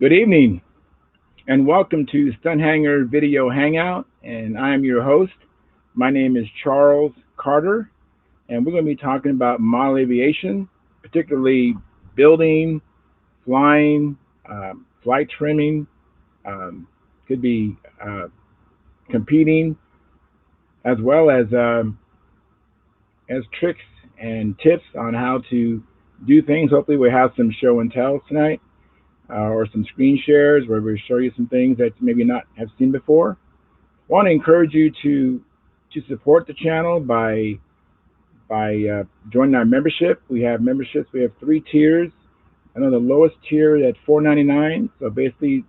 Good evening and welcome to Stunt Hangar Video Hangout. And I'm your host. My name is Charles Carter, and we're going to be talking about model aviation, particularly building, flying, flight trimming, um, could be competing, as well as tricks and tips on how to do things. Hopefully, we have some show and tell tonight. Or some screen shares where we show you some things that you maybe not have seen before. I want to encourage you to support the channel by joining our membership. We have memberships. We have three tiers. I know the lowest tier at $4.99. So basically,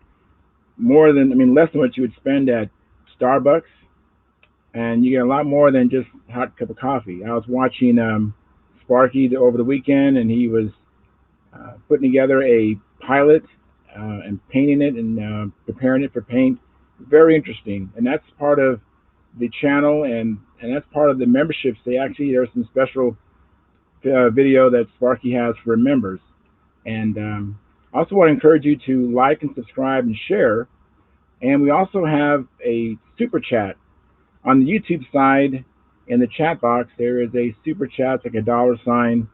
less than what you would spend at Starbucks, and you get a lot more than just a hot cup of coffee. I was watching Sparky over the weekend, and he was putting together a pilot and painting it and preparing it for paint. Very interesting, and that's part of the channel, and that's part of the memberships. There's some special video that Sparky has for members, and I also want to encourage you to like and subscribe and share. And we also have a super chat on the YouTube side. In the chat box, there is a super chat, it's like a dollar sign,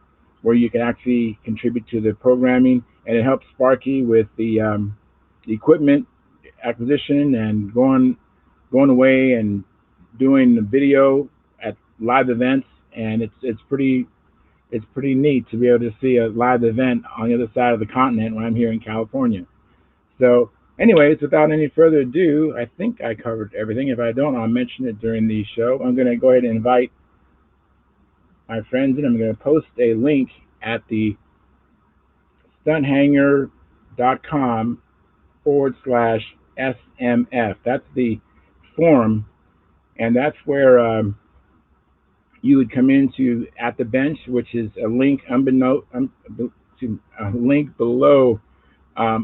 where you can actually contribute to the programming, and it helps Sparky with the equipment acquisition and going away and doing the video at live events. And it's pretty neat to be able to see a live event on the other side of the continent when I'm here in California. So, anyways, without any further ado, I think I covered everything. If I don't, I'll mention it during the show. I'm going to go ahead and invite my friends in. I'm going to post a link at the stunthangar.com / SMF. That's the forum, and that's where you would come into at the bench, which is a link a link below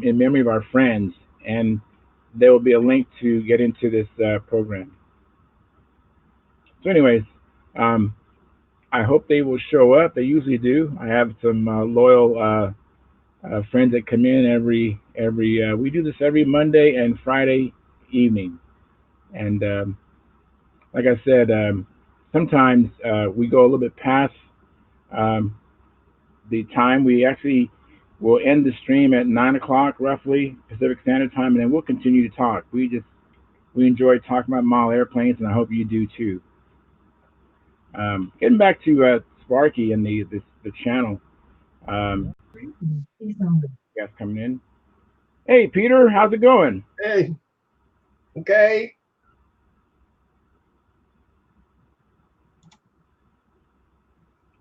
in memory of our friends, and there will be a link to get into this program. So, anyways, um, I hope they will show up. They usually do. I have some loyal friends that come in every. We do this every Monday and Friday evening, and like I said, sometimes we go a little bit past um, the time. We actually will end the stream at 9 o'clock roughly Pacific Standard Time, and then we'll continue to talk. We enjoy talking about model airplanes, and I hope you do too. Getting back to Sparky and the channel. Um, guys coming in. Hey Peter, how's it going? Hey, okay.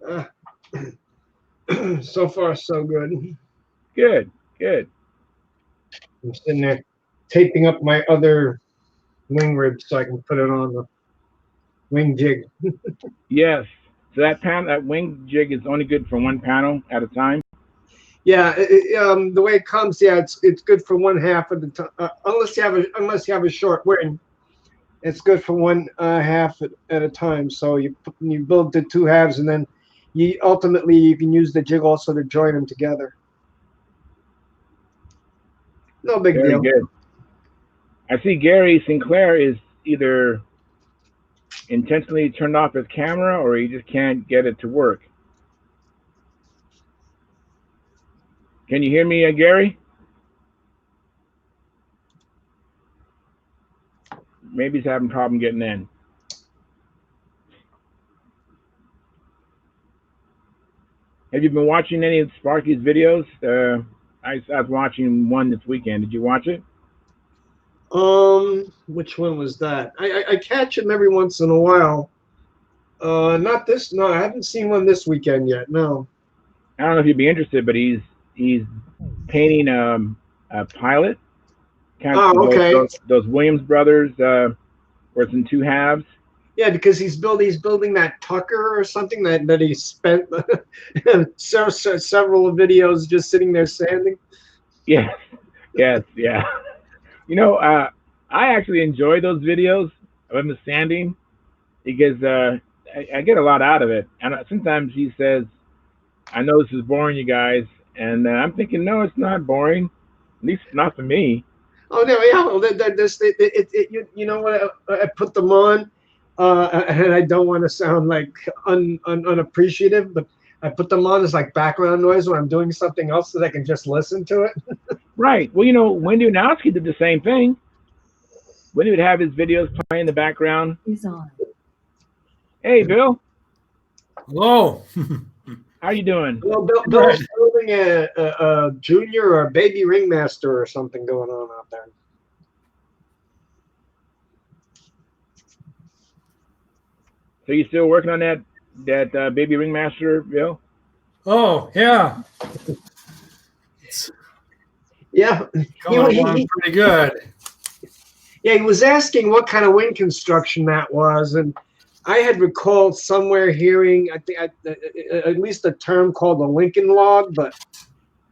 Uh, so far, so good. Good, good. I'm sitting there taping up my other wing rib so I can put it on the wing jig. Yes. So that wing jig is only good for one panel at a time. Yeah, the way it comes, yeah, it's good for one half of the time. Unless you have a short wing, it's good for one half at a time. So you build the two halves, and then you can use the jig also to join them together. No big Very deal. good. I see Gary Sinclair is either intentionally turned off his camera or he just can't get it to work. Can you hear me, Gary? Maybe he's having a problem getting in. Have you been watching any of Sparky's videos? I was watching one this weekend. Did you watch it? Which one was that? I catch him every once in a while. Not this. No, I haven't seen one this weekend yet. No. I don't know if you'd be interested, but he's painting a pilot, kind Oh, of okay. those Williams brothers, where it's in two halves. Yeah, because he's building that Tucker or something that he spent several videos just sitting there sanding. Yes, yes, yeah. You know, I actually enjoy those videos of him sanding because I get a lot out of it. And sometimes he says, "I know this is boring, you guys," and I'm thinking, no, it's not boring. At least not for me. Oh no, yeah. Well, you know what? I put them on, and I don't want to sound like unappreciative, but I put them on as like background noise when I'm doing something else, so that I can just listen to it. Right. Well, Wendy Wanowski did the same thing. Wendy would have his videos playing in the background. Is on. Hey, Bill, Hello. how you doing? Well, Right. Bill's building a junior or a baby ringmaster or something going on out there. So you still working on that baby ringmaster, Bill? Oh, yeah. Yeah, Coming along pretty good. yeah. He was asking what kind of wing construction that was, and I had recalled somewhere hearing, I think, at least a term called a Lincoln log, but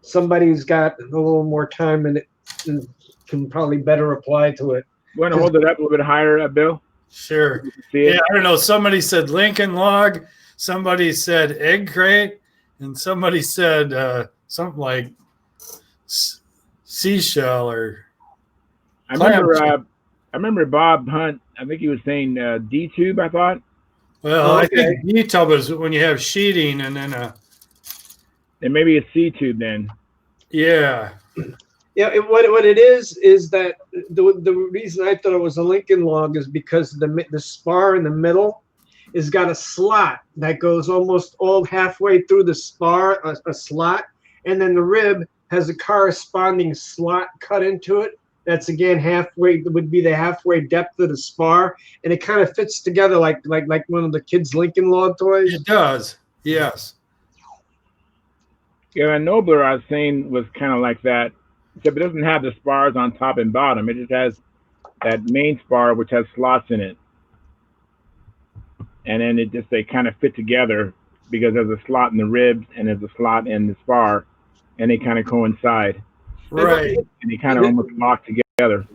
somebody's got a little more time and it can probably better apply to it. Want to hold it up a little bit higher, Bill? Sure. See it? Yeah, I don't know. Somebody said Lincoln log. Somebody said egg crate. And somebody said something like seashell or I remember Bob Hunt. I think he was saying D tube. I thought. well, Okay. I think D-tub is when you have sheeting and then And maybe a C tube then. yeah. Yeah, what it is that the reason I thought it was a Lincoln log is because the spar in the middle has got a slot that goes almost all halfway through the spar, a slot, and then the rib has a corresponding slot cut into it. That's again halfway, would be the halfway depth of the spar, and it kind of fits together like one of the kids' Lincoln log toys. It does. Yes. Yeah, and Nobler I was saying was kind of like that, except it doesn't have the spars on top and bottom. It just has that main spar which has slots in it, and then they kind of fit together because there's a slot in the ribs and there's a slot in the spar, and they kind of coincide Right. and they kind of almost lock together.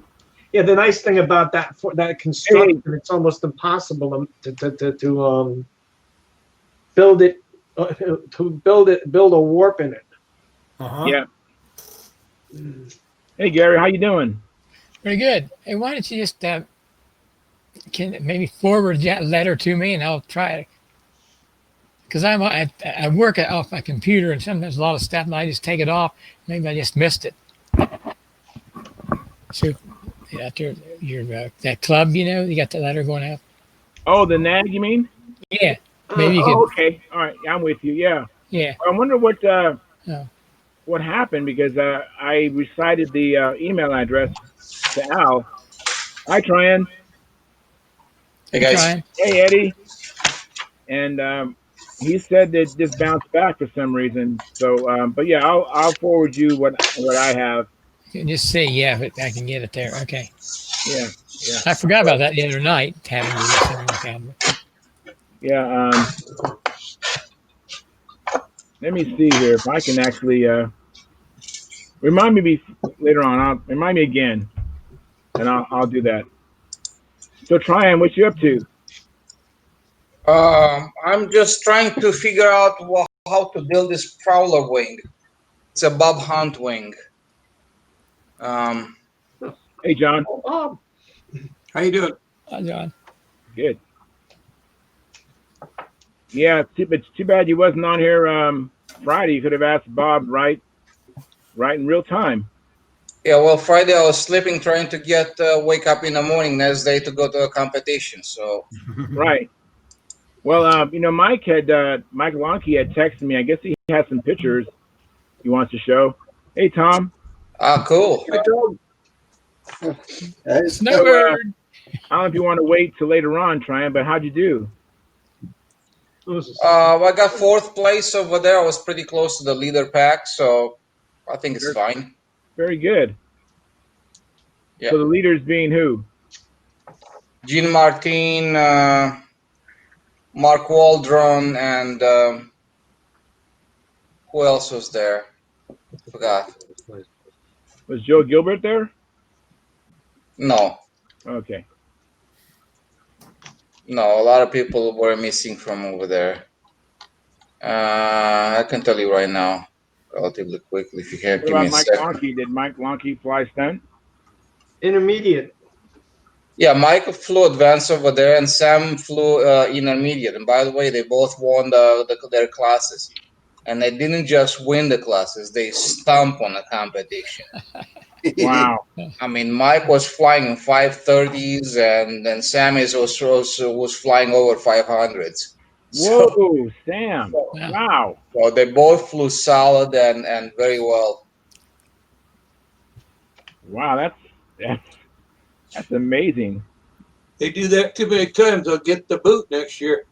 Yeah, the nice thing about that construction, it's almost impossible to build it, build a warp in it. Uh-huh. Yeah. Hey Gary, how you doing? Pretty good. Hey, why don't you just can maybe forward that letter to me and I'll try it. Because I work off my computer and sometimes a lot of stuff and I just take it off. Maybe I just missed it. So after your that club, you got the letter going out. Oh, the nag, you mean? Yeah, maybe you can. Okay. All right. I'm with you. Yeah. Yeah. I wonder what Oh. what happened because I recited the email address to Al. Hi, Tryon. Hey guys. Trying. Hey, Eddie. And he said that this bounced back for some reason. So, but yeah, I'll forward you what I have. You can just see, yeah, if I can get it there. Okay. Yeah. Yeah. I forgot about that the other night, having to do something like that. Yeah. Let me see here if I can actually remind me later on. Remind me again, and I'll do that. So, Tryon, what you up to? I'm just trying to figure out how to build this prowler wing. It's a Bob Hunt wing. Hey, John. Oh, How you doing? Hi, John. Good. Yeah, it's too bad you wasn't on here Friday. You could have asked Bob right in real time. Yeah, well, Friday I was sleeping, trying to get wake up in the morning next day to go to a competition. So Right. Well, Mike Lonke had texted me. I guess he has some pictures he wants to show. Hey, Tom. cool. Snowbird. I don't know if you want to wait till later on, Tryon, but how'd you do? I got fourth place over there. I was pretty close to the leader pack, so I think it's fine. Very good. Yeah. So the leaders being who? Jean Martin, Mark Waldron, and who else was there? Forgot. Was Joe Gilbert there? No, Okay. no, a lot of people were missing from over there. I can tell you right now. relatively quickly. If you can What give me about a Mike second. Lonkey? Did Mike Lonkey fly stunt? Intermediate. Yeah, Michael flew advanced over there, and Sam flew intermediate. And by the way, they both won their classes. And they didn't just win the classes; they stomp on the competition. Wow. I mean, Mike was flying in 530s, and then Sam was flying over 500s. So, Whoa, Sam. Yeah. Wow. so they both flew solid and very well. Wow, that's amazing. They do that too many times, they'll get the boot next year.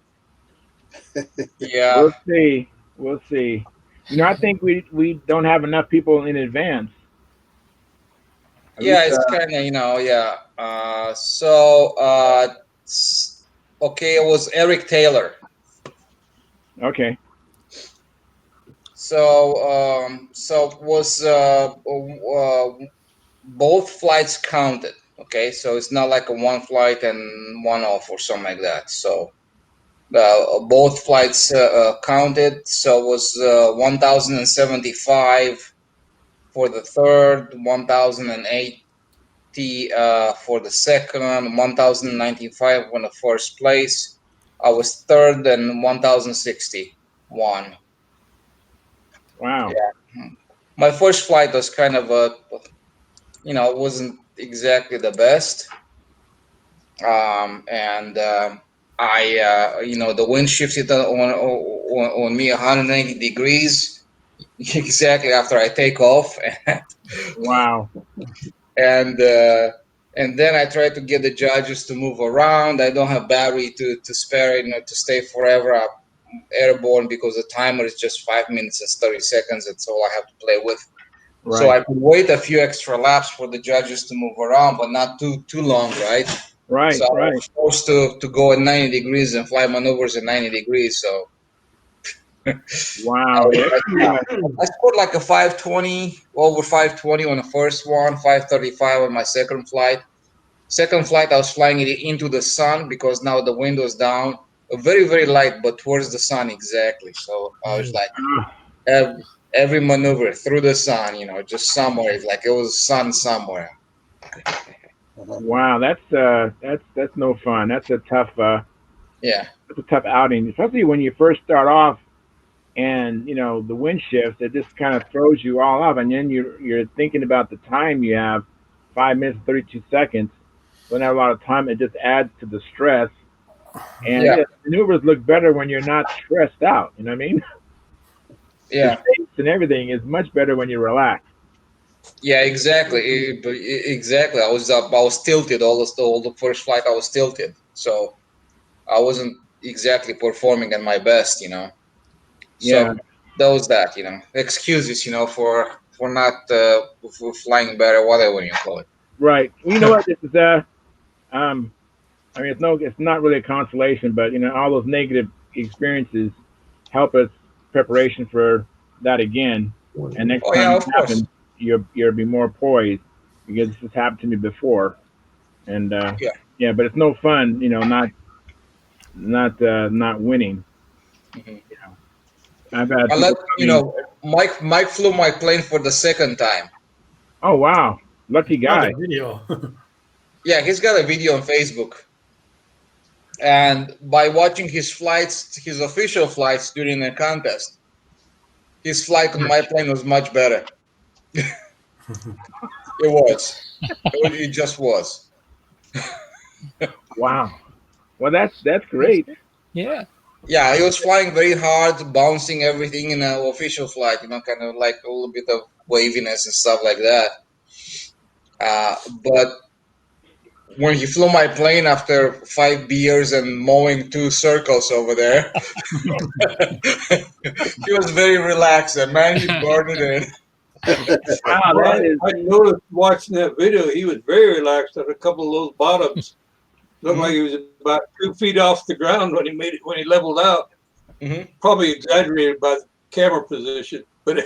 Yeah, We'll see. We'll see. I think we don't have enough people in advance. At yeah, least, it's kind of yeah. Okay, it was Eric Taylor. okay. So was both flights counted? Okay, so it's not like a one flight and one off or something like that. So both flights counted. So it was 1,075 for the third, 1,080 for the second, 1,095 on the first place. I was third and 1,061. Wow. Yeah. My first flight was kind of wasn't exactly the best. And the wind shifted on me 190 degrees exactly after I take off. Wow. and and then I tried to get the judges to move around. I don't have battery to spare, to stay forever. I'm airborne because the timer is just 5 minutes and 30 seconds. That's all I have to play with. So Right. I could wait a few extra laps for the judges to move around, but not too long, right? So Right. I Right. was forced to go at 90 degrees and fly maneuvers at 90 degrees. So Wow. Yeah. I scored like a 520, over 520 on the first one, 535 on my second flight. Second flight, I was flying it into the sun because now the wind was down, very, very light, but towards the sun exactly. So I was like, every maneuver through the sun, just somewhere. It's like it was sun somewhere. Wow. That's no fun. Yeah, That's a tough outing, especially when you first start off and the wind shifts. It just kind of throws you all off, and then you're thinking about the time you have, 5 minutes 32 seconds. Don't have a lot of time. It just adds to the stress. And yeah, yeah, maneuvers look better when you're not stressed out. You know what I mean? The yeah, shapes and everything is much better when you're relaxed. yeah. Exactly, exactly. I was tilted all the first flight. I was tilted, so I wasn't exactly performing at my best. Yeah, So that was that. Excuses, for not for flying better, whatever you call it. right. Well, you know what? This is um, I mean, it's not really a consolation, but all those negative experiences help us preparation for that again. And next Oh time yeah, it of course. happens, you'll be more poised because this has happened to me before. And Yeah. yeah, but it's no fun, not winning. Hmm. You know, I've had I let people tell me, Mike flew my plane for the second time. "Oh wow, lucky Saw the guy." video. Yeah, he's got a video on Facebook. And by watching his flights, his official flights during the contest, his flight on my plane was much better. It was. It just was. Wow. Well, that's great. Yeah. Yeah, he was flying very hard, bouncing everything in an official flight, kind of like a little bit of waviness and stuff like that. But when he flew my plane after 5 beers and mowing 2 circles over there, he was very relaxed. And man, he burned it in. Wow, Well, that is I noticed watching that video, he was very relaxed on a couple of those bottoms. Looked like he was about 2 feet off the ground when he leveled out. Hmm. Probably exaggerated by the camera position, but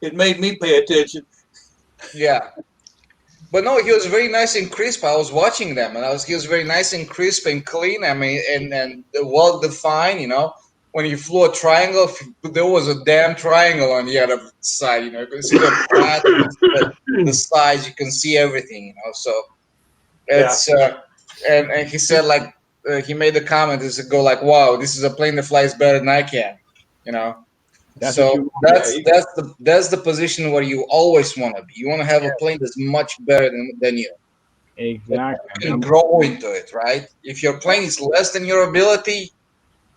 it made me pay attention. Yeah. But no, he was very nice and crisp. I was watching them, and he was very nice and crisp and clean. I mean, and well defined. when you flew a triangle, there was a damn triangle on the other side. You know, you can see the path, you can see the size, you can see everything. You know, so it's and he said like he made the comment is go like, wow, this is a plane that flies better than I can. You know. That's what you So want. that's the position where you always want to be. You want to have a plane that's much better than you. Exactly. You can grow into it, right? If your plane is less than your ability,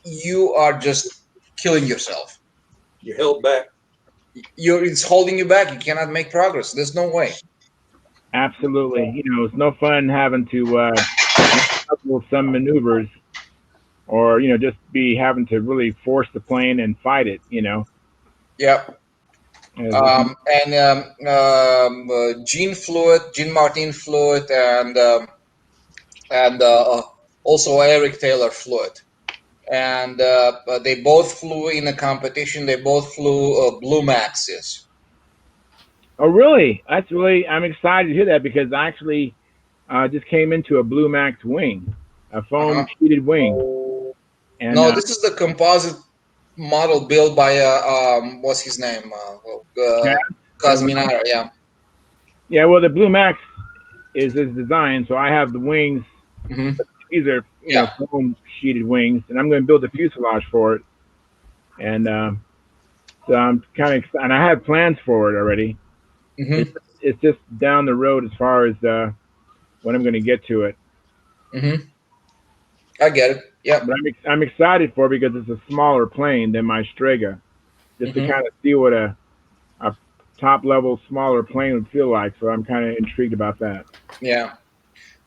you are just killing yourself. You're held back. It's holding you back. You cannot make progress. There's no way. Absolutely. You know, it's no fun having to with some maneuvers, or just be having to really force the plane and fight it. Yeah. As if- And Jean Martin flew it, and also Eric Taylor flew it. And they both flew in a competition. They both flew Blue Maxes. oh, really? I'm excited to hear that because I actually just came into a Blue Max wing, a foam Uh-huh. sheeted wing, and No, this is the composite model built by what's his name? Chad, Kazminara. Yeah. yeah. Well, the Blue Max is his design, so I have the wings. Hmm. These are Yeah. foam sheeted wings, and I'm going to build a fuselage for it. And so I'm kind of excited. And I have plans for it already. Hmm. It's just down the road as far as when I'm going to get to it. Hmm. I get it. Yeah. But I'm excited for it because it's a smaller plane than my Strega, just to Hmm. kind of see what a top level smaller plane would feel like. So I'm kind of intrigued about that. Yeah.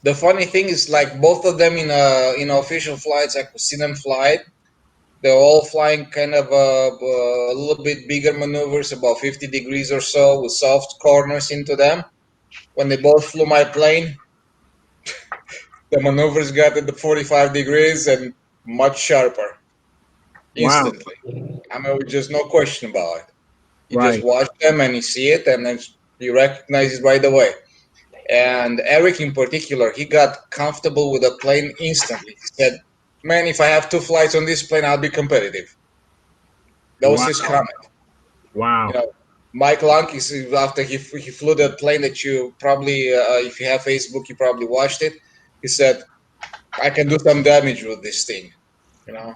The funny thing is, like both of them in official flights, I could see them fly. They're all flying kind of a little bit bigger maneuvers, about 50 degrees or so, with soft corners into them. When they both flew my plane, the maneuvers got at the 45 degrees and much sharper Wow. instantly. I mean, just no question about it. You just Right. watch them and you see it, and then you recognize it right away. And Eric, in particular, he got comfortable with the plane instantly. He said, "Man, if I have two flights on this plane, I'll be competitive." That was Wow. his comment. You Wow. know, Mike Long is after he flew the plane that you probably, if you have Facebook, you probably watched it. He said, "I can do some damage with this thing." You know,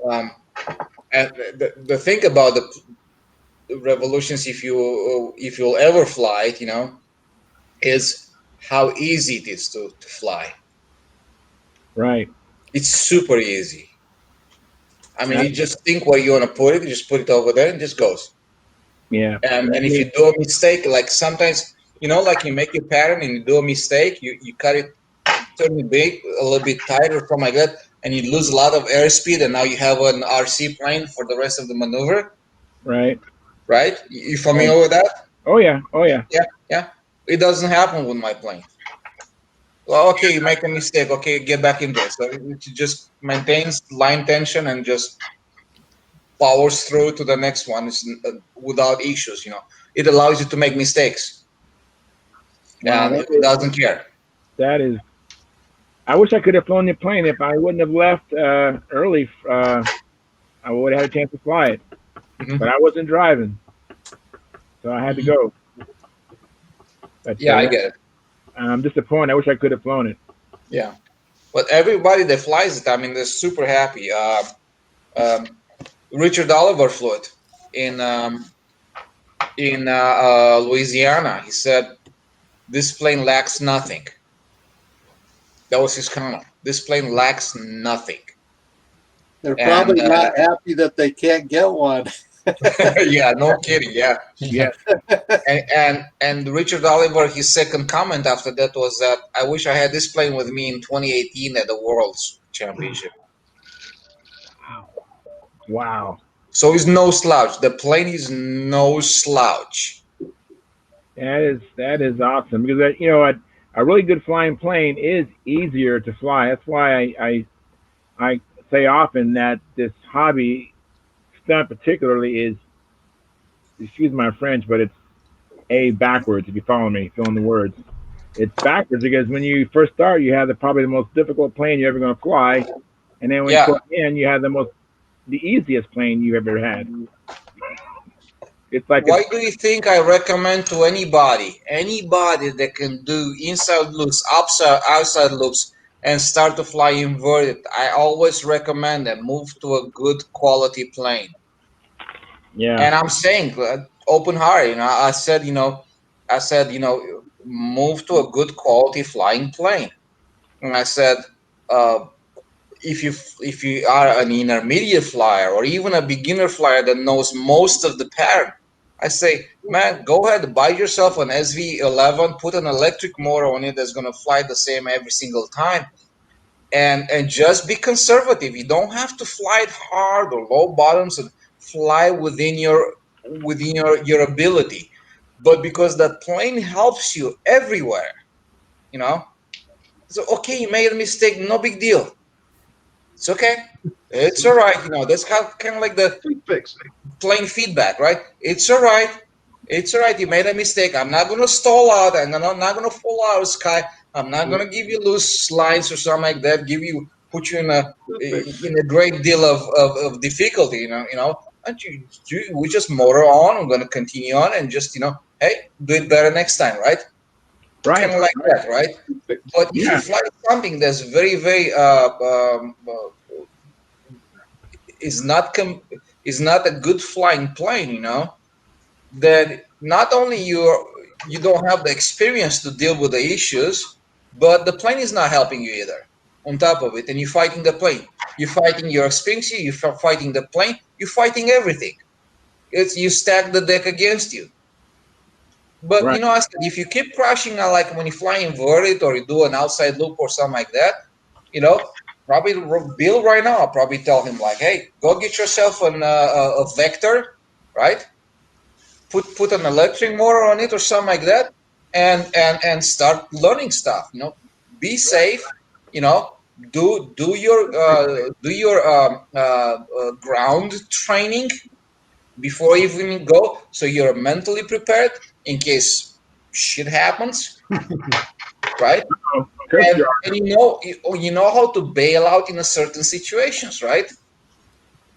um, and the thing about the revolutions, if you'll ever fly it, is how easy it is to fly. Right. It's super easy. I mean, That, you just think where you want to put it, you just put it over there and it just goes. yeah. And That if is, you do a mistake, like sometimes, like you make your pattern and you do a mistake, you cut it, turn it big, a little bit tighter, or something like that, and you lose a lot of airspeed, and now you have an RC plane for the rest of the maneuver, right. right? You Oh, familiar with that? oh yeah. Oh yeah. Yeah, yeah. It doesn't happen with my plane. Well, okay, you make a mistake. Okay, get back in there. So it just maintains line tension and just powers through to the next one without issues. It allows you to make mistakes, Wow. and it doesn't care. That is. I wish I could have flown the plane. If I wouldn't have left early, I would have had a chance to fly it. Hmm. But I wasn't driving, so I had to Hmm. go. But Yeah, I yeah, get it. I'm disappointed. I wish I could have flown it. Yeah, but everybody that flies it, I mean, they're super happy. Um, Richard Oliver flew it in Louisiana. He said this plane lacks nothing. That was his comment. This plane lacks nothing. They're And probably not happy that they can't get one. yeah, no kidding. Yeah. Yeah. And Richard Oliver, his second comment after that was that I wish I had this plane with me in 2018 at the World's Championship. Wow. So it's no slouch. The plane is no slouch. That is awesome because a really good flying plane is easier to fly. That's why I say often that this hobby stunt particularly is, excuse my French, but it's a backwards. If you follow me, fill in the words. It's backwards because when you first start, you have probably the most difficult plane you're ever going to fly, and then when Yeah. toward the end, you have the most the easiest plane you ever had. It's like Why do you think I recommend to anybody that can do inside loops, outside loops, and start to fly inverted? I always recommend them move to a good quality plane. yeah, And I'm saying open heart. I said move to a good quality flying plane. And I said, uh, if you are an intermediate flyer or even a beginner flyer that knows most of the pattern, I say, man, go ahead, buy yourself an SV11, put an electric motor on it that's gonna fly the same every single time, and just be conservative. You don't have to fly it hard or low bottoms, and fly within your ability. But because that plane helps you everywhere, you know. So okay, you made a mistake, no big deal. It's okay. It's all right. That's kind of like the Fix. plain feedback, right? It's all right. It's all right. You made a mistake. I'm not gonna stall out. Not gonna fall out of the sky. I'm not gonna give you loose lines or something like that. Put you in a great deal of difficulty. And we just motor on. I'm gonna continue on and just hey, do it better next time, right? Kind right. of like that, right? But if you Yeah, fly something that's very, very is not is not a good flying plane, then not only you don't have the experience to deal with the issues, but the plane is not helping you either. On top of it, and you're fighting the plane, you're fighting your experience, you're fighting the plane, you're fighting everything. It's you stack the deck against you. But right. I said, if you keep crashing, like when you fly inverted or you do an outside loop or something like that, probably Bill right now, I'll probably tell him like, hey, go get yourself a vector, right? Put an electric motor on it or something like that, and start learning stuff. Be safe. You know, do your ground training before you even go, so you're mentally prepared in case shit happens, right? Of course you And you know how to bail out in a certain situations, right?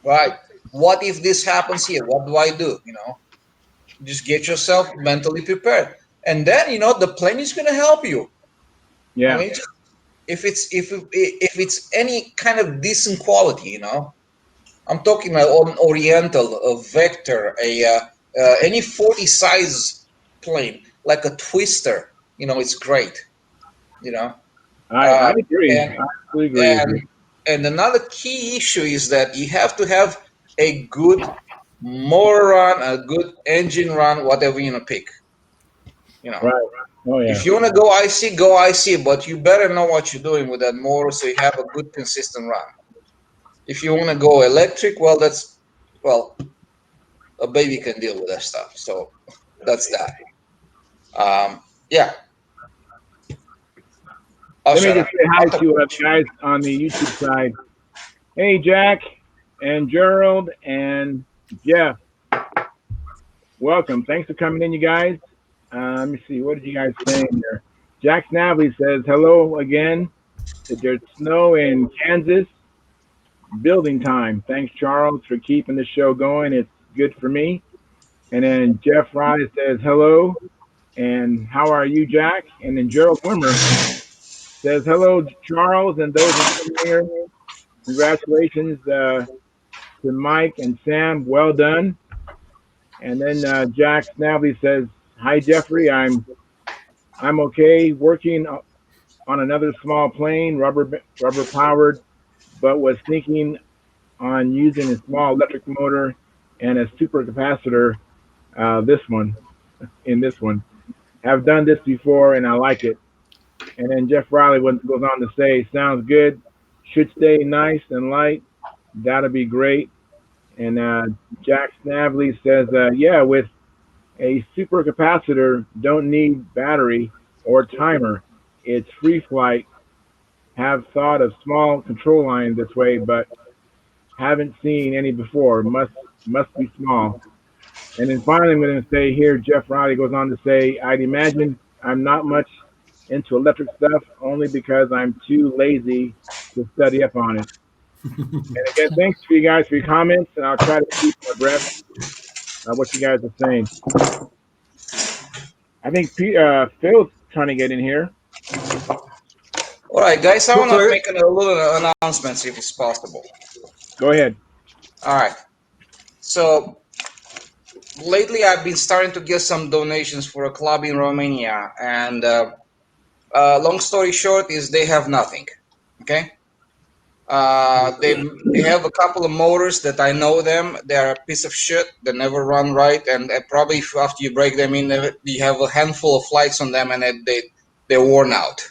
Right. What if this happens here? What do I do? Just get yourself mentally prepared, and then the plane is going to help you. I Yeah, mean, if it's any kind of decent quality, I'm talking about an Oriental, a Vector, any 40 size plane, like a Twister. It's great. You know, I uh, agree. and I absolutely agree with you. and and another key issue is that you have to have a good motor run, a good engine run, whatever pick. You know, Right. Oh yeah. if you want to go IC, go IC, but you better know what you're doing with that motor so you have a good consistent run. If you want to go electric, well, a baby can deal with that stuff. So that's that. Yeah, I'll Let me shut just up. say I'll hi talk to too the much. guys on the YouTube side. Hey, Jack and Gerald and Jeff. Welcome. Thanks for coming in, you guys. Let me see. What did you guys say in there? Jack Snavely says hello again. There's snow in Kansas. Building time. Thanks, Charles, for keeping the show going. It's good for me. And then Jeff Riley says hello. And how are you, Jack? And then Gerald Wimmer says hello, Charles, and those that come here. Congratulations to Mike and Sam. Well done. And then Jack Snavely says, "Hi Jeffrey, I'm okay. Working on another small plane, rubber powered, but was thinking on using a small electric motor and a supercapacitor. This one, in this one, have done this before and I like it." And then Jeff Riley goes on to say, "Sounds good. Should stay nice and light. That'll be great." And Jack Snavely says, "Yeah, with a supercapacitor, don't need battery or timer. It's free flight. Have thought of small control line this way, but haven't seen any before. Must be small." And then finally, I'm going to say here, Jeff Riley goes on to say, "I'd imagine I'm not much into electric stuff only because I'm too lazy to study up on it. And again, thanks for you guys for your comments, and I'll try to keep abreast of what you guys are saying. I think Phil's trying to get in here. All right, guys, I want to Sorry. make a little announcement if it's possible. Go ahead. All right. So lately, I've been starting to get some donations for a club in Romania, and long story short is they have nothing. Okay. They have a couple of motors that I know them. They're a piece of shit. They never run right, and probably after you break them in, you have a handful of flights on them, and they're worn out.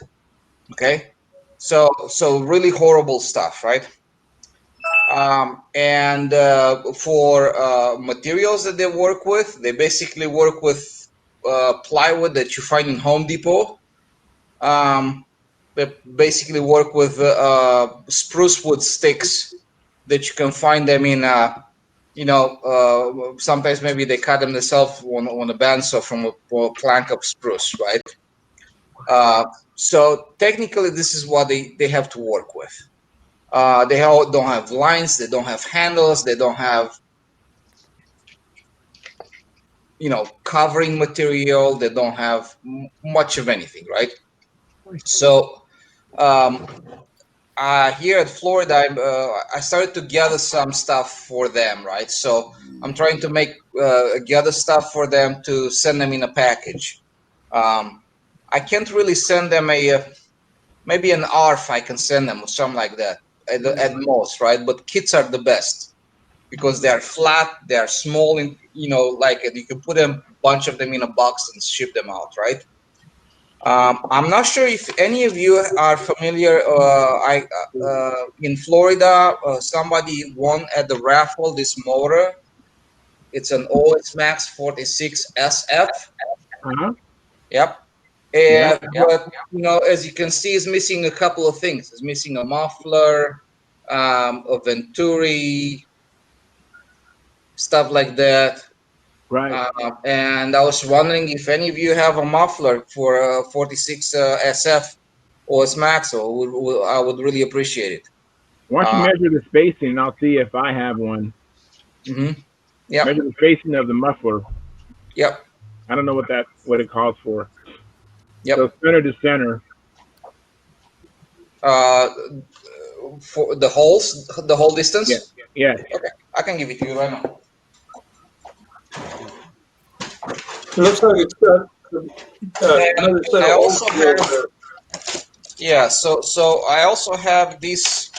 Okay, so really horrible stuff, right? And for materials that they work with, they basically work with plywood that you find in Home Depot. They basically work with spruce wood sticks that you can find them in. Sometimes maybe they cut them themselves on a bandsaw from a plank of spruce, right? So technically, this is what they have to work with. Don't have lines, they don't have handles, they don't have covering material, they don't have much of anything, right? So here at Florida, I started to gather some stuff for them, right? So I'm trying to gather stuff for them to send them in a package. I can't really send them maybe an ARF. I can send them or something like that at most, right? But kits are the best because they are flat, they are small, and like you can put a bunch of them in a box and ship them out, right? I'm not sure if any of you are familiar. In Florida, somebody won at the raffle this motor. It's an OS Max 46 SF. Uh-huh. Yep. Yeah. But as you can see, it's missing a couple of things. It's missing a muffler, a Venturi, stuff like that. Right. And I was wondering if any of you have a muffler for 46 SF OS Max, so I would really appreciate it. Why don't you Uh, measure the spacing, and I'll see if I have one. mm-hmm. Yep. Measure the spacing of the muffler. Yep. I don't know what it calls for. Yep. So center to center. For the whole distance. Yeah. Yeah. Okay, I can give it to you right now. It looks like it's got another set I of also holes have, there. yeah. So I also have this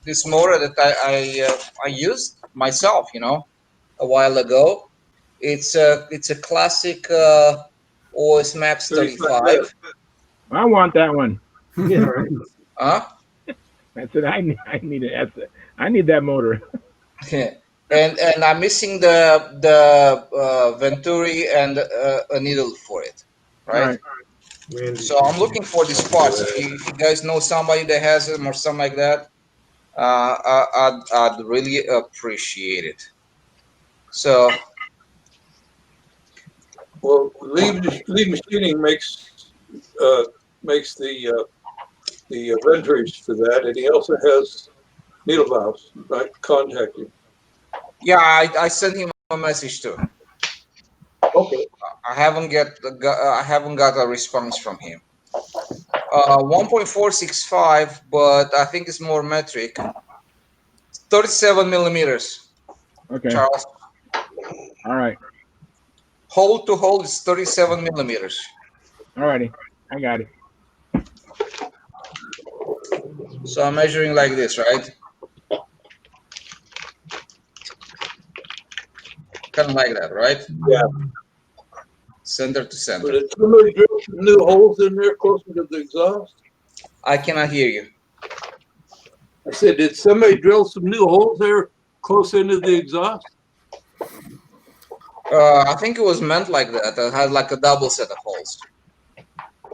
this motor that I used myself, a while ago. It's a classic OS Max 35. I want that one. Yeah, right. Huh? I said I need it. I need that motor. And I'm missing the Venturi and a needle for it, All right? right. So I'm looking for these parts. If you guys know somebody that has them or something like that, I'd really appreciate it. So Well, lead machining makes the ventures for that, and he also has needle valves. I contact you. yeah, I sent him a message too. Okay. I haven't got a response from him. 1.465, but I think it's more metric. 37 millimeters, Okay. Charles. All right. Hole to hole is 37 millimeters. All righty. I got it. So I'm measuring like this, right? Kind of like that, right? Yeah. Center to center. But did somebody drill some new holes in there closer to the exhaust? I cannot hear you. I said, did somebody drill some new holes there close into the exhaust? I think it was meant like that. It had like a double set of holes.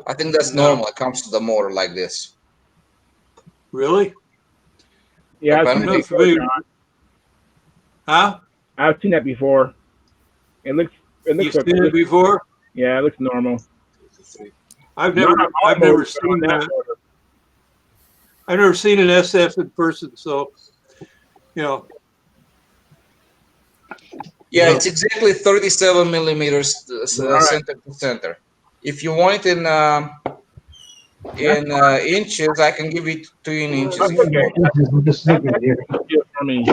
I think that's normal. It comes to the motor like this. Really? Yeah, I've seen Apparently. that before, John. Huh? I've seen that before. It looks You've seen it before? Yeah, it looks normal. I've never seen that. I've never seen an SF in person, so you know. Yeah, it's exactly 37 millimeters All right. center to center. If you want it in inches, I can give it to you in inches That's if you okay. want. That's actually easier for me.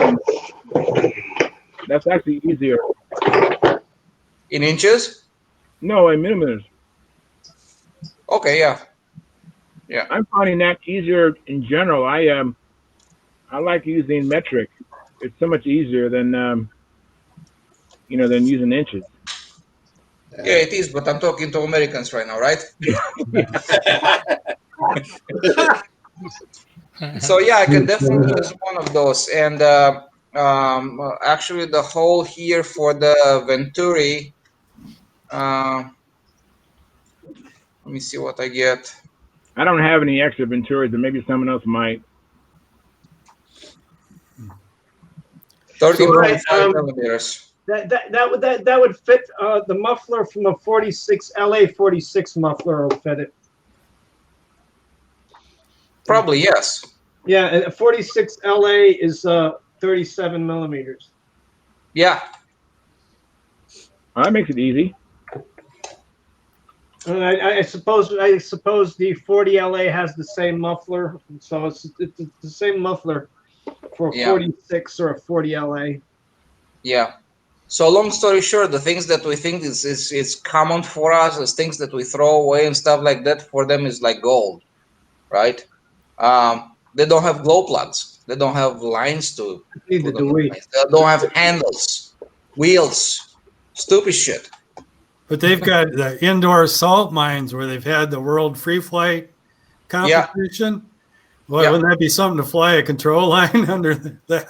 That's actually easier. In inches? No, in millimeters. Okay, yeah, yeah. I'm finding that easier in general. I like using metric. It's so much easier than than using inches. Yeah, it is, but I'm talking to Americans right now, right? So yeah, I can definitely use one of those. And actually, the hole here for the Venturi. Uh, let me see what I get. I don't have any extra Venturas, but maybe someone else might. So, 13.5 millimeters. that would fit the muffler from a 46 LA 46 muffler will fit it. Probably yes. Yeah, and a 46 LA is 37 millimeters. Yeah. Oh, that makes it easy. And I suppose the 40 LA has the same muffler, so it's the same muffler for a Yeah. 46 or a 40 LA. Yeah. So long story short, the things that we think is common for us, is things that we throw away and stuff like that, for them is like gold, right? They don't have glow plugs. They don't have lines to Neither put on do the we. lines. They don't have handles, wheels, stupid shit. But they've got the indoor salt mines where they've had the world free flight competition. Well, Yeah. wouldn't that be something to fly a control line under that?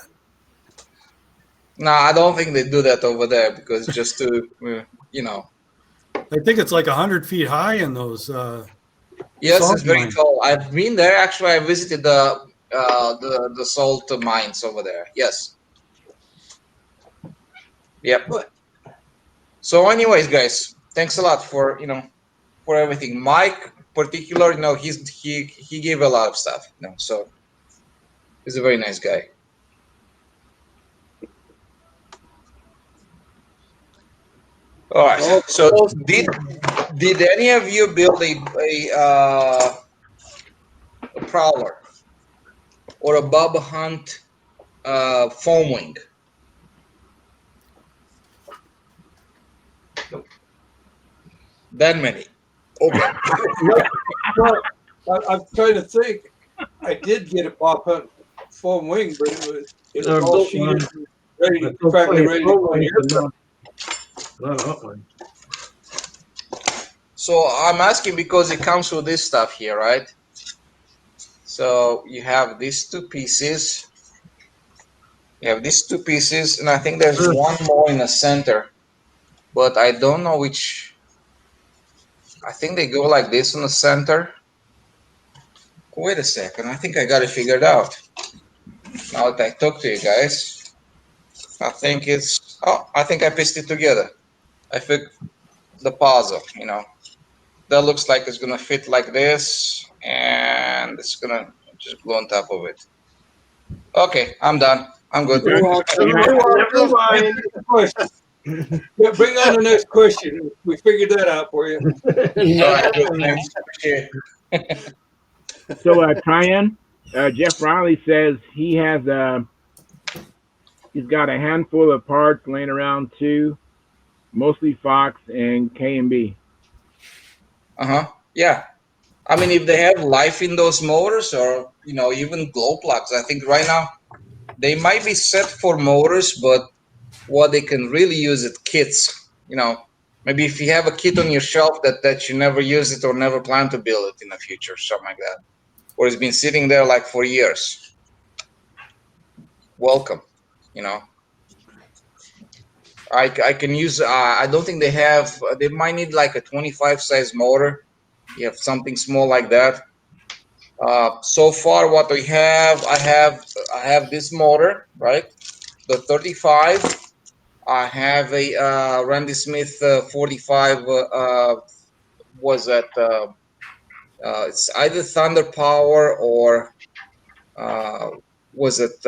No, I don't think they do that over there because just to, I think it's like 100 feet high in those. Yes, Salt it's very mine. tall. I've been there. Actually, I visited the salt mines over there. Yes. Yep. So, anyways, guys, thanks a lot for for everything. Mike, particular, he gave a lot of stuff. So he's a very nice guy. All right. Well, So did any of you build a prowler or a Bob Hunt foam wing? That many. Okay. Well, I'm trying to think. I did get a pop hunt foam wing, but it was all built sheeted, one. ready, practically ready to go in the aircraft. Not a one. So I'm asking because it comes with this stuff here, right? So you have these two pieces. You have these two pieces, and I think there's one more in the center, but I don't know which. I think they go like this in the center. Wait a second. I think I got it figured out. Now that I talk to you guys, I think it's. Oh, I think I pieced it together. I fixed the puzzle. That looks like it's gonna fit like this, and it's gonna just glue on top of it. Okay, I'm done. I'm good. Okay. Never mind. Question. Yeah, bring on the next question. We figured that out for you. All right, good. Thanks. Appreciate it. So, Tyan, Jeff Riley says he's got a handful of parts laying around too, mostly Fox and K and B. Yeah. I mean, if they have life in those motors, or even glow plugs, I think right now they might be set for motors, but what they can really use it kits. Maybe if you have a kit on your shelf that you never use it or never plan to build it in the future, something like that, or it's been sitting there like for years. Welcome. I can use. I don't think they have. They might need like a 25 size motor. You have something small like that. So far, what we have, I have this motor, right? The 35. I have a Randy Smith 45. Was that? It's either Thunder Power or was it?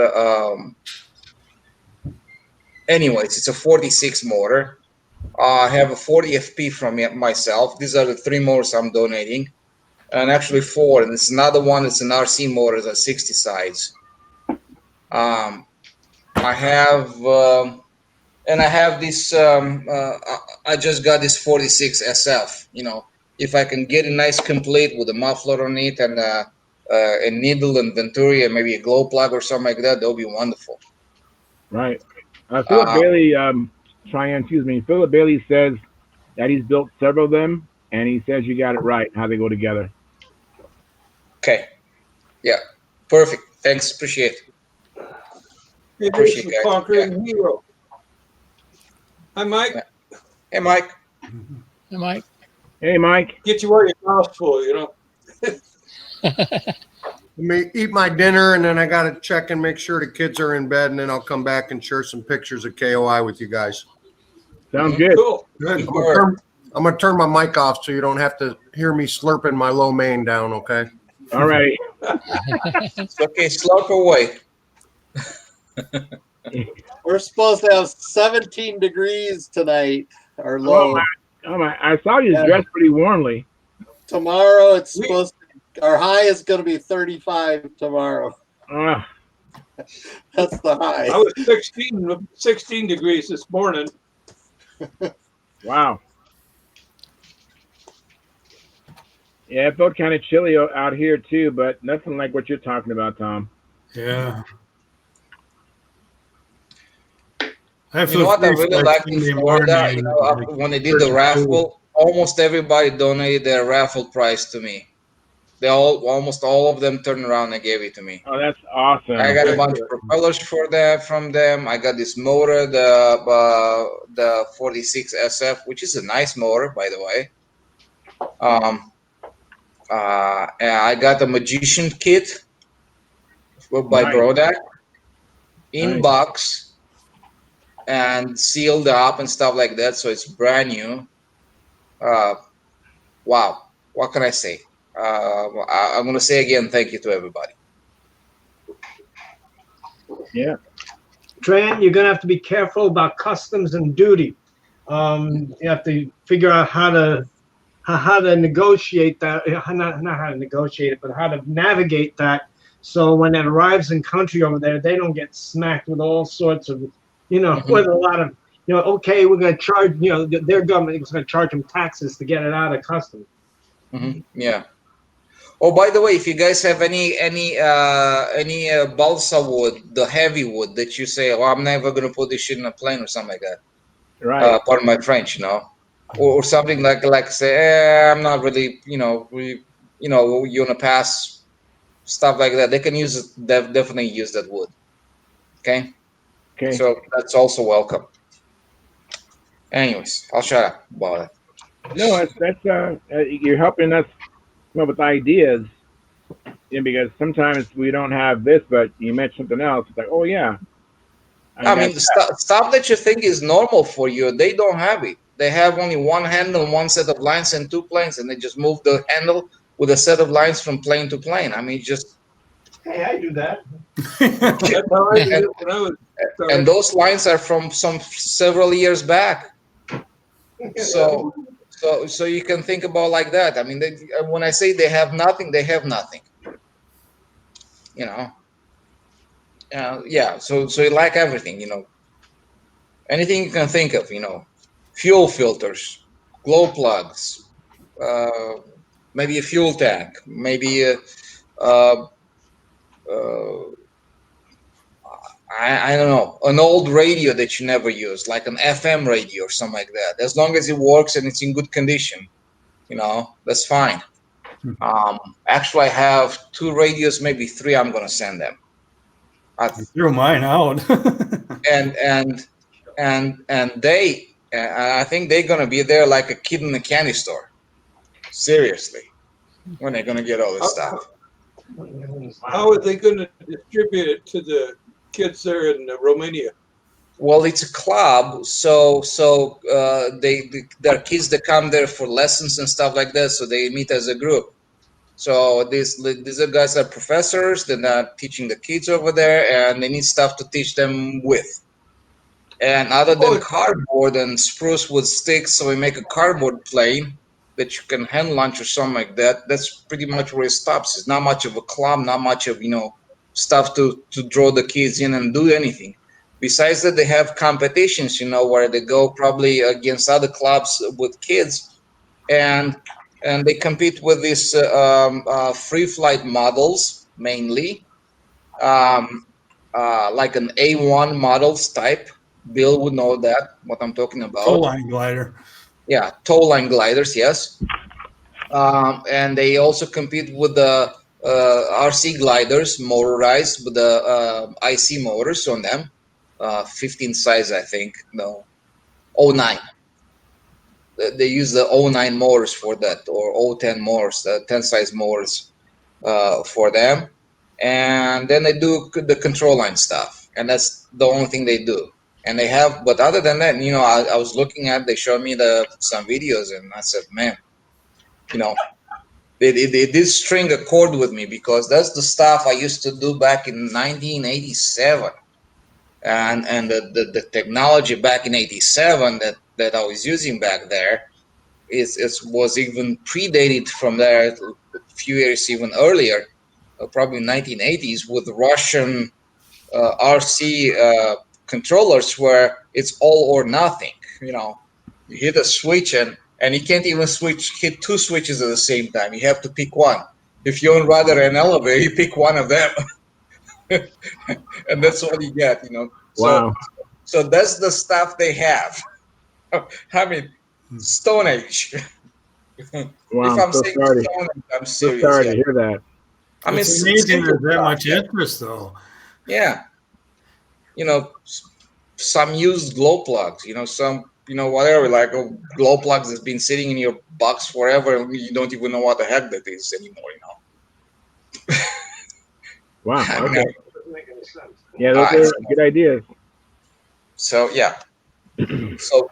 Anyways, it's a 46 motor. I have a 40 FP from myself. These are the 3 motors I'm donating, and actually 4. And it's another one. It's an RC motor, the 60 sides. I have, and I have this. I just got this 46 SF. If I can get a nice complete with a muffler on it and a needle and venturi and maybe a glow plug or something like that, that'll be wonderful. Right. Philip Bailey, Philip Bailey says that he's built several of them, and he says you got it right how they go together. Okay. Yeah. Perfect. Thanks. Appreciate it. Appreciate it, Conquering Hero. Hi, Mike. Hey, Mike. Hey, Mike. Hey, Mike. Get you where your mouth's full, Let me eat my dinner, and then I got to check and make sure the kids are in bed, and then I'll come back and share some pictures of KOI with you guys. Sounds good. Cool. I'm going to turn my mic off so you don't have to hear me slurping my low main down, okay? All right. It's okay. Slurp away. We're supposed to have 17 degrees tonight, our low. Oh my! I saw you dressed pretty warmly. Tomorrow it's supposed to, our high is going to be 35 tomorrow. That's the high. I was 16 degrees this morning. Wow. Yeah, it felt kind of chilly out here too, but nothing like what you're talking about, Tom. Yeah. You know what I really like in Florida? When they did the raffle, almost everybody donated their raffle prize to me. Almost all of them turned around and gave it to me. Oh, that's awesome. I got a bunch of propellers from them. I got this motor, the 46 SF, which is a nice motor, by the way. And I got a Magician kit by Brodak in box and sealed up and stuff like that, so it's brand new. Wow, what can I say? I'm going to say again, thank you to everybody. Yeah. Tran, you're going to have to be careful about customs and duty. You have to figure out how to negotiate that, not how to negotiate it, but how to navigate that. So when it arrives in country over there, they don't get smacked with all sorts of, with a lot of, okay, we're going to charge, their government is going to charge them taxes to get it out of customs. Yeah. Oh, by the way, if you guys have any balsa wood, the heavy wood that you say, "Oh, I'm never going to put this shit in a plane" or something like that. Right. Pardon my French, or something like say, I'm not really, you want to pass stuff like that. They can use it. Definitely use that wood. Okay. Okay. So that's also welcome. Anyways, I'll shut up about it. No, that's you're helping us come up with ideas. Because sometimes we don't have this, but you mentioned something else. It's like, oh yeah. I mean, stuff that you think is normal for you, they don't have it. They have only one handle, one set of lines, and 2 planes, and they just move the handle with a set of lines from plane to plane. I mean, just. Hey, I do that. That's how I did it when I was. And those lines are from several years back. So you can think about like that. I mean, when I say they have nothing, they have nothing. Yeah. So you like everything, anything you can think of, fuel filters, glow plugs, maybe a fuel tank, maybe I don't know, an old radio that you never use, like an FM radio or something like that. As long as it works and it's in good condition, that's fine. Actually, I have 2 radios, maybe 3. I'm gonna send them. I threw mine out. and they, I think they're gonna be there like a kid in a candy store. Seriously, when they're gonna get all this stuff. How are they going to distribute it to the kids there in Romania? Well, it's a club, so there are kids that come there for lessons and stuff like that. So they meet as a group. So these guys are professors. They're not teaching the kids over there, and they need stuff to teach them with. And other than Oh, cardboard and spruce wood sticks, so we make a cardboard plane that you can hand launch or something like that. That's pretty much where it stops. It's not much of a club, not much of stuff to draw the kids in and do anything. Besides that, they have competitions, where they go probably against other clubs with kids, and they compete with these free flight models mainly, um, like an A1 models type. Bill would know that what I'm talking Tow about. line glider. Yeah, tow line gliders, yes. And they also compete with the RC gliders, motorized with the IC motors on them, 15 size, I think. No, '09. They use the '09 motors for that, or '10 motors, 10 size motors for them. And then they do the control line stuff, and that's the only thing they do. And they have, but other than that, I was looking at, they showed me some videos, and I said, man, you know, they did string a chord with me, because that's the stuff I used to do back in 1987. And the technology back in 87 that I was using back there was even predated from there a few years even earlier, probably 1980s, with Russian RC controllers, where it's all or nothing. You hit a switch, and you can't even hit two switches at the same time. You have to pick one. If you own rather an elevator, you pick one of them, and that's all you get. So Wow. so that's the stuff they have. I mean, Stone Age. Wow. If I'm I'm so saying sorry. Stone Age, I'm So serious. sorry Yeah. to hear that. I mean, It's amazing simple there's that stuff. much interest, though. Yeah. Some used glow plugs, some, whatever, like glow plugs that's been sitting in your box forever, and you don't even know what the heck that is anymore. Wow. I mean, Okay. Doesn't make any sense. Yeah, all those right. are good ideas. So yeah. So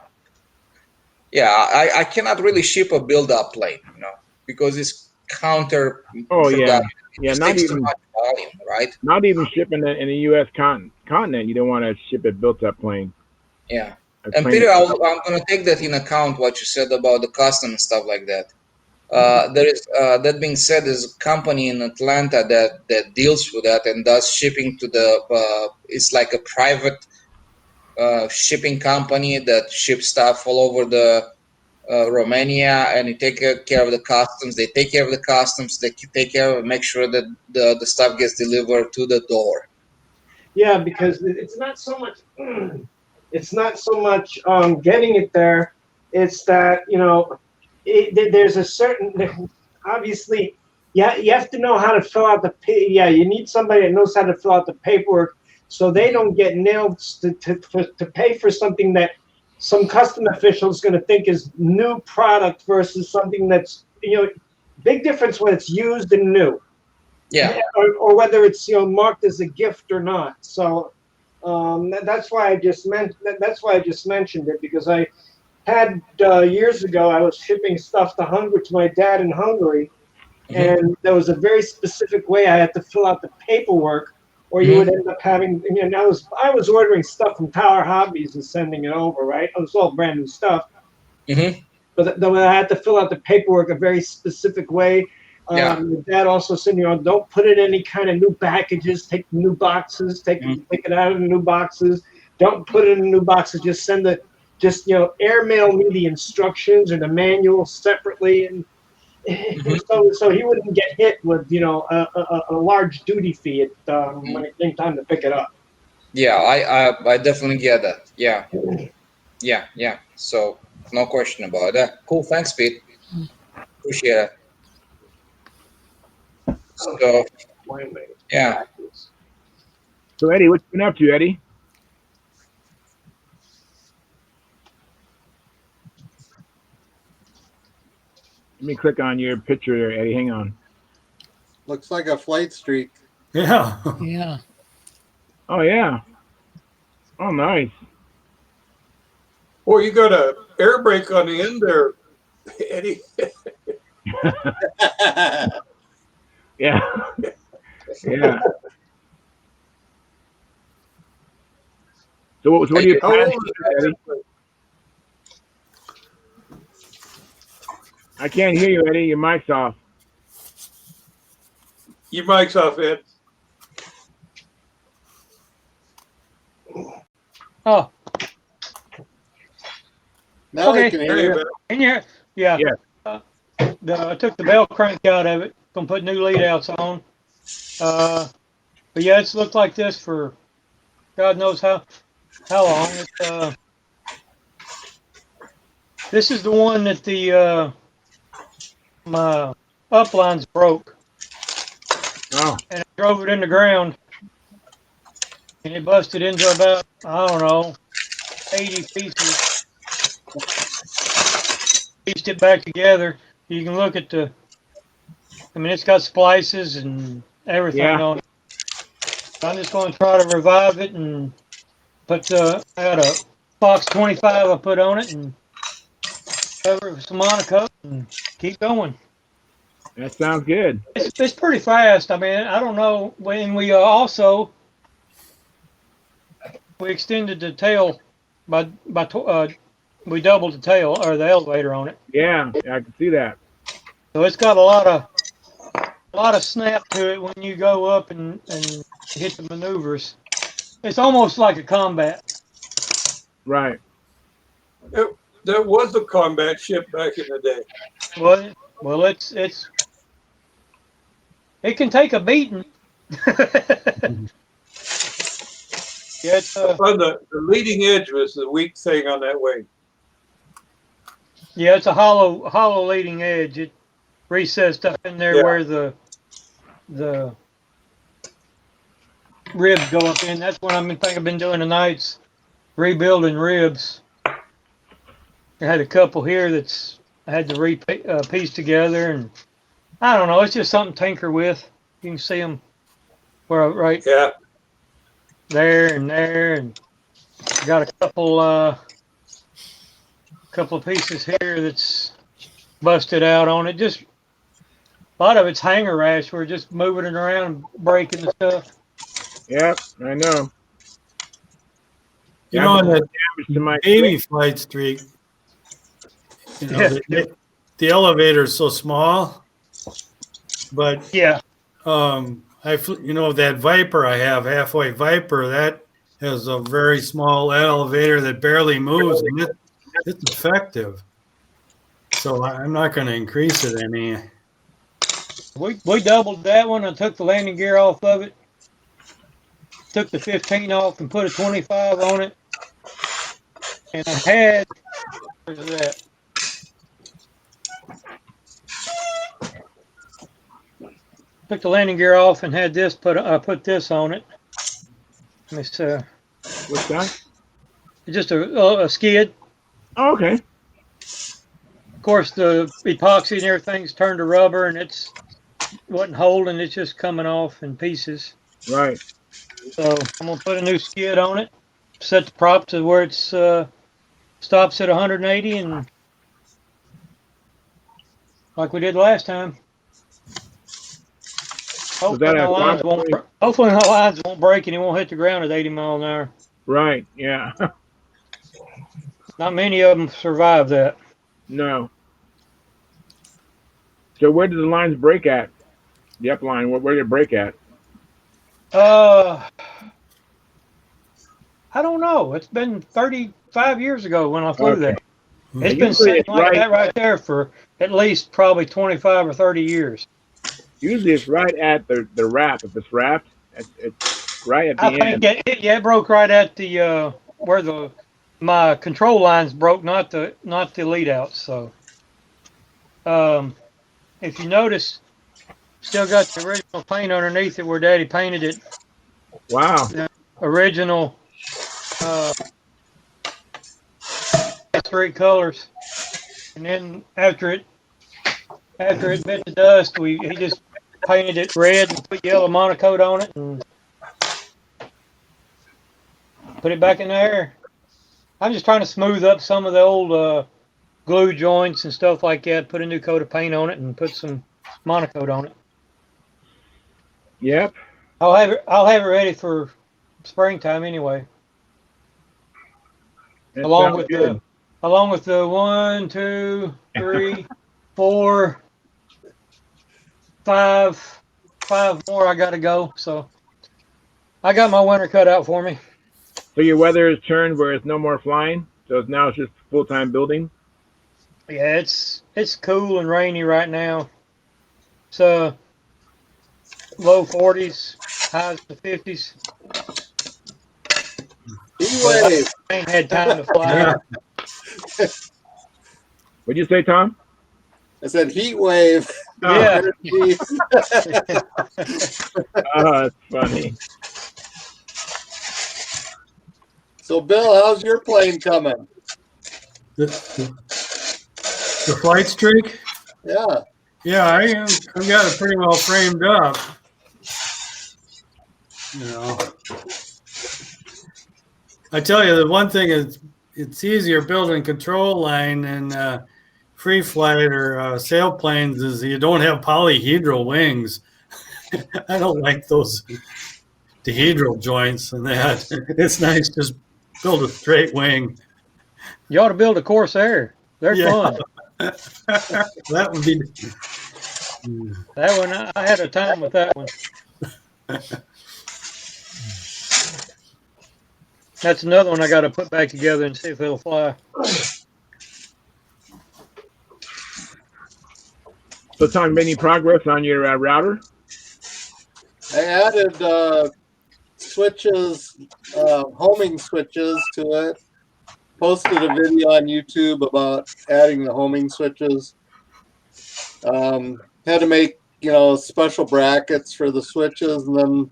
yeah, I cannot really ship a build-up plane, because it's Oh yeah. counterproductive. It Yeah. just takes too much volume, right? Not even shipping it in the U.S. continent. You don't want to ship a built-up plane. Yeah. A And plane. Peter, I'm going to take that in account, what you said about the custom and stuff like that. There is that being said, there's a company in Atlanta that deals with that and does shipping to the. It's like a private shipping company that ships stuff all over the Romania, and you take care of the customs. They take care of the customs. They take care of, make sure that the stuff gets delivered to the door. Yeah, because it's not so much. It's not so much getting it there. It's that there's a certain, obviously, yeah, you have to know how to fill out the yeah, you need somebody that knows how to fill out the paperwork, so they don't get nailed to pay for something that some custom official is going to think is new product versus something that's big difference when it's used and new. Yeah. Or whether it's marked as a gift or not. So that's why I just mentioned it, because I had years ago I was shipping stuff to my dad in Hungary, Hmm. and there was a very specific way I had to fill out the paperwork, or you Hmm. would end up having. I was ordering stuff from Tower Hobbies and sending it over. Right, it was all brand new stuff. Hmm. But then I had to fill out the paperwork a very specific way. Yeah. Dad also said, don't put in any kind of new packages. Take the new boxes. Take it out of the new boxes. Don't put it in the new boxes. Just send airmail me the instructions or the manual separately, and Hmm. so he wouldn't get hit with a large duty fee when it came time to pick it up. Yeah, I definitely get that. Yeah. Yeah, yeah. So no question about that. Cool. Thanks, Pete. Appreciate it. So yeah. So Eddie, what you been up to, Eddie? Let me click on your picture there, Eddie. Hang on. Looks like a flight streak. Yeah. Yeah. Oh yeah. Oh nice. Boy, you got a air brake on the end there, Eddie. Yeah. Yeah. So what do you How plan old to is do, Eddie? that? I can't hear you, Eddie. Your mic's off. Your mic's off, Ed. Oh, Now I okay. can There hear you you. go. Can you? Yeah. Yeah. I took the bell crank out of it. Gonna put new lead outs on. But yeah, it's looked like this for God knows how long. This is the one that the my uplines broke, Oh. and I drove it in the ground, and it busted into about, I don't know, 80 pieces. Pieced it back together. You can look at I mean, it's got splices and everything Yeah. on it. I'm just going to try to revive it and I got a Fox 25 I put on it and cover it with some Monaco and keep going. That sounds good. It's pretty fast. I mean, I don't know when we also we extended the tail we doubled the tail or the elevator on it, Yeah, I can see that. so it's got a lot of snap to it when you go up and hit the maneuvers. It's almost like a combat. Right. There was a combat ship back in the day. Well, it can take a beating. Yeah, it's On the leading edge was the weak thing on that wing. yeah, it's a hollow leading edge. It recessed up in there Yeah. where the ribs go up in. That's what I've been doing tonight's rebuilding ribs. I had a couple here I had to piece together, and I don't know. It's just something to tinker with. You can see them right Yeah. there, and got a couple of pieces here that's busted out on it. Just a lot of it's hanger rash. We're just moving it around and breaking the stuff. Yep, I know. You know, on that Damage to my baby flight streak, you know, Yeah. the elevator is so small, but Yeah. you know, that Viper I have, halfway Viper, that has a very small elevator that barely moves, and it's effective. So I'm not going to increase it any. We doubled that one. I took the landing gear off of it. Took the 15 off and put a 25 on it. And where's that? Took the landing gear off and had this I put this on it. It's What's that? just a skid. Oh, okay. Of course, the epoxy and everything's turned to rubber, and it wasn't holding. It's just coming off in pieces. Right. So I'm gonna put a new skid on it. Set the prop to where it's stops at 180, and like we did last time. Hopefully my lines won't break and it won't hit the ground at 80 miles an hour. Right. Yeah. Not many of them survive that. No. So where did the lines break at? The up line, where did it break at? I don't know. It's been 35 years ago when I flew that. It's been sitting like that right there for at least probably 25 or 30 years. Usually it's right at the wrap. If it's wrapped, it's right at the end. It broke right at the where my control lines broke, not the lead outs. So if you notice, still got the original paint underneath it where Daddy painted it. Wow. The original 3 colors, and then after it bit the dust, he just painted it red and put yellow monocoat on it and put it back in there. I'm just trying to smooth up some of the old glue joints and stuff like that. Put a new coat of paint on it and put some monocoat on it. Yep. I'll have it ready for springtime anyway. That Along sounds with good. the 1, 2, 3, 4, 5 more I got to go. So I got my winter cut out for me. So your weather has turned where it's no more flying. So now it's just full time building. Yeah, it's cool and rainy right now. So low 40s, highs to 50s. Heat But wave. I ain't had time to fly. Yeah. What'd you say, Tom? I said heat wave. Yeah. Energy. Oh, that's funny. So, Bill, how's your plane coming? The flight streak? Yeah. Yeah, I've got it pretty well framed up. You know, I tell you, the one thing is it's easier building control line than free flight or sailplanes is you don't have polyhedral wings. I don't like those dihedral joints and that. It's nice just build a straight wing. You ought to build a Corsair. They're fun. That would be. That one, I had a time with that one. That's another one I got to put back together and see if it'll fly. So, Tom, made any progress on your router? I added switches, homing switches to it. Posted a video on YouTube about adding the homing switches. Had to make, special brackets for the switches, and then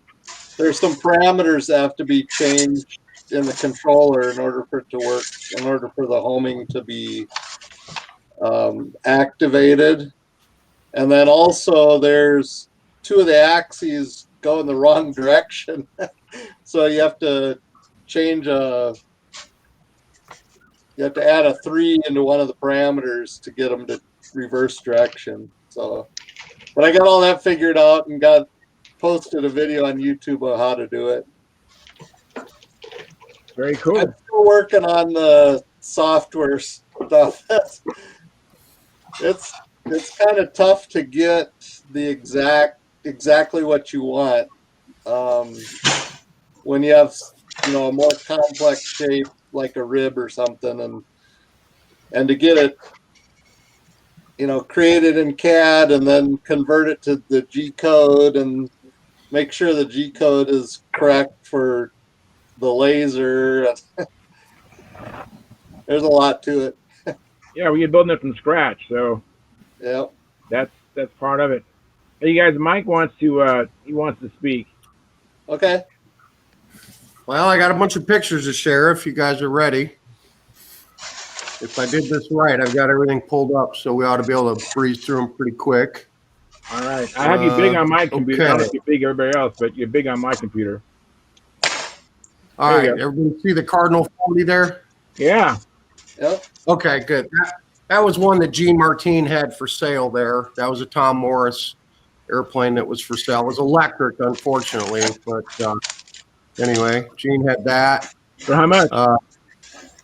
there's some parameters that have to be changed in the controller in order for it to work, in order for the homing to be activated. And then also there's two of the axes go in the wrong direction. So you have to you have to add a 3 into one of the parameters to get them to reverse direction. So, but I got all that figured out and posted a video on YouTube of how to do it. Very cool. I'm still working on the software stuff. It's kind of tough to get the exactly what you want when you have a more complex shape like a rib or something, and to get it created in CAD and then convert it to the G code and make sure the G code is correct for the laser. There's a lot to it. Yeah, well, you're building it from scratch, so Yeah. that's part of it. Hey, you guys, Mike wants to speak. Okay. Well, I got a bunch of pictures to share if you guys are ready. If I did this right, I've got everything pulled up, so we ought to be able to breeze through them pretty quick. All right. I have you big on my computer. I don't know Okay. if you're big everybody else, but you're big on my computer. All There right. you go. Everybody see the Cardinal 40 there? Yeah. Yep. Okay, good. That was one that Gene Martin had for sale there. That was a Tom Morris airplane that was for sale. It was electric, unfortunately, but anyway, Gene had that. For how much?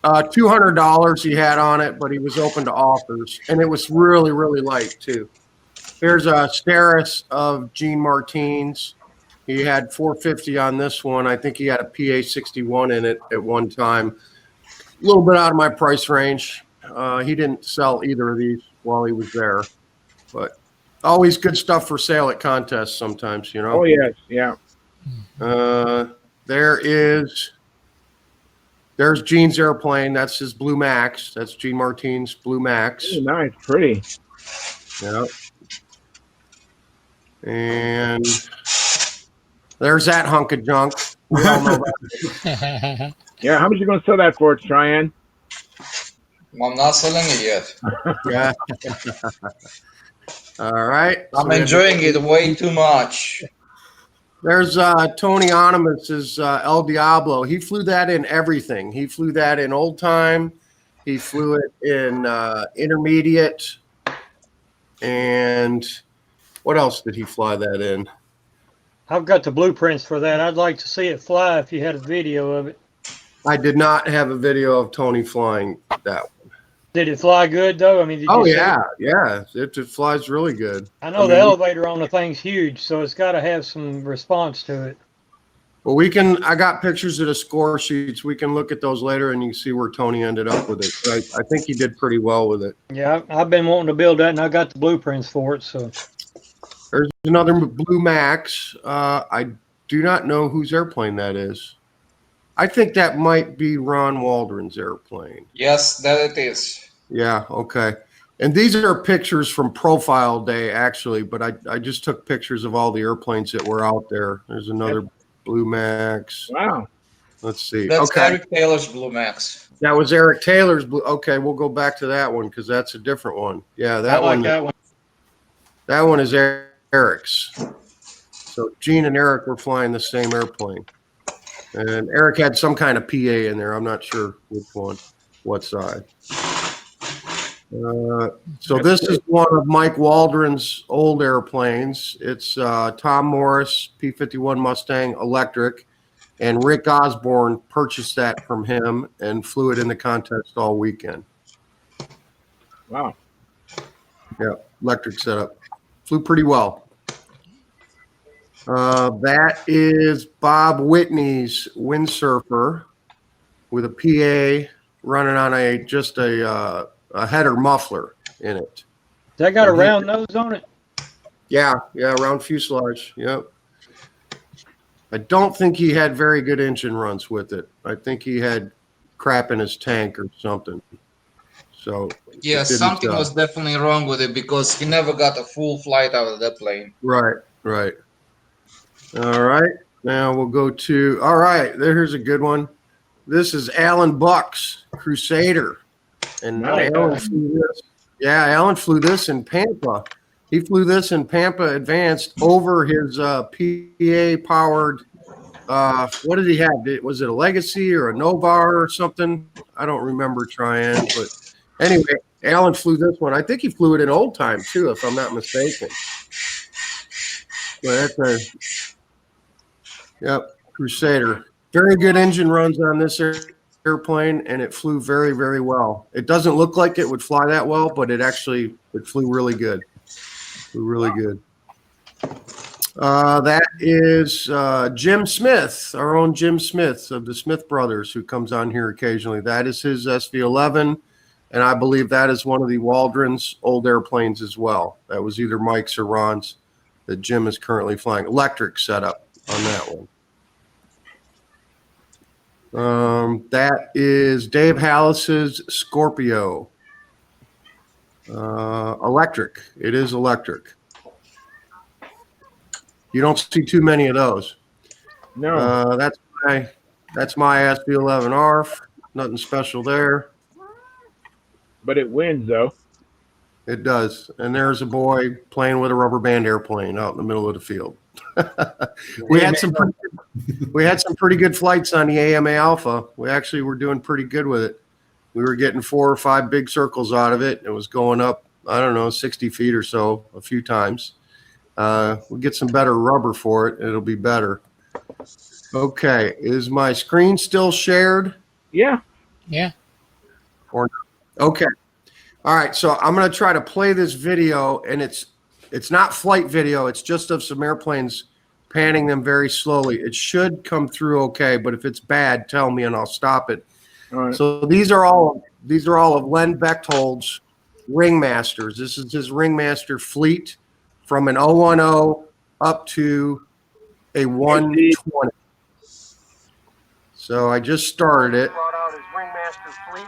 $200 he had on it, but he was open to offers, and it was really, really light too. Here's a Steris of Gene Martin's. He had 450 on this one. I think he had a PA-61 in it at one time. A little bit out of my price range. He didn't sell either of these while he was there, but always good stuff for sale at contests sometimes, Oh, yes. Yeah. There's Gene's airplane. That's his Blue Max. That's Gene Martin's Blue Max. Ooh, nice. Pretty. Yep. And there's that hunk of junk. We all know that. Yeah. How much are you going to sell that for, Cheyenne? I'm not selling it yet. Yeah. All right. I'm enjoying it way too much. There's Tony Onimus's El Diablo. He flew that in everything. He flew that in old time. He flew it in intermediate. And what else did he fly that in? I've got the blueprints for that. I'd like to see it fly if you had a video of it. I did not have a video of Tony flying that one. Did it fly good though? I mean, did Oh you see yeah, it? yeah. It flies really good. I know the elevator on the thing's huge, so it's got to have some response to it. Well, we can. I got pictures of the score sheets. We can look at those later, and you can see where Tony ended up with it. I think he did pretty well with it. Yeah, I've been wanting to build that, and I got the blueprints for it. So there's another Blue Max. I do not know whose airplane that is. I think that might be Ron Waldron's airplane. Yes, that it is. Yeah. Okay. And these are pictures from profile day, actually. But I just took pictures of all the airplanes that were out there. There's another Blue Max. Wow. Let's see. That's okay. Eric Taylor's Blue Max. That was Eric Taylor's Blue. Okay, we'll go back to that one because that's a different one. Yeah, that I like one. that one. That one is Eric's. So Gene and Eric were flying the same airplane. And Eric had some kind of PA in there. I'm not sure which one, what side. So this is one of Mike Waldron's old airplanes. It's Tom Morris P-51 Mustang electric, and Rick Osborne purchased that from him and flew it in the contest all weekend. Wow. Yeah, electric setup. Flew pretty well. That is Bob Whitney's windsurfer with a PA running on a header muffler in it. That got a round nose on it? Yeah, round fuselage. Yep. I don't think he had very good engine runs with it. I think he had crap in his tank or something. So yeah, something was definitely wrong with it because he never got a full flight out of that plane. Right. All right. Now we'll go to, all right, there's a good one. This is Alan Buck's Crusader. And Alan flew this. Yeah, Alan flew this in Pampa. He flew this in Pampa Advanced over his PA-powered, what did he have? Was it a Legacy or a Novar or something? I don't remember trying, but anyway, Alan flew this one. I think he flew it in old time, too, if I'm not mistaken. But that's yep, Crusader. Very good engine runs on this airplane, and it flew very, very well. It doesn't look like it would fly that well, but it flew really good. That is Jim Smith, our own Jim Smith of the Smith Brothers, who comes on here occasionally. That is his SV-11, and I believe that is one of the Waldron's old airplanes as well. That was either Mike's or Ron's that Jim is currently flying. Electric setup on that one. That is Dave Hallis's Scorpio. Electric. It is electric. You don't see too many of those. No. That's my SV-11 ARF. Nothing special there. But it wins, though. It does. And there's a boy playing with a rubber band airplane out in the middle of the field. We had some pretty good flights on the AMA Alpha. We actually were doing pretty good with it. We were getting 4 or 5 big circles out of it. It was going up, I don't know, 60 feet or so a few times. We'll get some better rubber for it. It'll be better. Okay. Is my screen still shared? Yeah. Or not? Okay. All right. So I'm going to try to play this video, and it's not flight video. It's just of some airplanes panning them very slowly. It should come through okay, but if it's bad, tell me and I'll stop it. All right. So these are all of Len Bechtold's Ringmasters. This is his Ringmaster fleet from an 010 up to a 120. So I just started it. Brought out his Ringmaster fleet.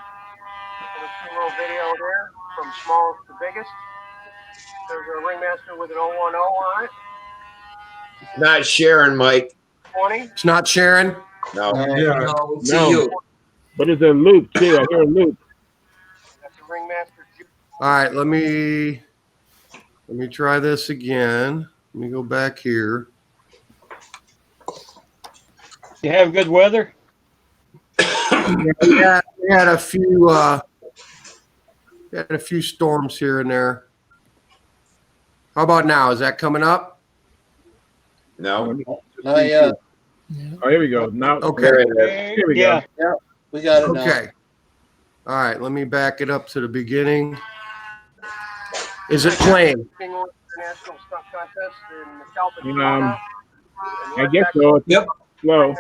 There's a little video there from smallest to biggest. There's a Ringmaster with an 010 on it. Not sharing, Mike. 20. It's not sharing. No. No, it's No. you. But it's a loop, too. I hear a loop. That's a Ringmaster. All right, let me try this again. Let me go back here. You have good weather? Yeah, we had a few storms here and there. How about now? Is that coming up? No. Not yet. Oh, here we go. Now, Okay. There it is. here we Yeah. go. We got it now. Okay. All right. Let me back it up to the beginning. Is it playing? International Stunt Contest in Calvin, I guess so. It's Yep. slow.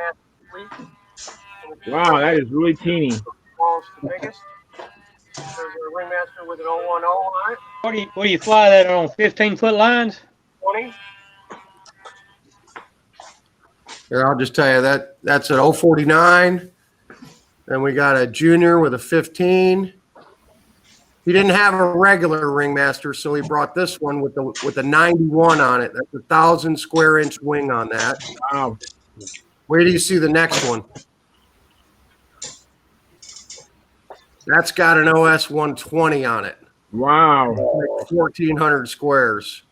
Wow, that is really teeny. Smallest to biggest. There's a ringmaster with an 010 on it. What do you fly that on 15-foot lines? 20. Here, I'll just tell you that's an 049. Then we got a junior with a 15. He didn't have a regular ringmaster, so he brought this one with a 91 on it. That's 1,000 square inch wing on that. Wow. Where do you see the next one? That's got an OS 120 on it. Wow. Like 1,400 squares.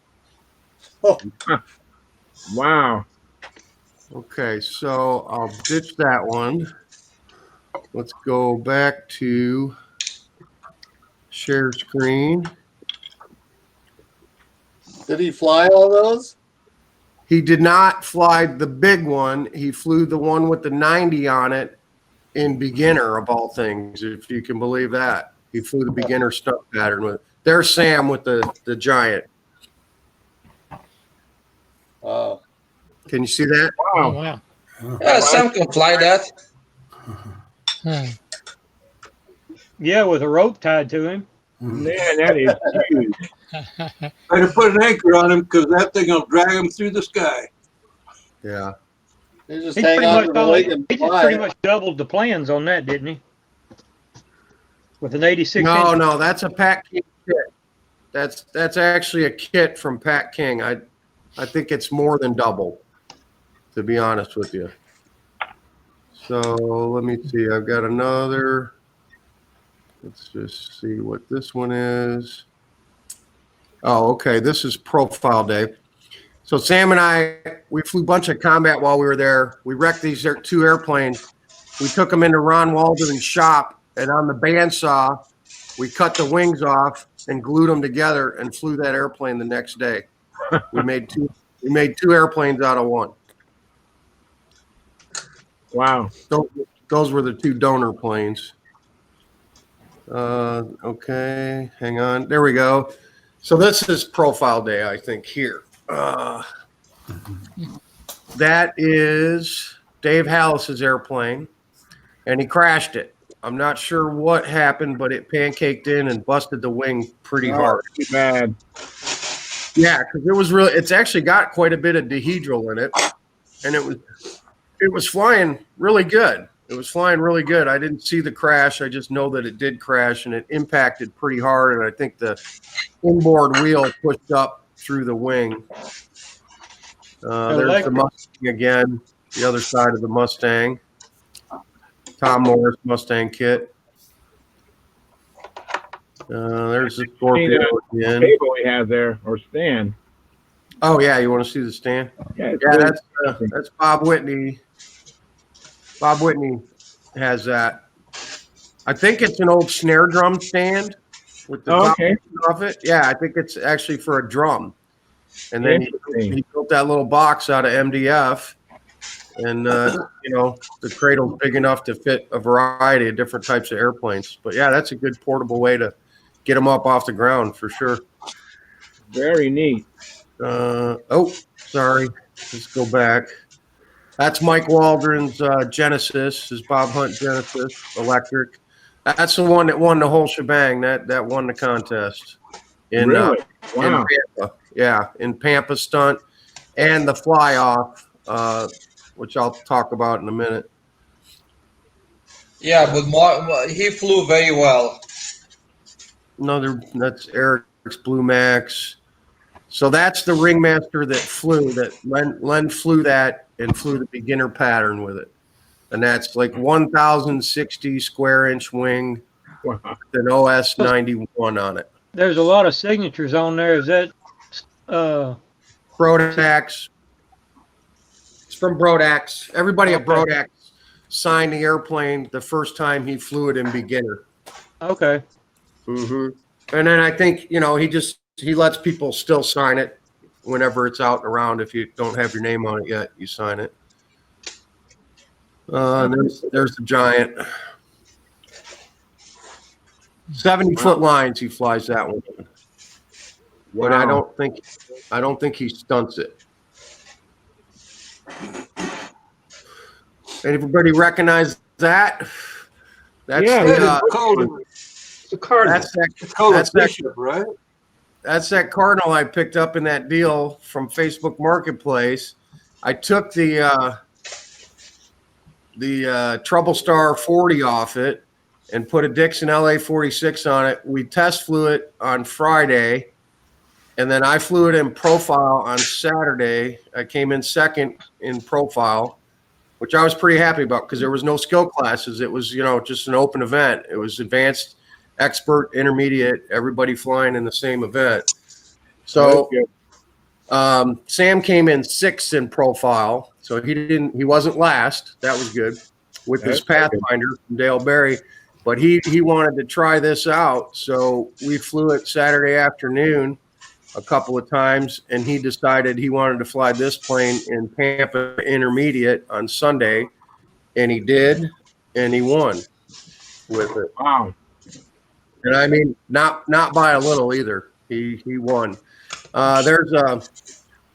Wow. Okay, so I'll ditch that one. Let's go back to share screen. Did he fly all those? He did not fly the big one. He flew the one with the 90 on it in beginner, of all things, if you can believe that. He flew the beginner stunt pattern with. There's Sam with the giant. Wow. Can you see that? Oh, Wow. wow. Yeah, Sam can fly that. Huh. Yeah, with a rope tied to him. Man, that is huge. I'd have put an anchor on him because that thing will drag him through the sky. Yeah. He just He hang pretty on much to the leg and he just fly. pretty much doubled the plans on that, didn't he? With an 86 No, inch. no, that's a Pat King kit. That's actually a kit from Pat King. I think it's more than double, to be honest with you. So let me see. I've got another. Let's just see what this one is. Oh, okay. This is profile day. So Sam and I, we flew a bunch of combat while we were there. We wrecked these two airplanes. We took them into Ron Walden's shop, and on the bandsaw, we cut the wings off and glued them together and flew that airplane the next day. We made two airplanes out of one. Wow. Those were the two donor planes. Okay, hang on. There we go. So this is profile day, I think, here. That is Dave Hallis's airplane, and he crashed it. I'm not sure what happened, but it pancaked in and busted the wing pretty hard. Too bad. Yeah, because it's actually got quite a bit of dehedral in it, and it was flying really good. It was flying really good. I didn't see the crash. I just know that it did crash, and it impacted pretty hard, and I think the inboard wheel pushed up through the wing. There's the Mustang again, the other side of the Mustang. Tom Morris Mustang kit. There's the Scorpio again. Table he has there, or stand. Oh yeah, you want to see the stand? Yeah, Yeah, that's Bob Whitney. Bob Whitney has that. I think it's an old snare drum stand with the top off it. Yeah, I think it's actually for a drum. And then he built that little box out of MDF. And, the cradle's big enough to fit a variety of different types of airplanes. But, yeah, that's a good portable way to get them up off the ground for sure. Very neat. Sorry. Let's go back. That's Mike Waldron's Genesis, his Bob Hunt Genesis electric. That's the one that won the whole shebang. That won the contest. Really? Wow. In Pampa. Yeah, in Pampa stunt and the fly off, which I'll talk about in a minute. Yeah, but he flew very well. That's Eric's Blue Max. So that's the ringmaster that flew that. Len flew that and flew the beginner pattern with it. And that's like 1,060 square inch wing with an OS 91 on it. There's a lot of signatures on there. Is that Brodax? It's from Brodax. Everybody at Brodax signed the airplane the first time he flew it in beginner. Okay. Mm-hmm. And then I think, he lets people still sign it whenever it's out and around. If you don't have your name on it yet, you sign it. And there's the Giant. 70-foot lines, he flies that one. But I don't think he stunts it. Everybody recognize that? That's it's a cardinal. That's Bishop, right? That's that Cardinal I picked up in that deal from Facebook Marketplace. I took the Trouble Star 40 off it and put a Dixon LA 46 on it. We test flew it on Friday, and then I flew it in profile on Saturday. I came in second in profile, which I was pretty happy about because there was no skill classes. It was, just an open event. It was advanced, expert, intermediate, everybody flying in the same event. So Sam came in sixth in profile, so he wasn't last. That was good with his Pathfinder from Dale Berry, but he wanted to try this out. So we flew it Saturday afternoon a couple of times, and he decided he wanted to fly this plane in Pampa Intermediate on Sunday, and he did, and he won with it. Wow. And I mean, not by a little either. He won. There's a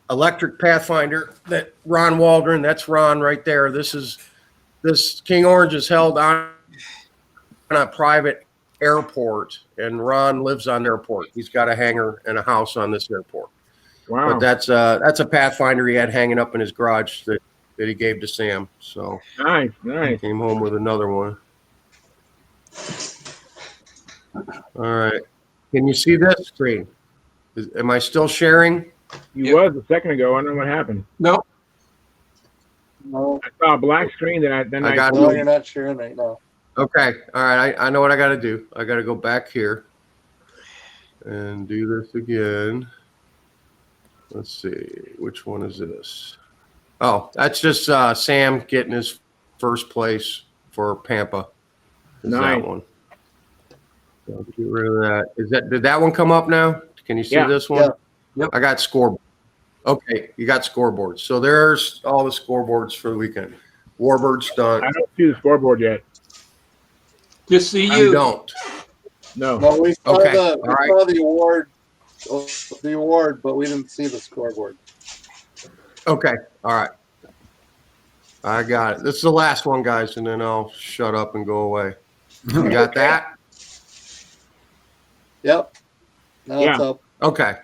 electric Pathfinder that Ron Waldron. That's Ron right there. This King Orange is held on a private airport, and Ron lives on the airport. He's got a hangar and a house on this airport. Wow. But that's a Pathfinder he had hanging up in his garage that he gave to Sam. So nice. Came home with another one. All right. Can you see this screen? Am I still sharing? You was a second ago. I don't know what happened. No. I saw a black screen. No, you're not sharing right now. Okay. All right. I know what I got to do. I got to go back here and do this again. Let's see. Which one is this? Oh, that's just Sam getting his first place for Pampa. Nice. That one. So get rid of that. Did that one come up now? Can you see this one? Yeah. Yep. I got scoreboard. Okay, you got scoreboards. So there's all the scoreboards for the weekend. Warbird stunt. I don't see the scoreboard yet. Just see You you. don't. No. No, we saw Okay, the all right. saw the award, but we didn't see the scoreboard. Okay, all right. I got it. This is the last one, guys, and then I'll shut up and go away. You got that? Yep. Now it's up. Okay.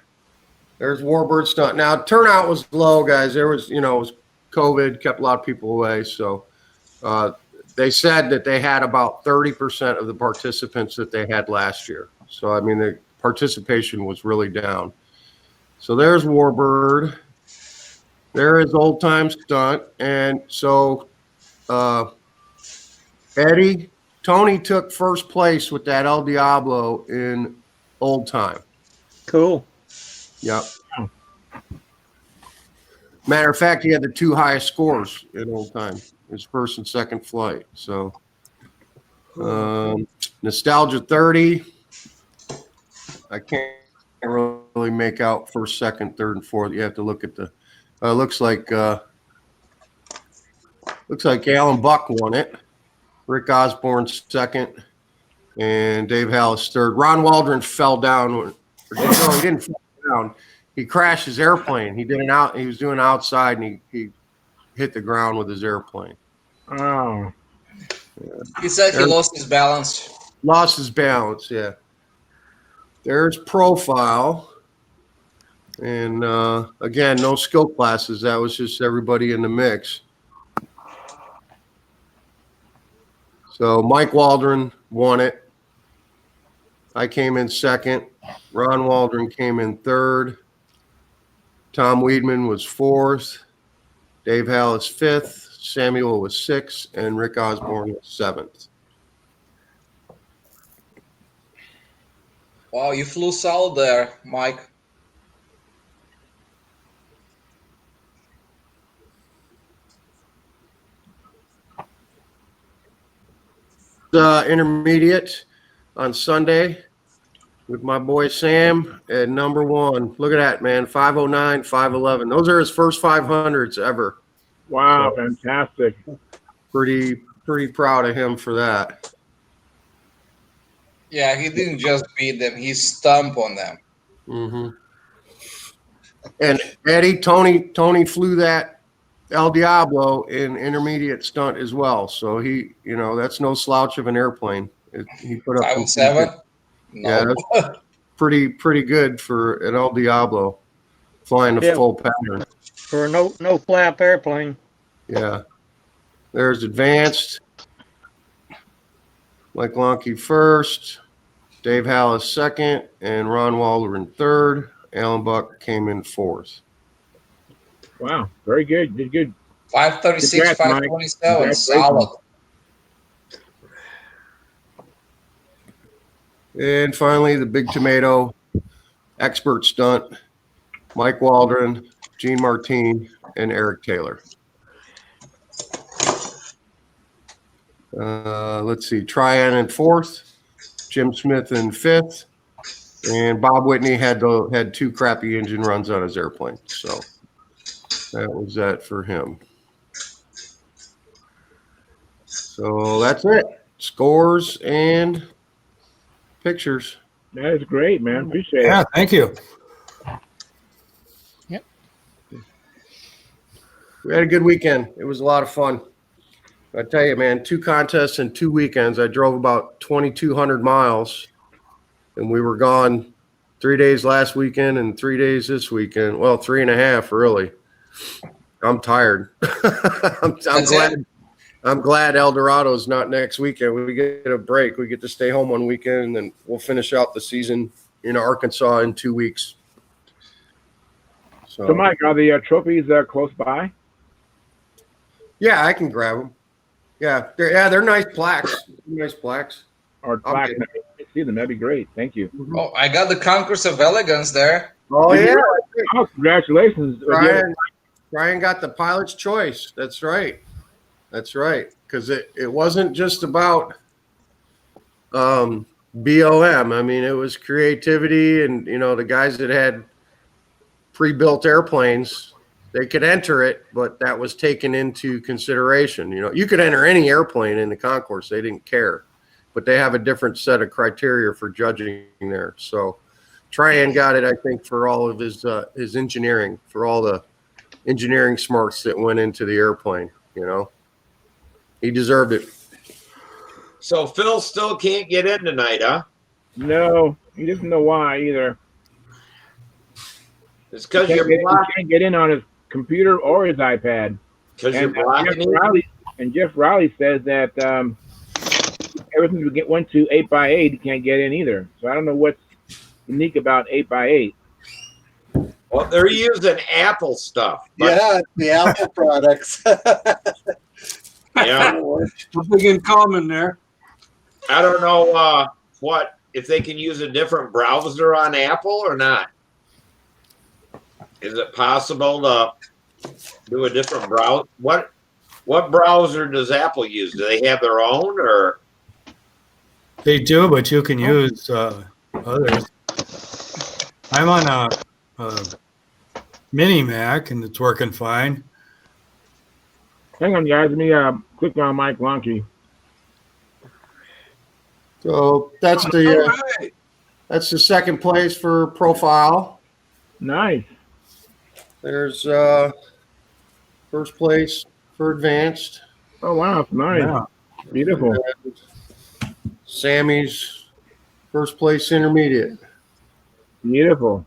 There's Warbird stunt. Now, turnout was low, guys. There was, it was COVID, kept a lot of people away. So they said that they had about 30% of the participants that they had last year. So, I mean, the participation was really down. So there's Warbird. There is Old Time Stunt. And so Tony took first place with that El Diablo in Old Time. Cool. Yep. Matter of fact, he had the two highest scores in Old Time, his first and second flight. So, Nostalgia 30. I can't really make out first, second, third, and fourth. You have to look at the. Looks like Alan Buck won it. Rick Osborne second, and Dave Hallis third. Ron Waldron fell down. No, he didn't fall down. He crashed his airplane. He was doing outside, and he hit the ground with his airplane. Oh. Yeah. He said he lost his balance. Lost his balance, yeah. There's profile. And again, no skill classes. That was just everybody in the mix. So Mike Waldron won it. I came in second. Ron Waldron came in third. Tom Weedman was fourth. Dave Hallis fifth. Samuel was sixth. And Rick Osborne was seventh. Wow, you flew solid there, Mike. Intermediate on Sunday. with my boy Sam at number 1. Look at that, man. 509, 511. Those are his first 500s ever. Wow, So, fantastic. pretty proud of him for that. Yeah, he didn't just beat them; he stomped on them. Mm-hmm. And Eddie, Tony flew that El Diablo in intermediate stunt as well. So he, that's no slouch of an airplane. He put up some 507? No. Yeah, that's pretty good for an El Diablo flying the Yeah. full pattern. For a no flap airplane. Yeah. There's advanced. Mike Lonke first, Dave Hallis second, and Ron Waldron third. Alan Buck came in fourth. Wow, very good. Did good. 536, Congrats, Mike. 527, solid. And finally, the big tomato expert stunt, Mike Waldron, Gene Martin, and Eric Taylor. Let's see, Tryon in fourth, Jim Smith in fifth, and Bob Whitney had 2 crappy engine runs on his airplane. So that was that for him. So that's it. Scores and pictures. That is great, man. Appreciate Yeah, it. thank you. Yep. We had a good weekend. It was a lot of fun. I tell you, man, 2 contests and 2 weekends. I drove about 2,200 miles, and we were gone 3 days last weekend and 3 days this weekend. Well, 3.5 really. I'm tired. I'm glad El Dorado's not next weekend. We get a break. We get to stay home 1 weekend, and then we'll finish out the season in Arkansas in 2 weeks. So, Mike, are the trophies close by? Yeah, I can grab them. Yeah, they're nice plaques. Nice plaques. Or plaques? I see them. That'd be great. Thank you. Oh, I got the Concourse of Elegance there. Oh yeah! Oh, congratulations, Brian got the pilot's choice. That's right. That's right. Because it wasn't just about BOM. I mean, it was creativity, and the guys that had pre-built airplanes, they could enter it, but that was taken into consideration. You could enter any airplane in the concourse; they didn't care, but they have a different set of criteria for judging there. So, Tryon got it, I think, for all of his engineering, for all the engineering smarts that went into the airplane. He deserved it. So Phil still can't get in tonight, huh? No, he doesn't know why either. It's because He you're blocking. can't get in on his computer or his iPad. Because you're blocking. Jeff Riley says that ever since we went to 8x8, he can't get in either. So I don't know what's unique about 8x8. Well, they're using Apple stuff. Yeah, the Apple products. Yeah. Nothing in common there. I don't know if they can use a different browser on Apple or not. Is it possible to do a different browser? What browser does Apple use? Do they have their own, or? They do, but you can use others. I'm on a mini Mac, and it's working fine. Hang on, guys. Let me click on Mike Lonke. So that's the second place for profile. Nice. There's first place for advanced. Oh wow, it's nice. Yeah. Beautiful. And Sammy's first place intermediate. Beautiful.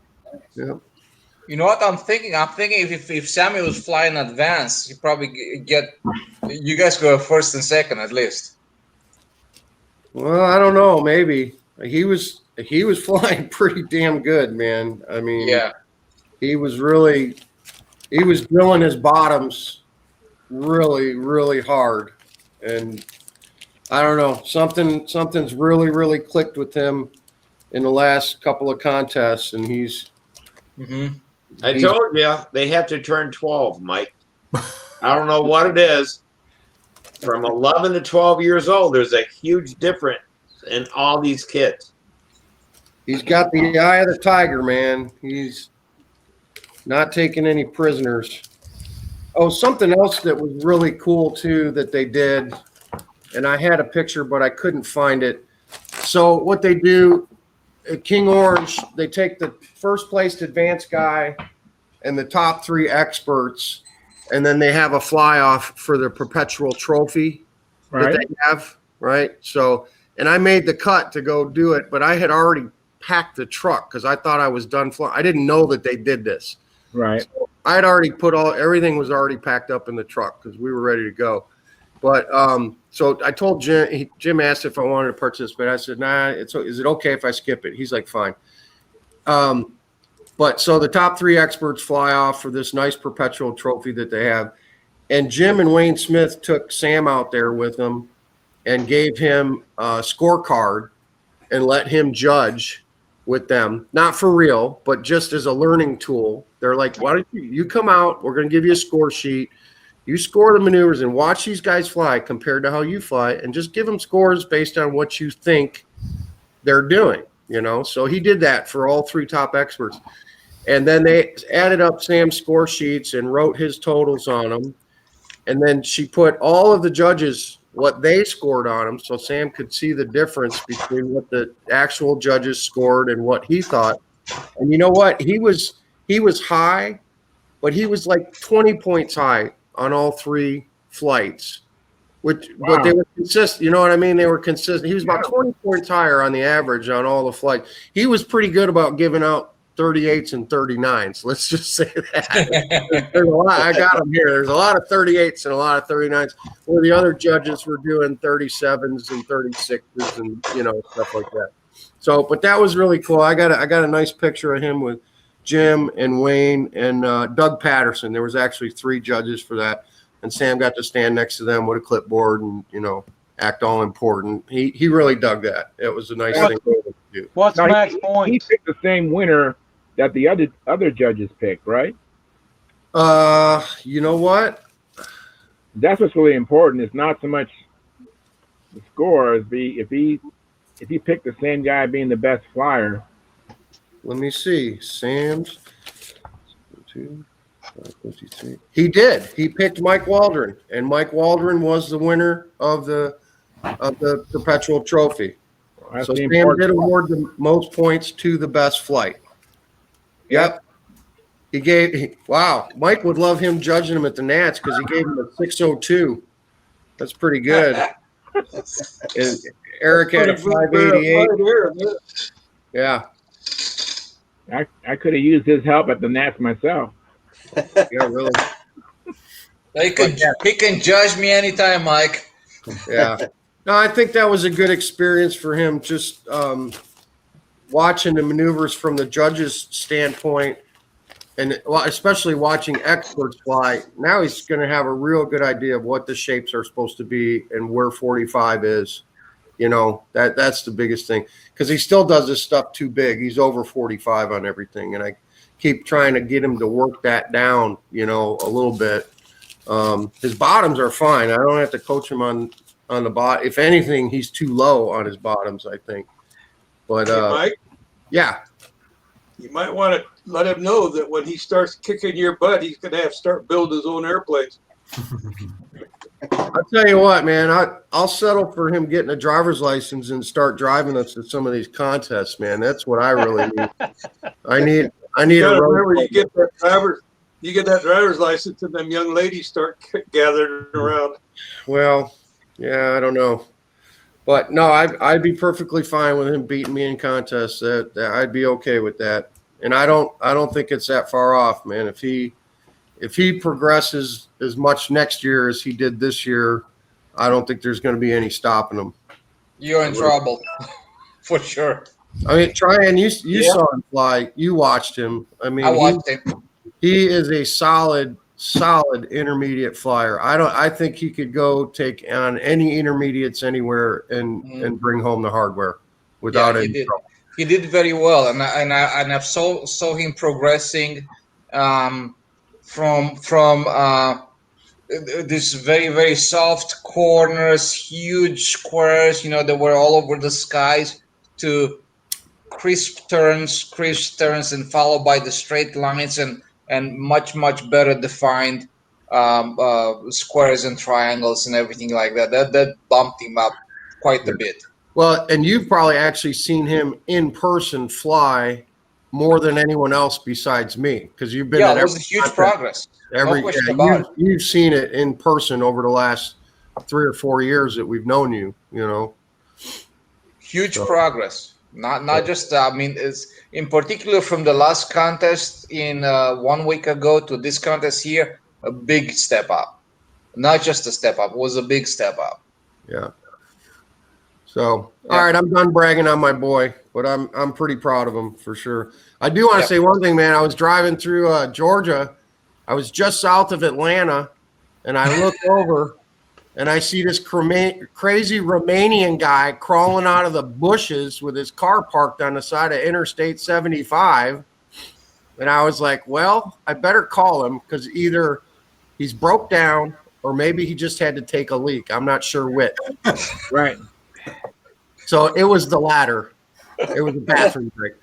Yep. You know what I'm thinking? I'm thinking if Sammy was flying advance, you probably you guys go first and second at least. Well, I don't know. Maybe he was flying pretty damn good, man. I mean, Yeah. he was drilling his bottoms really, really hard, and I don't know, something's really, really clicked with him in the last couple of contests, and he's. Mm-hmm. I told you they have to turn 12, Mike. I don't know what it is. From 11 to 12 years old, there's a huge difference in all these kids. He's got the eye of the tiger, man. He's not taking any prisoners. Oh, something else that was really cool too that they did, and I had a picture, but I couldn't find it. So what they do at King Orange, they take the first placed advanced guy and the top 3 experts, and then they have a fly off for the perpetual trophy that they have, right? So, and I made the cut to go do it, but I had already packed the truck because I thought I was done flying. I didn't know that they did this. Right. So I had already everything was already packed up in the truck because we were ready to go. But so I told Jim. Jim asked if I wanted to participate. I said, "Nah, is it okay if I skip it?" He's like, "Fine." But so the top 3 experts fly off for this nice perpetual trophy that they have, and Jim and Wayne Smith took Sam out there with them and gave him a scorecard and let him judge with them, not for real, but just as a learning tool. They're like, "Why don't you come out? We're going to give you a score sheet. You score the maneuvers and watch these guys fly compared to how you fly, and just give them scores based on what you think they're doing." You know, so he did that for all 3 top experts. And then they added up Sam's score sheets and wrote his totals on them. And then she put all of the judges, what they scored on them, so Sam could see the difference between what the actual judges scored and what he thought. And you know what? He was high, but he was like 20 points high on all 3 flights. But they were consistent. You know what I mean? They were consistent. He was about 20 points higher on the average on all the flights. He was pretty good about giving out 38s and 39s. Let's just say that. There's a lot. I got them here. There's a lot of 38s and a lot of 39s, where the other judges were doing 37s and 36s and stuff like that. So, but that was really cool. I got a nice picture of him with Jim and Wayne and Doug Patterson. There was actually 3 judges for that, and Sam got to stand next to them with a clipboard and act all important. He really dug that. It was a nice thing to do. What's Now, max he points? picked the same winner that the other judges picked, right? You know what? That's what's really important. It's not so much the scores. If he picked the same guy being the best flyer. Let me see. Sam's 2, 553. He did. He picked Mike Waldron, and Mike Waldron was the winner of the perpetual trophy. That's So the Sam important did part. award the most points to the best flight. Yep. Wow. Mike would love him judging him at the Nats because he gave him a 602. That's pretty good. And Eric had a 588. Yeah. I could have used his help at the Nats myself. Yeah, really. He can judge me anytime, Mike. Yeah. No, I think that was a good experience for him, just watching the maneuvers from the judges' standpoint, and especially watching experts fly. Now he's going to have a real good idea of what the shapes are supposed to be and where 45 is. That's the biggest thing, because he still does this stuff too big. He's over 45 on everything, and I keep trying to get him to work that down, a little bit. His bottoms are fine. I don't have to coach him on the bot. If anything, he's too low on his bottoms, I think. But Hey, Mike, yeah, you might want to let him know that when he starts kicking your butt, he's going to have to start building his own airplanes. I'll tell you what, man, I'll settle for him getting a driver's license and start driving us to some of these contests, man. That's what I really need. I need You a gotta road. remember, you get that driver's license, and them young ladies start gathering around. Well, yeah, I don't know, but no, I'd be perfectly fine with him beating me in contests. That I'd be okay with that, and I don't think it's that far off, man. If he progresses as much next year as he did this year, I don't think there's going to be any stopping him. You're in trouble, for sure. I mean, you saw him fly. You watched him. I mean, I watched him. He is a solid intermediate flyer. I think he could go take on any intermediates anywhere and bring home the hardware without any trouble. He did very well, and I saw him progressing from this very, very soft corners, huge squares, that were all over the skies, to crisp turns, and followed by the straight lines and much better defined squares and triangles and everything like that. That bumped him up quite a bit. Well, and you've probably actually seen him in person fly more than anyone else besides me, because you've been. Yeah, it was a huge progress. No question about it. You've seen it in person over the last 3 or 4 years that we've known you. You know, huge progress. Not just. I mean, is in particular from the last contest in 1 week ago to this contest here, a big step up. Not just a step up; it was a big step up. Yeah. So, all right, I'm done bragging on my boy, but I'm pretty proud of him for sure. I do want to say one thing, man. I was driving through Georgia. I was just south of Atlanta, and I looked over, and I see this crazy Romanian guy crawling out of the bushes with his car parked on the side of Interstate 75. And I was like, well, I better call him, because either he's broke down or maybe he just had to take a leak. I'm not sure which. Right. So it was the latter. It was a bathroom break.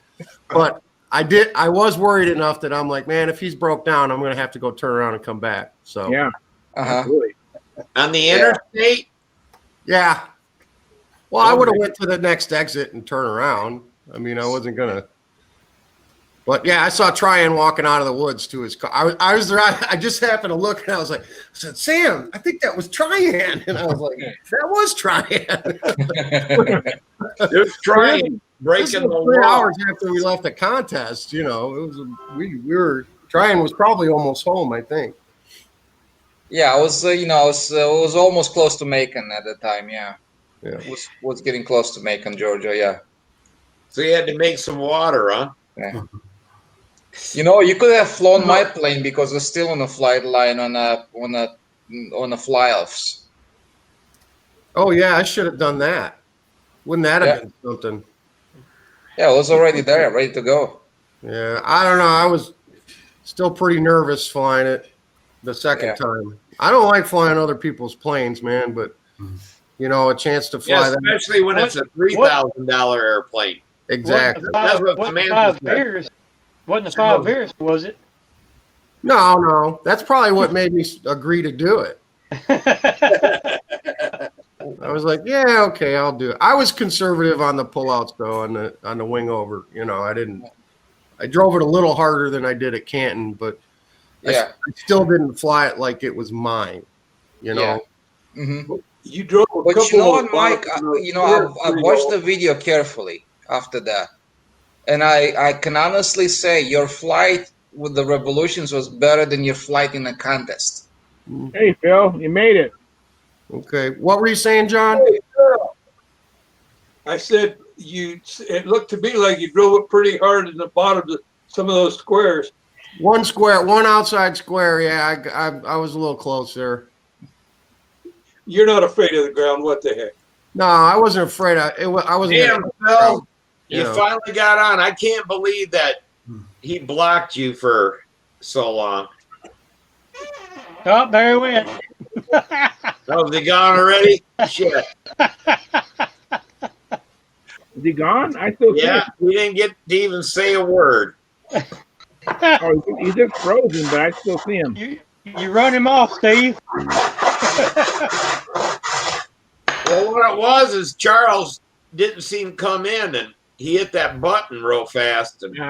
But I was worried enough that I'm like, man, if he's broke down, I'm going to have to go turn around and come back. So yeah. Absolutely. On the interstate? Yeah. Well, I would have went to the next exit and turn around. I mean, I wasn't going to. But yeah, I saw Tryon walking out of the woods to his car. I just happened to look, and I was like, I said, Sam, I think that was Tryon. And I was like, that was Tryon. There's Tryon breaking the wall. 3 wall. hours after we left the contest, you know, it was we were Tryon was probably almost home, I think. Yeah, I was I was almost close to Macon at the time. Yeah. Was getting close to Macon, Georgia. Yeah. So you had to make some water, huh? Yeah. You know, you could have flown my plane because we're still on the flight line on the fly-offs. Oh yeah, I should have done that. Wouldn't that have been something? Yeah, it was already there, ready to go. Yeah, I don't know. I was still pretty nervous flying it the second time. I don't like flying other people's planes, man, but you know, a chance to fly that. Especially when it's a $3,000 airplane. Exactly. That's what Samantha said. Wasn't the 5 Bears, was it? No. That's probably what made me agree to do it. I was like, yeah, okay, I'll do it. I was conservative on the pullouts though, on the wing over. You know, I drove it a little harder than I did at Canton, but I still didn't fly it like it was mine. You know. Yeah. Mm-hmm. You drove a but couple you know what, of Mike? I watched the video carefully after that. And I can honestly say your flight with the Revolutions was better than your flight in a contest. Hey, Phil, you made it. Okay. What were you saying, John? I said it looked to me like you drove it pretty hard in the bottom of some of those squares. One outside square. Yeah, I was a little close there. You're not afraid of the ground. What the heck? No, I wasn't afraid. I wasn't. Damn, Phil. You know. finally got on. I can't believe that he blocked you for so long. Oh, there he went. Oh, is he gone already? Shit. Is he gone? I still see him. We didn't get to even say a word. Oh, he's just frozen, but I still see him. You run him off, Steve. Well, what it was is Charles didn't see him come in, and he hit that button real fast and kicked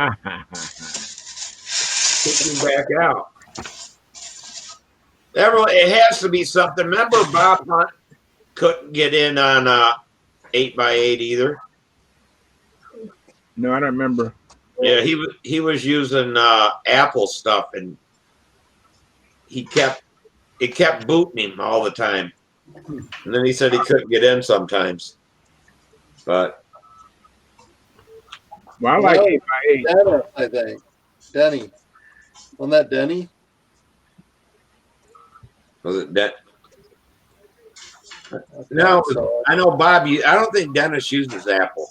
him back out. It has to be something. Remember, Bob Hunt couldn't get in on 8x8 either. No, I don't remember. Yeah, he was using Apple stuff, and it kept booting him all the time. And then he said he couldn't get in sometimes. But I like 8x8. Dennis, I think. Denny. Wasn't that Denny? Was it that? No, I know Bob. I don't think Dennis uses Apple.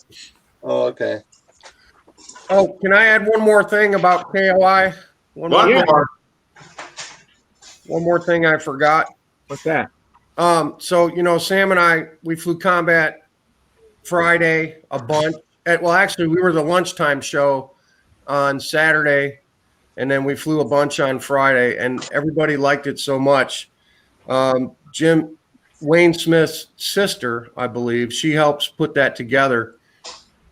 Oh, okay. Oh, can I add one more thing about KOI? One more thing I forgot. What's that? So, you know, Sam and I, we flew combat Friday a bunch. well, actually, we were the lunchtime show on Saturday, and then we flew a bunch on Friday, and everybody liked it so much. Wayne Smith's sister, I believe, she helps put that together.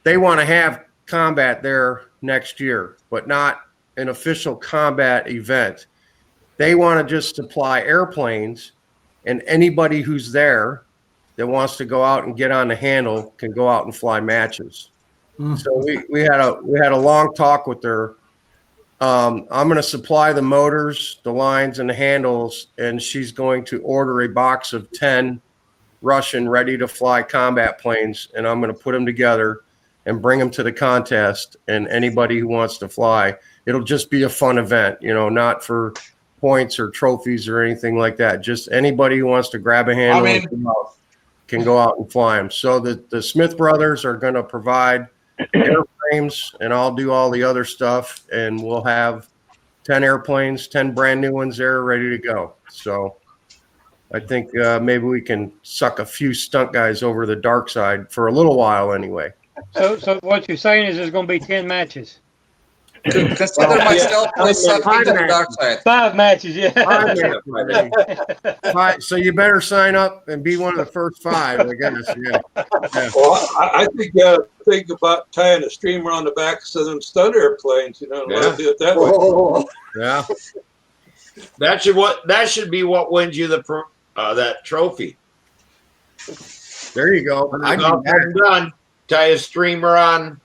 They want to have combat there next year, but not an official combat event. They want to just supply airplanes, and anybody who's there that wants to go out and get on the handle can go out and fly matches. So we had a long talk with her. I'm going to supply the motors, the lines, and the handles, and she's going to order a box of 10 Russian ready-to-fly combat planes, and I'm going to put them together and bring them to the contest. And anybody who wants to fly, it'll just be a fun event, not for points or trophies or anything like that. Just anybody who wants to grab a handle can go out and fly them. So the Smith brothers are going to provide airframes, and I'll do all the other stuff, and we'll have 10 airplanes, 10 brand new ones there ready to go. So I think maybe we can suck a few stunt guys over the dark side for a little while anyway. So what you're saying is there's going to be 10 matches. Consider myself sucking to the dark side. 5 matches, yeah. 5 matches. So you better sign up and be one of the first 5, I guess. Yeah. Well, I think you got to think about tying a streamer on the back of them stunt airplanes. Do it that way. Yeah. That should be what wins you that trophy. There you go. I done. Tie a streamer on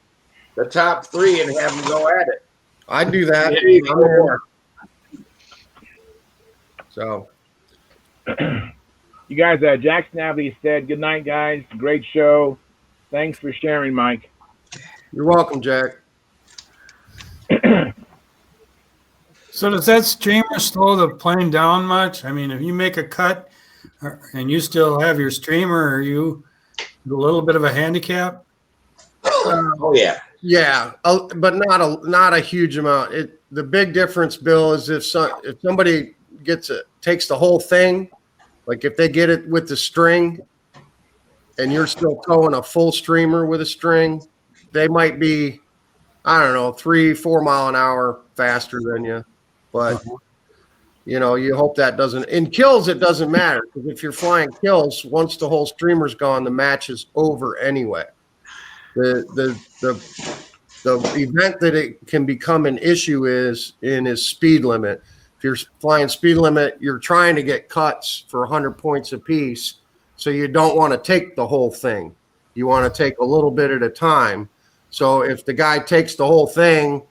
the top 3 and have them go at it. I do that. So, you guys, Jackson Abbey said, "Good night, guys. Great show. Thanks for sharing, Mike." You're welcome, Jack. So does that streamer slow the plane down much? I mean, if you make a cut and you still have your streamer, are you a little bit of a handicap? Oh yeah. Yeah, but not a huge amount. The big difference, Bill, is if somebody takes the whole thing, like if they get it with the string, and you're still towing a full streamer with a string, they might be, I don't know, 3-4 mile an hour faster than you. But you hope that doesn't. In kills, it doesn't matter, because if you're flying kills, once the whole streamer's gone, the match is over anyway. The event that it can become an issue is speed limit. If you're flying speed limit, you're trying to get cuts for 100 points apiece, so you don't want to take the whole thing. You want to take a little bit at a time. So if the guy takes the whole thing,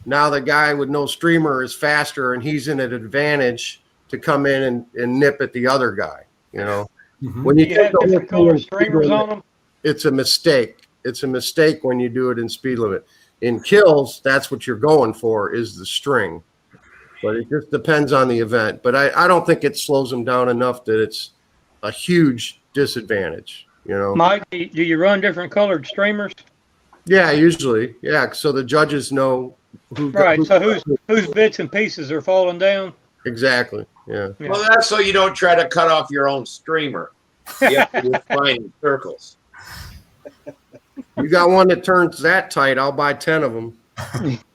now the guy with no streamer is faster, and he's in an advantage to come in and nip at the other guy. When you take the whole color streamers on them, it's a mistake. It's a mistake when you do it in speed limit. In kills, that's what you're going for, is the string. But it just depends on the event. But I don't think it slows them down enough that it's a huge disadvantage. Mike, do you run different colored streamers? Yeah, usually. Yeah, so the judges know whose bits and pieces are falling down. Exactly. Yeah. Well, that's so you don't try to cut off your own streamer. You have to find circles. You got one that turns that tight, I'll buy 10 of them.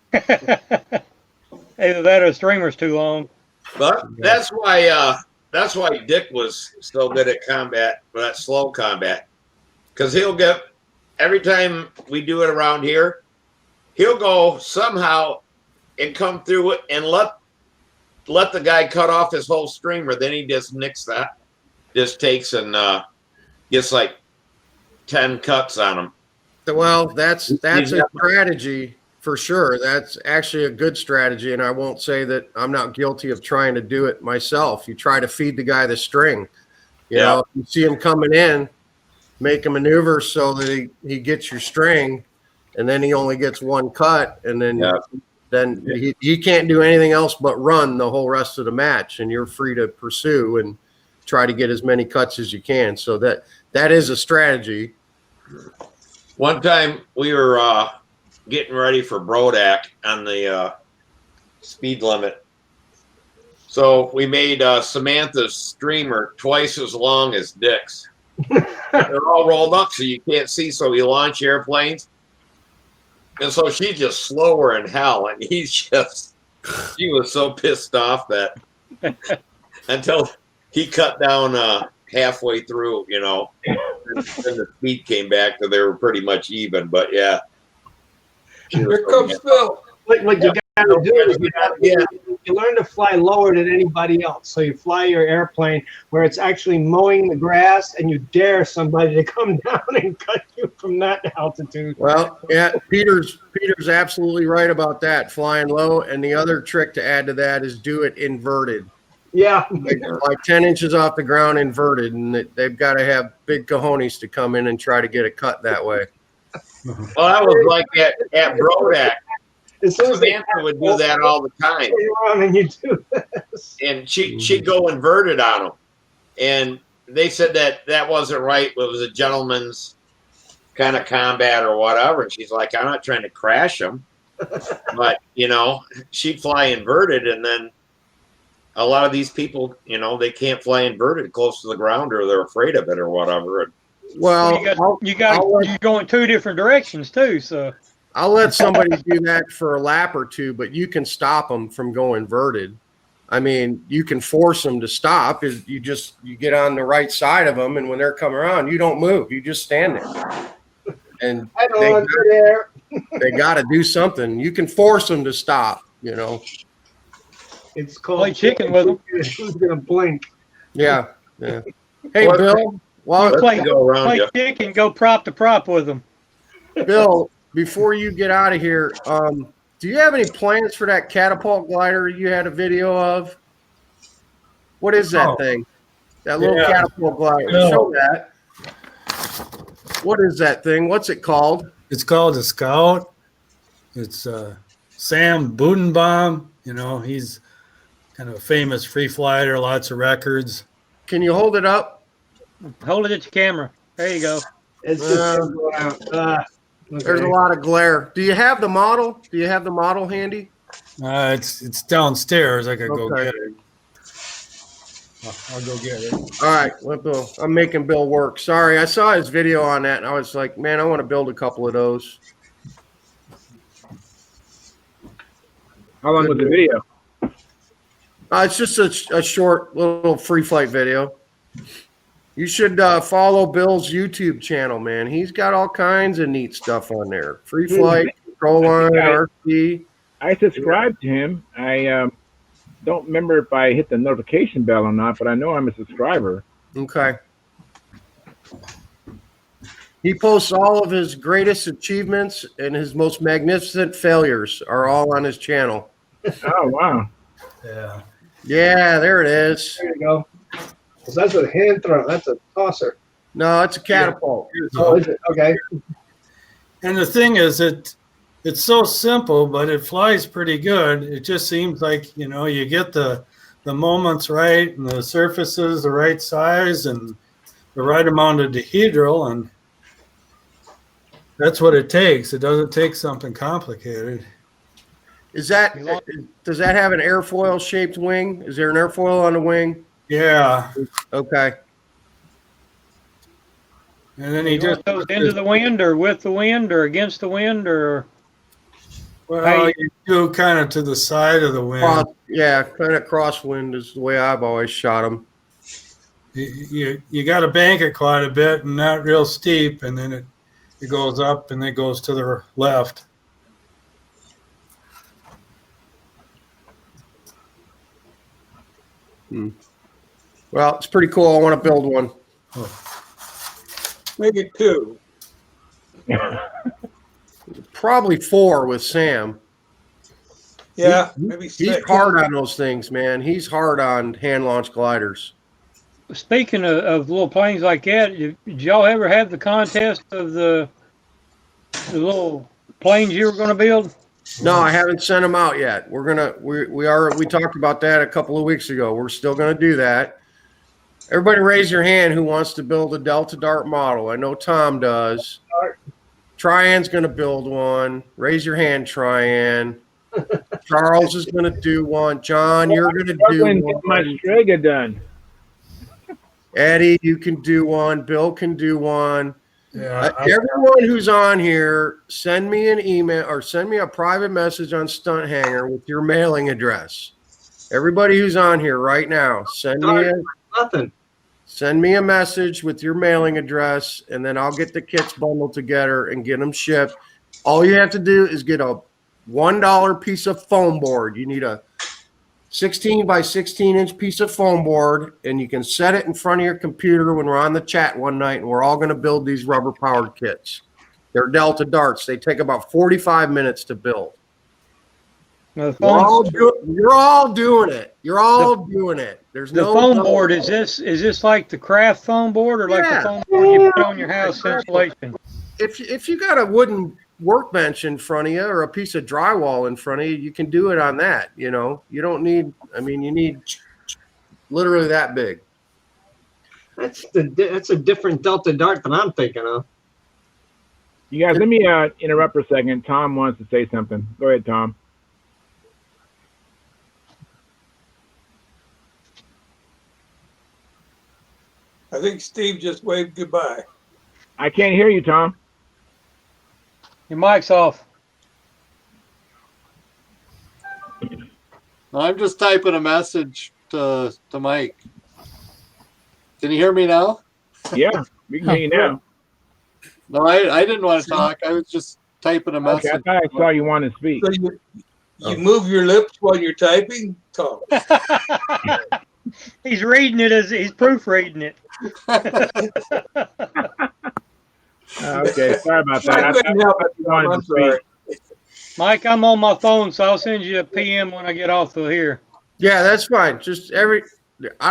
Either that or the streamer's too long. But that's why Dick was so good at combat, that slow combat. Because he'll get, every time we do it around here, he'll go somehow and come through it and let the guy cut off his whole streamer. Then he just nicks that. Just takes and gets like 10 cuts on him. Well, that's a strategy for sure. That's actually a good strategy, and I won't say that I'm not guilty of trying to do it myself. You try to feed the guy the string. You see him coming in, make a maneuver so that he gets your string, and then he only gets one cut, and then he can't do anything else but run the whole rest of the match, and you're free to pursue and try to get as many cuts as you can. So that is a strategy. One time we were getting ready for Brodak on the speed limit. So we made Samantha's streamer twice as long as Dick's. They're all rolled up so you can't see, so we launch airplanes. And so she's just slower in hell, and she was so pissed off that until he cut down halfway through, you know, and the speed came back, so they were pretty much even. But yeah, Here comes Phil. What you got to do is you learn to fly lower than anybody else. So you fly your airplane where it's actually mowing the grass, and you dare somebody to come down and cut you from that altitude. Well, yeah, Peter's absolutely right about that, flying low. And the other trick to add to that is do it inverted. Yeah. Like 10 inches off the ground inverted, and they've got to have big cojones to come in and try to get a cut that way. Well, that was like at Brodak. Samantha would do that all the time. And you do this. And she'd go inverted on them. And they said that wasn't right. It was a gentleman's kind of combat or whatever. And she's like, I'm not trying to crash them. But, you know, she'd fly inverted, and then a lot of these people, you know, they can't fly inverted close to the ground, or they're afraid of it or whatever. Well, you go in two different directions too. So I'll let somebody do that for a lap or two, but you can stop them from going inverted. I mean, you can force them to stop. You get on the right side of them, and when they're coming around, you don't move. You just stand there. And they got to do something. You can force them to stop, you know. It's called play chicken with them. Who's going to blink? Yeah. Yeah. Hey, Bill. Well, play chicken, go prop to prop with them. Bill, before you get out of here, do you have any plans for that catapult glider you had a video of? What is that thing? That little catapult glider. Show that. What is that thing? What's it called? It's called a Scout. It's Sam Budenbaum. You know, he's kind of a famous free flighter, lots of records. Can you hold it up? Hold it at the camera. There you go. It's just There's a lot of glare. Do you have the model? Do you have the model handy? It's downstairs. I could go get it. I'll go get it. All right, let Bill. I'm making Bill work. Sorry, I saw his video on that, and I was like, man, I want to build a couple of those. How long was the video? It's just a short little free flight video. You should follow Bill's YouTube channel, man. He's got all kinds of neat stuff on there. Free flight, control line, RC. I subscribed to him. I don't remember if I hit the notification bell or not, but I know I'm a subscriber. Okay. He posts all of his greatest achievements and his most magnificent failures are all on his channel. Oh, wow. Yeah. Yeah, there it is. There you go. So that's a hand throw. That's a tosser. No, it's a catapult. Oh, is it? Okay. And the thing is, it's so simple, but it flies pretty good. It just seems like, you know, you get the moments right and the surfaces the right size and the right amount of dehedral, and that's what it takes. It doesn't take something complicated. Does that have an airfoil shaped wing? Is there an airfoil on the wing? Yeah. Okay. And then he just goes into the wind or with the wind or against the wind or. Well, you do kind of to the side of the wind. Yeah, kind of crosswind is the way I've always shot them. You got to bank it quite a bit and not real steep, and then it goes up and it goes to the left. Well, it's pretty cool. I want to build one. Maybe two. Probably 4 with Sam. Yeah, maybe 6. He's hard on those things, man. He's hard on hand launch gliders. Speaking of little planes like that, did y'all ever have the contest of the little planes you were going to build? No, I haven't sent them out yet. We talked about that a couple of weeks ago. We're still going to do that. Everybody raise your hand who wants to build a Delta Dart model. I know Tom does. Tryan's going to build one. Raise your hand, Tryan. Charles is going to do one. John, you're going to do one. Get my Strega done. Eddie, you can do one. Bill can do one. Yeah. Everyone who's on here, send me an email or send me a private message on Stunt Hangar with your mailing address. Everybody who's on here right now, send me a message with your mailing address, and then I'll get the kits bundled together and get them shipped. All you have to do is get a $1 piece of foam board. You need a 16 by 16 inch piece of foam board, and you can set it in front of your computer when we're on the chat one night, and we're all going to build these rubber powered kits. They're Delta Darts. They take about 45 minutes to build. Now, You're all doing it. You're all doing it. There's the no foam board. Is this like the craft foam board, or like the foam board you put on your house insulation? If you got a wooden workbench in front of you or a piece of drywall in front of you, you can do it on that. You know, you don't need. I mean, you need literally that big. That's a different Delta Dart than I'm thinking of. You guys, let me interrupt for a second. Tom wants to say something. Go ahead, Tom. I think Steve just waved goodbye. I can't hear you, Tom. Your mic's off. I'm just typing a message to Mike. Can you hear me now? Yeah, we can hear you now. No, I didn't want to talk. I was just typing a message. Okay, I thought I saw you want to speak. So you move your lips while you're typing, Tom. He's reading it as he's proofreading it. Okay, sorry about that. I'm sorry. Mike, I'm on my phone, so I'll send you a PM when I get off of here. Yeah, that's fine. Just I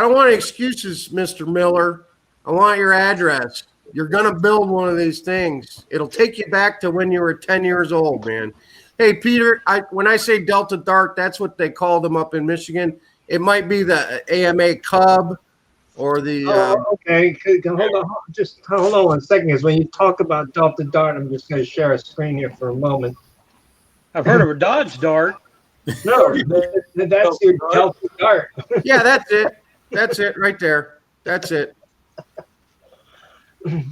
don't want excuses, Mr. Miller. I want your address. You're going to build one of these things. It'll take you back to when you were 10 years old, man. Hey, Peter, when I say Delta Dart, that's what they call them up in Michigan. It might be the AMA Cub or the... okay. Hold on 1 second. Because when you talk about Delta Dart, I'm just going to share a screen here for a moment. I've heard of a Dodge Dart. No, that's your Delta Dart. Yeah, that's it. That's it right there. That's it. I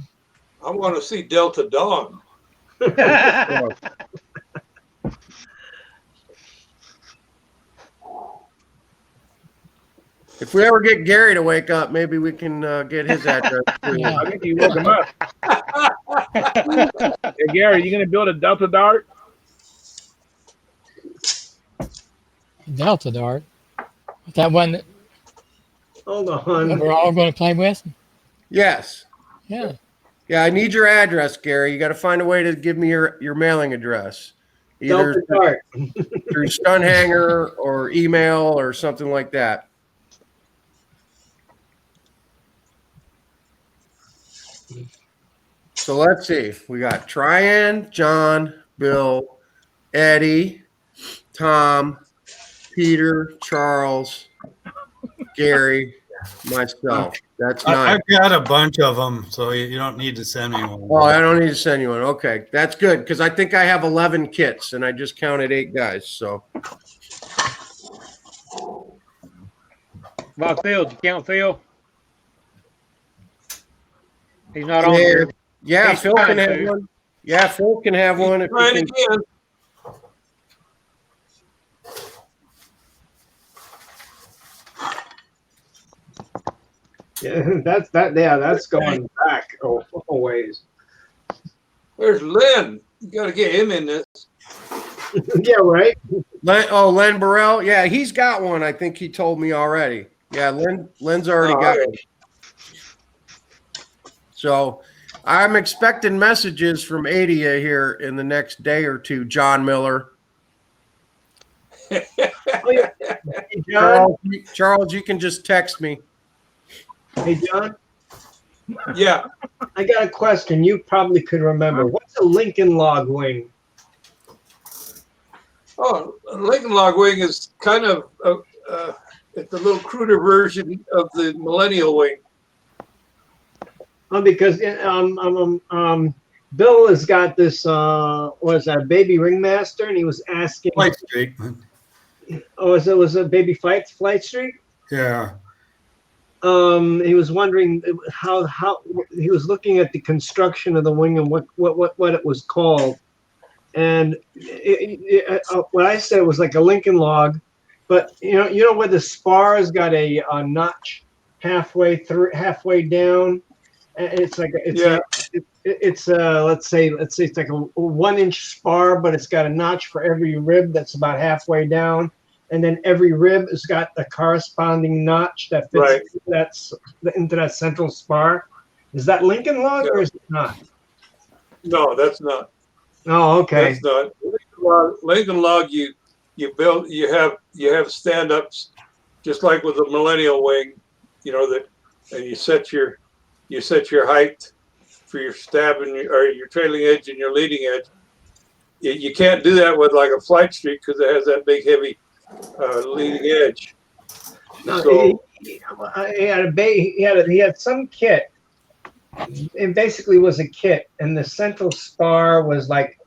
want to see Delta Dawn. If we ever get Gary to wake up, maybe we can get his address. I think you woke him up. Hey, Gary, are you going to build a Delta Dart? Delta Dart? That one that Hold on. we're all going to play with? Yes. Yeah. Yeah, I need your address, Gary. You got to find a way to give me your mailing address. Either Delta Dart. through Stunt Hangar or email or something like that. So let's see. We got Tryon, John, Bill, Eddie, Tom, Peter, Charles, Gary, myself. That's nine. I've got a bunch of them, so you don't need to send me one. Oh, I don't need to send you one. Okay, that's good because I think I have 11 kits and I just counted 8 guys. So, About Phil, did you count Phil? He's not on here. Yeah, He's Phil can trying have to. one. Yeah, Phil can have one. If Trying you can. again. Yeah, that's going back a ways. There's Lynn. You got to get him in this. Yeah, right. Len Burrell. Yeah, he's got one. I think he told me already. Yeah, Len's already got it. So I'm expecting messages from Adia here in the next day or two, John Miller. Oh, yeah. Hey, John. Charles, you can just text me. Hey, John. Yeah. I got a question. You probably could remember. What's a Lincoln log wing? Oh, Lincoln log wing is kind of it's a little cruder version of the Millennial wing. Because Bill has got this. Was that Baby Ringmaster? And he was asking. Flight Streak. Oh, was it a Baby Flight Streak? Yeah. he was wondering how he was looking at the construction of the wing and what it was called. And what I said was like a Lincoln log, but you know where the spar's got a notch halfway down, and it's like it's let's say it's like a 1-inch spar, but it's got a notch for every rib that's about halfway down, and then every rib has got a corresponding notch that fits into that central spar. Is that Lincoln log or is it not? No, that's not. Oh, okay. That's not Lincoln log. You build. You have stand ups, just like with the Millennial Wing. You know that, and you set your height for your stab and your trailing edge and your leading edge. You can't do that with like a flight streak because it has that big heavy leading edge. No, So he had some kit. It basically was a kit, and the central spar was like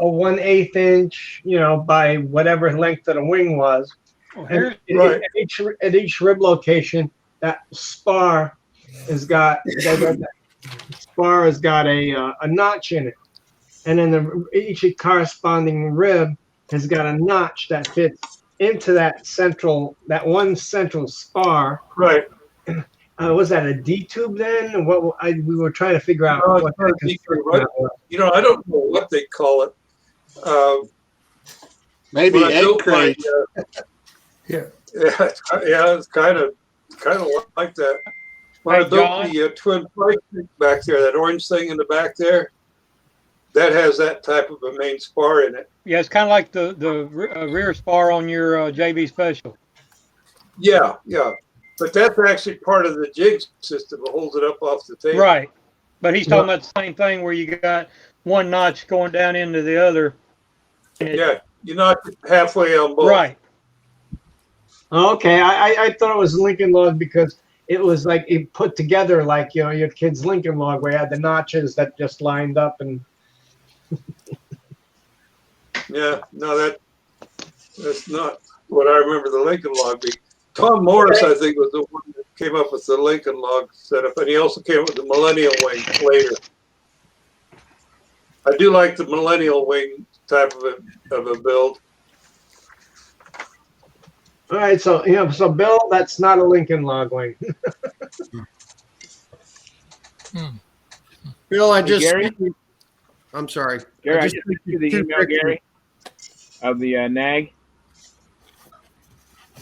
a 1/8 inch, by whatever length of the wing was. And at each rib location, that spar has got a notch in it, and then each corresponding rib has got a notch that fits into that one central spar. Right. Was that a D tube then? We were trying to figure out. No, it's not a D tube, right? I don't know what they call it. Maybe egg crate. It's kind of like that. When I built the twin flight back there, that orange thing in the back there, that has that type of a main spar in it. Yeah, it's kind of like the rear spar on your JB Special. Yeah. But that's actually part of the jig system. It holds it up off the table. Right. But he's talking about the same thing where you got one notch going down into the other. Yeah, you're not halfway on both. Right. Okay, I thought it was Lincoln log because it was like it put together like your kid's Lincoln log where you had the notches that just lined up and. Yeah, no, that's not what I remember the Lincoln log being. Tom Morris, I think, was the one that came up with the Lincoln log setup, and he also came up with the Millennial Wing later. I do like the Millennial Wing type of a build. All right, so Bill, that's not a Lincoln log wing. Bill, Gary? I'm sorry. Gary, I just sent you the email, Gary, of the NAG.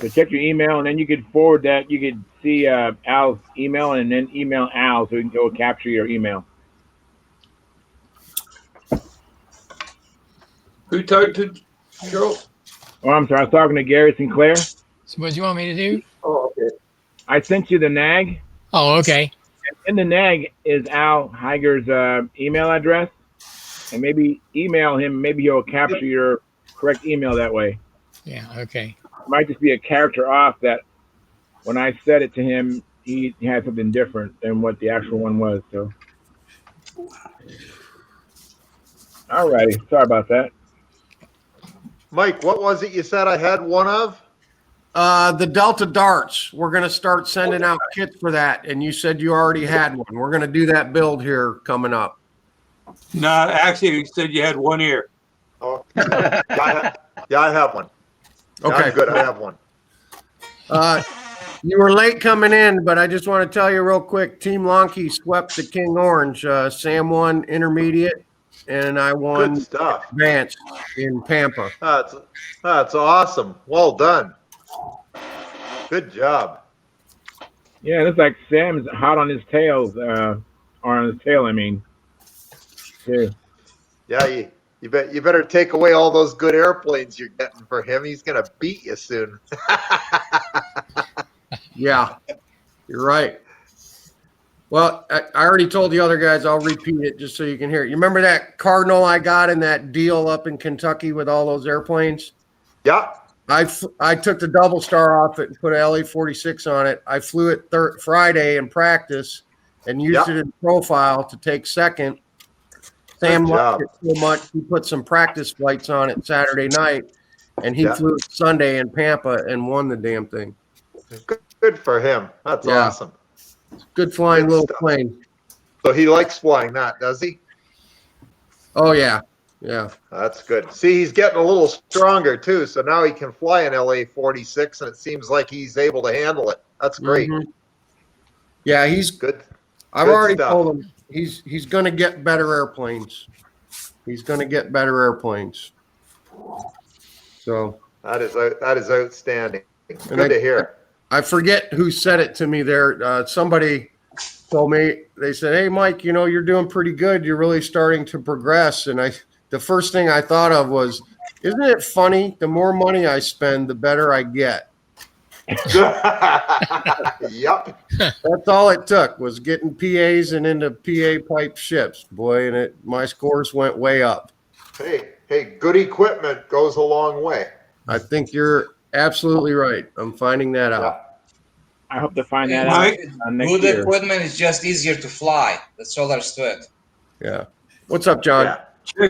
So check your email, and then you could forward that. You could see Al's email, and then email Al so he can go capture your email. Who talked to Charles? Oh, I'm sorry. I was talking to Gary Sinclair. So what do you want me to do? Oh, okay. I sent you the NAG. Oh, okay. In the NAG is Al Heiger's email address, and maybe email him. Maybe he'll capture your correct email that way. Yeah, okay. It might just be a character off that when I said it to him, he had something different than what the actual one was. So, all righty. Sorry about that. Mike, what was it you said I had one of? The Delta Darts. We're going to start sending out kits for that, and you said you already had one. We're going to do that build here coming up. No, actually, you said you had one ear. Oh, yeah, I have one. Okay, I'm good. I have one. You were late coming in, but I just want to tell you real quick. Team Lonky swept the King Orange. Sam won intermediate, and I won Good stuff. advanced in Pampa. That's awesome. Well done. Good job. Yeah, it looks like Sam's hot on his tails, or on his tail, I mean. Too. Yeah, you better take away all those good airplanes you're getting for him. He's gonna beat you soon. Yeah, you're right. Well, I already told the other guys. I'll repeat it just so you can hear it. You remember that Cardinal I got in that deal up in Kentucky with all those airplanes? Yeah. I took the double star off it and put an LA-46 on it. I flew it Friday in practice and used it in profile to take second. Sam liked it so much, he put some practice flights on it Saturday night, and he flew it Sunday in Pampa and won the damn thing. Good for him. That's Yeah. awesome. Good flying Good little stuff. plane. So he likes flying that, does he? Oh yeah, yeah. That's good. See, he's getting a little stronger too. So now he can fly an LA-46, and it seems like he's able to handle it. That's great. Yeah, he's Good. I've Good already stuff. told him he's going to get better airplanes. He's going to get better airplanes. So that is outstanding. and Good to hear. I forget who said it to me there. Somebody told me, they said, "Hey, Mike, you know, you're doing pretty good. You're really starting to progress." And the first thing I thought of was, isn't it funny? The more money I spend, the better I get. Yep. That's all it took was getting PAs and into PA pipe ships, boy, and my scores went way up. Hey, good equipment goes a long way. I think you're absolutely right. I'm finding that out. I hope to find that Mike, out next good year. equipment is just easier to fly. That's all there's to it. Yeah. What's up, John? Yeah.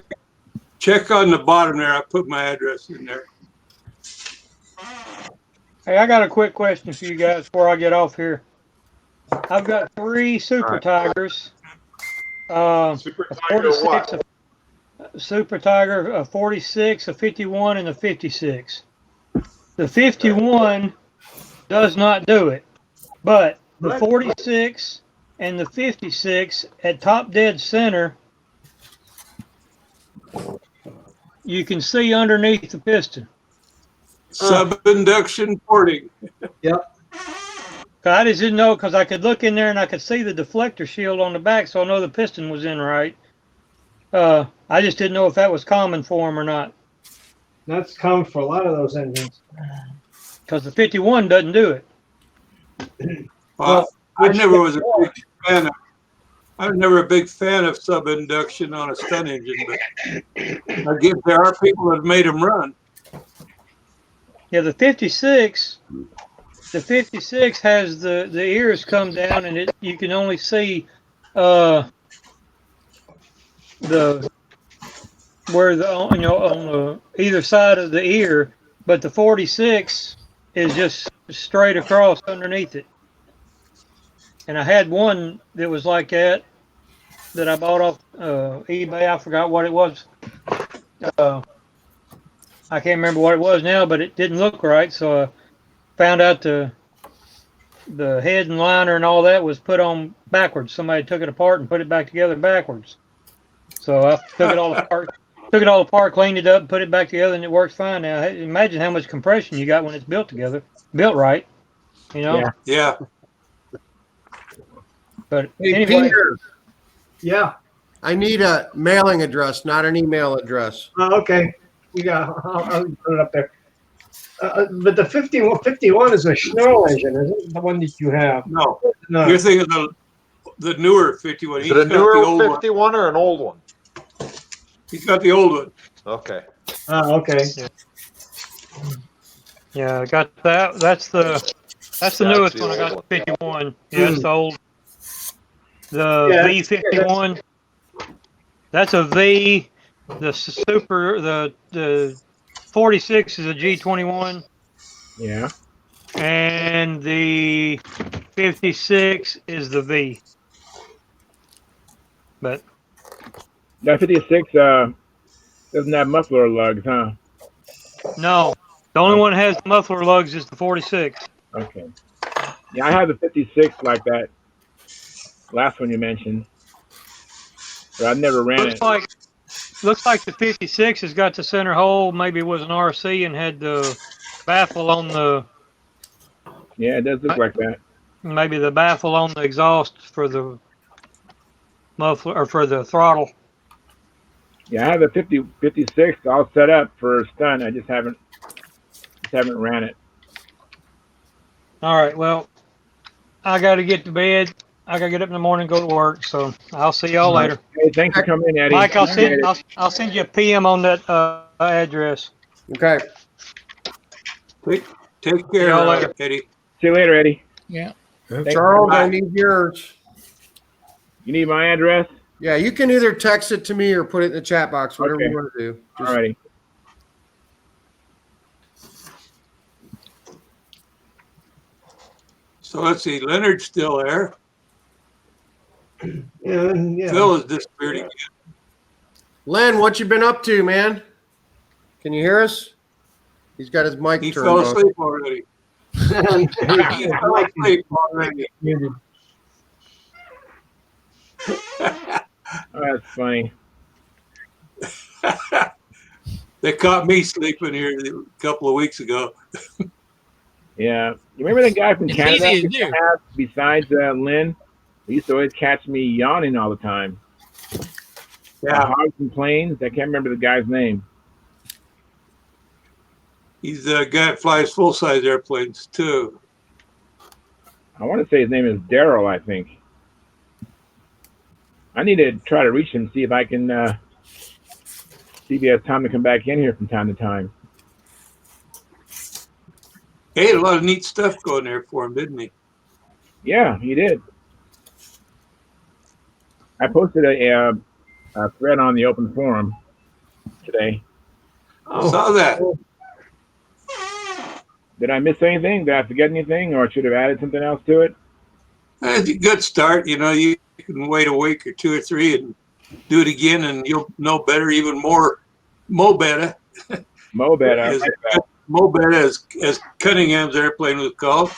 Check on the bottom there. I put my address in there. Hey, I got a quick question for you guys before I get off here. I've got 3 Super Tigers. Super a Tiger 46, what? a Super Tiger, a 46, a 51, and a 56. The 51 does not do it, but the 46 and the 56 at top dead center, you can see underneath the piston. Sub-induction porting. Yep. I just didn't know because I could look in there and I could see the deflector shield on the back, so I know the piston was in right. I just didn't know if that was common for them or not. That's common for a lot of those engines. Because the 51 doesn't do it. Well, I never was a big fan of. I was never a big fan of sub-induction on a stunt engine, but I guess there are people that have made them run. Yeah, the 56 has the ears come down and you can only see where on the either side of the ear, but the 46 is just straight across underneath it. And I had one that was like that I bought off eBay. I forgot what it was. I can't remember what it was now, but it didn't look right. So I found out the head and liner and all that was put on backwards. Somebody took it apart and put it back together backwards. So I took it all apart, cleaned it up, put it back together, and it works fine now. Imagine how much compression you got when it's built right. You know? Yeah. But Hey, anyway, Peter. Yeah. I need a mailing address, not an email address. Oh, okay. I'll put it up there. But the 51 is a Schnurl engine, isn't it? The one that you have. No. You're thinking of the newer 51. Is it a newer 51 or an old one? He's got the old one. Okay. Oh, okay. Yeah, I got that. That's the newest one. I got the 51. Yeah, that's the old. The V51. That's a V. The 46 is a G21. Yeah. And the 56 is the V. But that 56 doesn't have muffler lugs, huh? No, the only one that has muffler lugs is the 46. Okay. Yeah, I have the 56 like that last one you mentioned, but I've never ran it. Looks like the 56 has got the center hole. Maybe it was an RC and had the baffle on the. Yeah, it does look like that. Maybe the baffle on the exhaust for the muffler or for the throttle. Yeah, I have a 56 all set up for a stunt. I just haven't ran it. All right. Well, I got to get to bed. I got to get up in the morning and go to work. So I'll see y'all later. Hey, thanks for coming in, Eddie. Mike, I'll send you a PM on that address. Okay. Take care, y'all later. Eddie. See you later, Eddie. Yeah. Charles, I need yours. You need my address? Yeah, you can either text it to me or put it in the chat box, whatever Okay. you want to do. Alrighty. So let's see. Leonard's still there. Yeah. Phil has disappeared again. Len, what you been up to, man? Can you hear us? He's got his mic He turned fell on. asleep already. He fell asleep already. Oh, that's funny. They caught me sleeping here a couple of weeks ago. Yeah. You remember that guy from It's Canada easy to we used to do. have besides Lynn? He used to always catch me yawning all the time. Yeah. Hogs and Planes. I can't remember the guy's name. He's the guy that flies full-size airplanes, too. I want to say his name is Daryl, I think. I need to try to reach him, see if I can see if he has time to come back in here from time to time. He had a lot of neat stuff going there for him, didn't he? Yeah, he did. I posted a thread on the open forum today. I saw that. Did I miss anything? Did I forget anything, or should have added something else to it? It's a good start. You know, you can wait a week or 2 or 3 and do it again, and you'll know better, even more. Mo better. Mo better. Mo better, as Cunningham's airplane was called.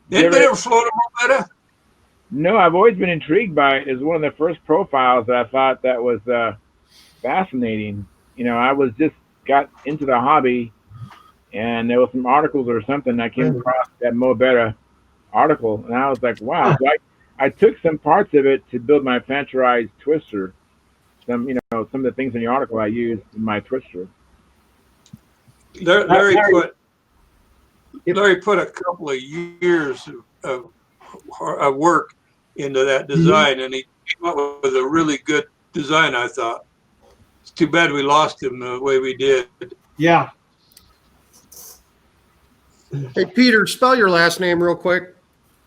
Anybody ever flown a Mo better? No, I've always been intrigued by it. It was one of the first profiles that I thought that was fascinating. You know, I was just got into the hobby, and there was some articles or something. I came across that Mo Better article, and I was like, wow. So I took some parts of it to build my Fantarized twister. Some of the things in the article I used in my twister. Larry put a couple of years of work into that design, and he came up with a really good design, I thought. It's too bad we lost him the way we did. Yeah. Hey, Peter, spell your last name real quick.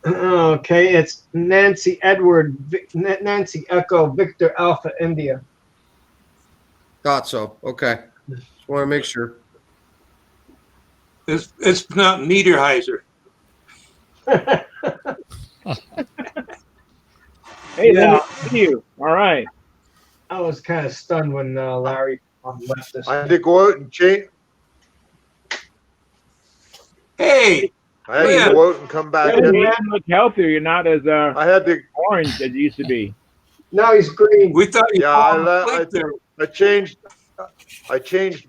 Okay, it's Nancy Edward, Nancy Echo, Victor Alpha, India. Thought so. Okay. Just want to make sure. It's not Niederheiser. Hey, yeah. See you. All right. I was kind of stunned when Larry left us. I had to go out and change. Hey, I had to go out and come back. You look healthier. You're not as I had to orange as you used to be. Now he's green. We thought you I changed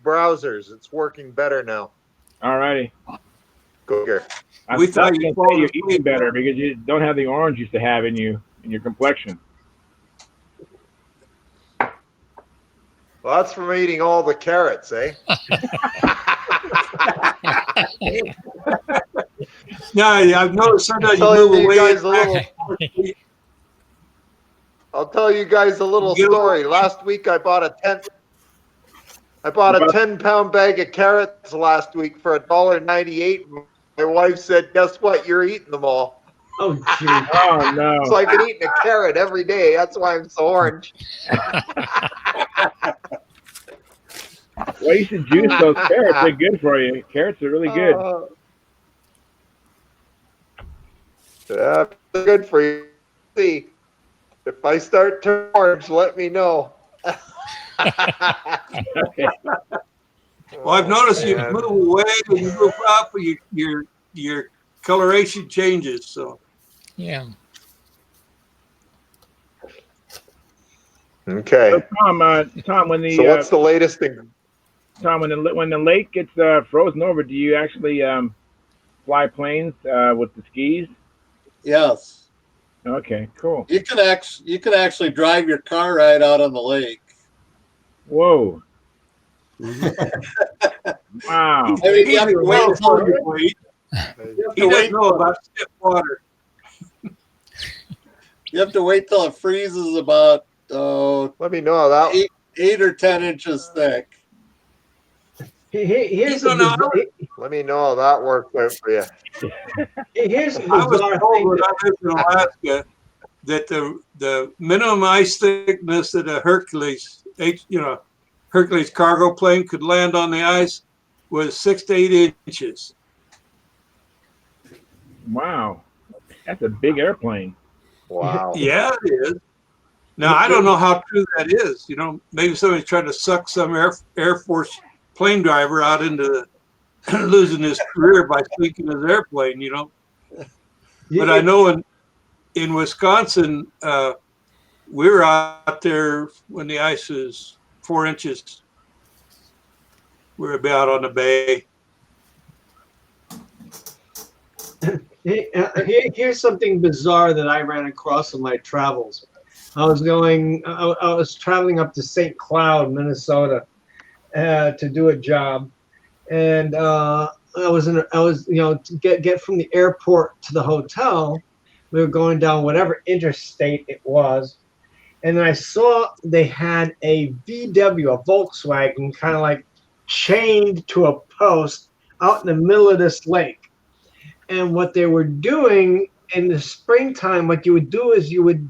browsers. It's working better now. All righty. Go here. We thought you're eating better because you don't have the orange you used to have in your complexion. Well, that's from eating all the carrots, eh? Yeah, I've noticed sometimes you move away. I'll tell you guys a little story. Last week I bought a 10-pound bag of carrots last week for $1.98. My wife said, "Guess what? You're eating them all." Oh, geez. Oh no! So I've been eating a carrot every day. That's why I'm so orange. Well, you should juice those carrots. They're good for you. Carrots are really good. Yeah, they're good for you. See, if I start turning orange, let me know. Okay. Well, I've noticed you move away and you move up, your coloration changes. So yeah. Okay. So Tom, when the what's the latest thing? Tom, when the lake gets frozen over, do you actually fly planes with the skis? Yes. Okay, cool. You can actually drive your car right out on the lake. Whoa. Wow. I mean, you have to wait until he doesn't know about stiff water. You have to wait till it freezes about let me know that 8 or 10 inches thick. Here's Let me know how that worked out for you. Here's I was told when I lived in Alaska that the minimum ice thickness that a Hercules cargo plane could land on the ice was 6 to 8 inches. Wow, that's a big airplane. Wow. Yeah, it is. Now I don't know how true that is. You know, maybe somebody's trying to suck some Air Force plane driver out into losing his career by sinking his airplane. You know, but I know in Wisconsin, we were out there when the ice was 4 inches. We were about on the bay. Here's something bizarre that I ran across in my travels. I was traveling up to St. Cloud, Minnesota, to do a job, and I was to get from the airport to the hotel. We were going down whatever interstate it was, and I saw they had a VW, a Volkswagen, kind of like chained to a post out in the middle of this lake. And what they were doing in the springtime, what you would do is you would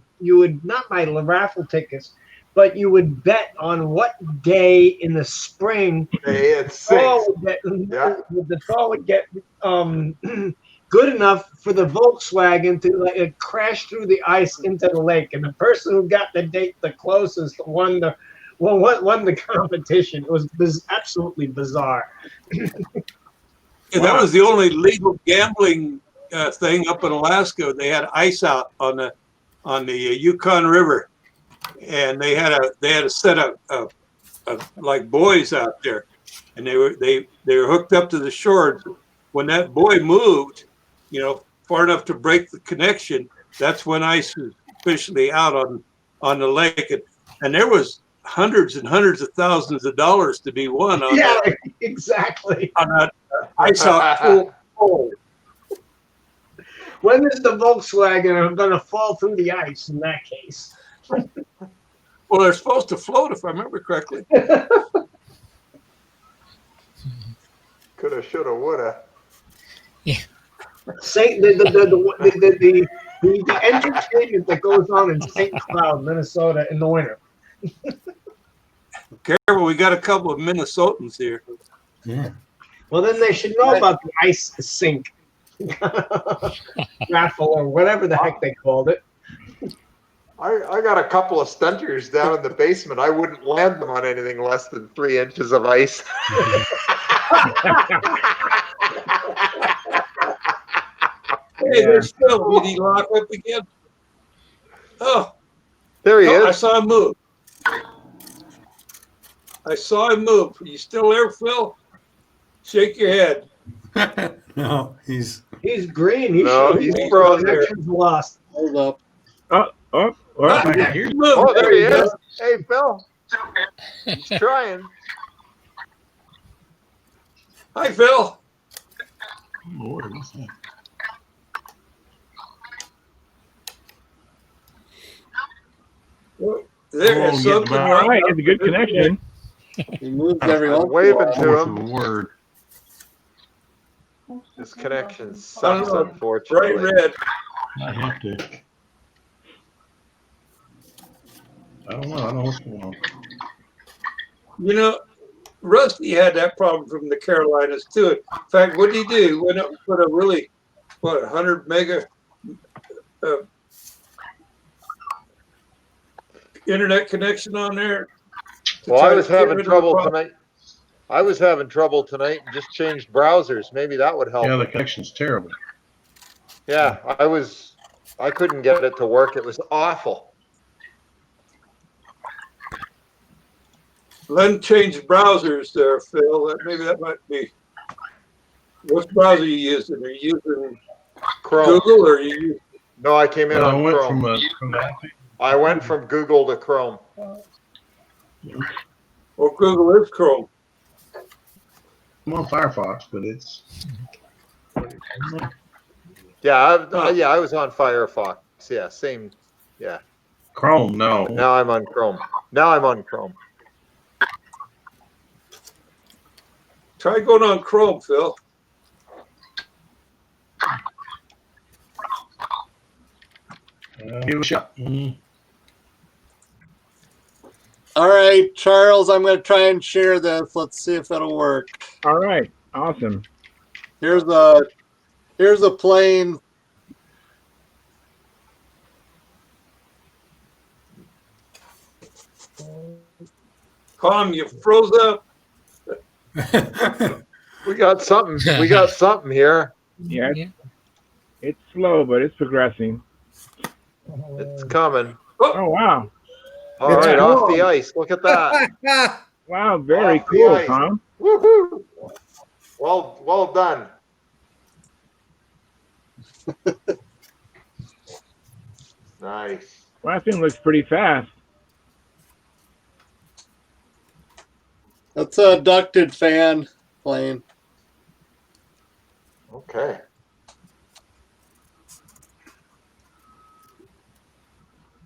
not buy raffle tickets, but you would bet on what day in the spring It sinks. Yeah. the thaw would get good enough for the Volkswagen to crash through the ice into the lake, and the person who got the date the closest won the competition. It was absolutely bizarre. And that was the only legal gambling thing up in Alaska. They had ice out on the Yukon River, and they had a set of like buoys out there, and they were hooked up to the shore. When that buoy moved, far enough to break the connection, that's when ice was officially out on the lake, and there was hundreds and hundreds of thousands of dollars to be won on that. Exactly. On that ice out full. When is the Volkswagen going to fall through the ice in that case? Well, they're supposed to float, if I remember correctly. Coulda, shoulda, woulda. Yeah. The entertainment that goes on in St. Cloud, Minnesota in the winter. Careful, we got a couple of Minnesotans here. Yeah. Well, then they should know about the ice sink raffle or whatever the heck they called it. I got a couple of stunters down in the basement. I wouldn't land them on anything less than 3 inches of ice. Hey, there's Phil. Did he lock up again? Oh, there he is. I saw him move. Are you still there, Phil? Shake your head. No, he's green. He's frozen. Connection's lost. Hold up. Oh, there he is. Hey, Phil. He's trying. Hi, Phil. Lord, what's that? There is something all right. It's a good connection. He moves everyone. Waving to him. The word. This connection sucks, Bright unfortunately. red. I have to. I don't know what's going on. Rusty had that problem from the Carolinas too. In fact, what did he do? He went up and put a really 100 mega internet connection on there. Well, I was having trouble tonight. And just changed browsers. Maybe that would help. Yeah, the connection's terrible. Yeah, I couldn't get it to work. It was awful. Len changed browsers there, Phil. Maybe that might be. What browser are you using? Are you using Chrome. Google or are you using? No, I came in on Chrome. I went from Google to Chrome. Well, Google is Chrome. I'm on Firefox, but it's. Yeah, I was on Firefox. Yeah, same. Yeah. Chrome, no. Now I'm on Chrome. Try going on Chrome, Phil. Give it a shot. All right, Charles, I'm going to try and share this. Let's see if it'll work. All right. Awesome. Here's a plane Tom, you froze up. We got something. We got something here. Yeah, it's slow, but it's progressing. It's coming. Oh wow, All right, off the ice. Look at that. wow, very Off the cool, ice. Tom. Woohoo! Well done. Nice. Well, that thing looks pretty fast. That's a ducted fan plane. Okay.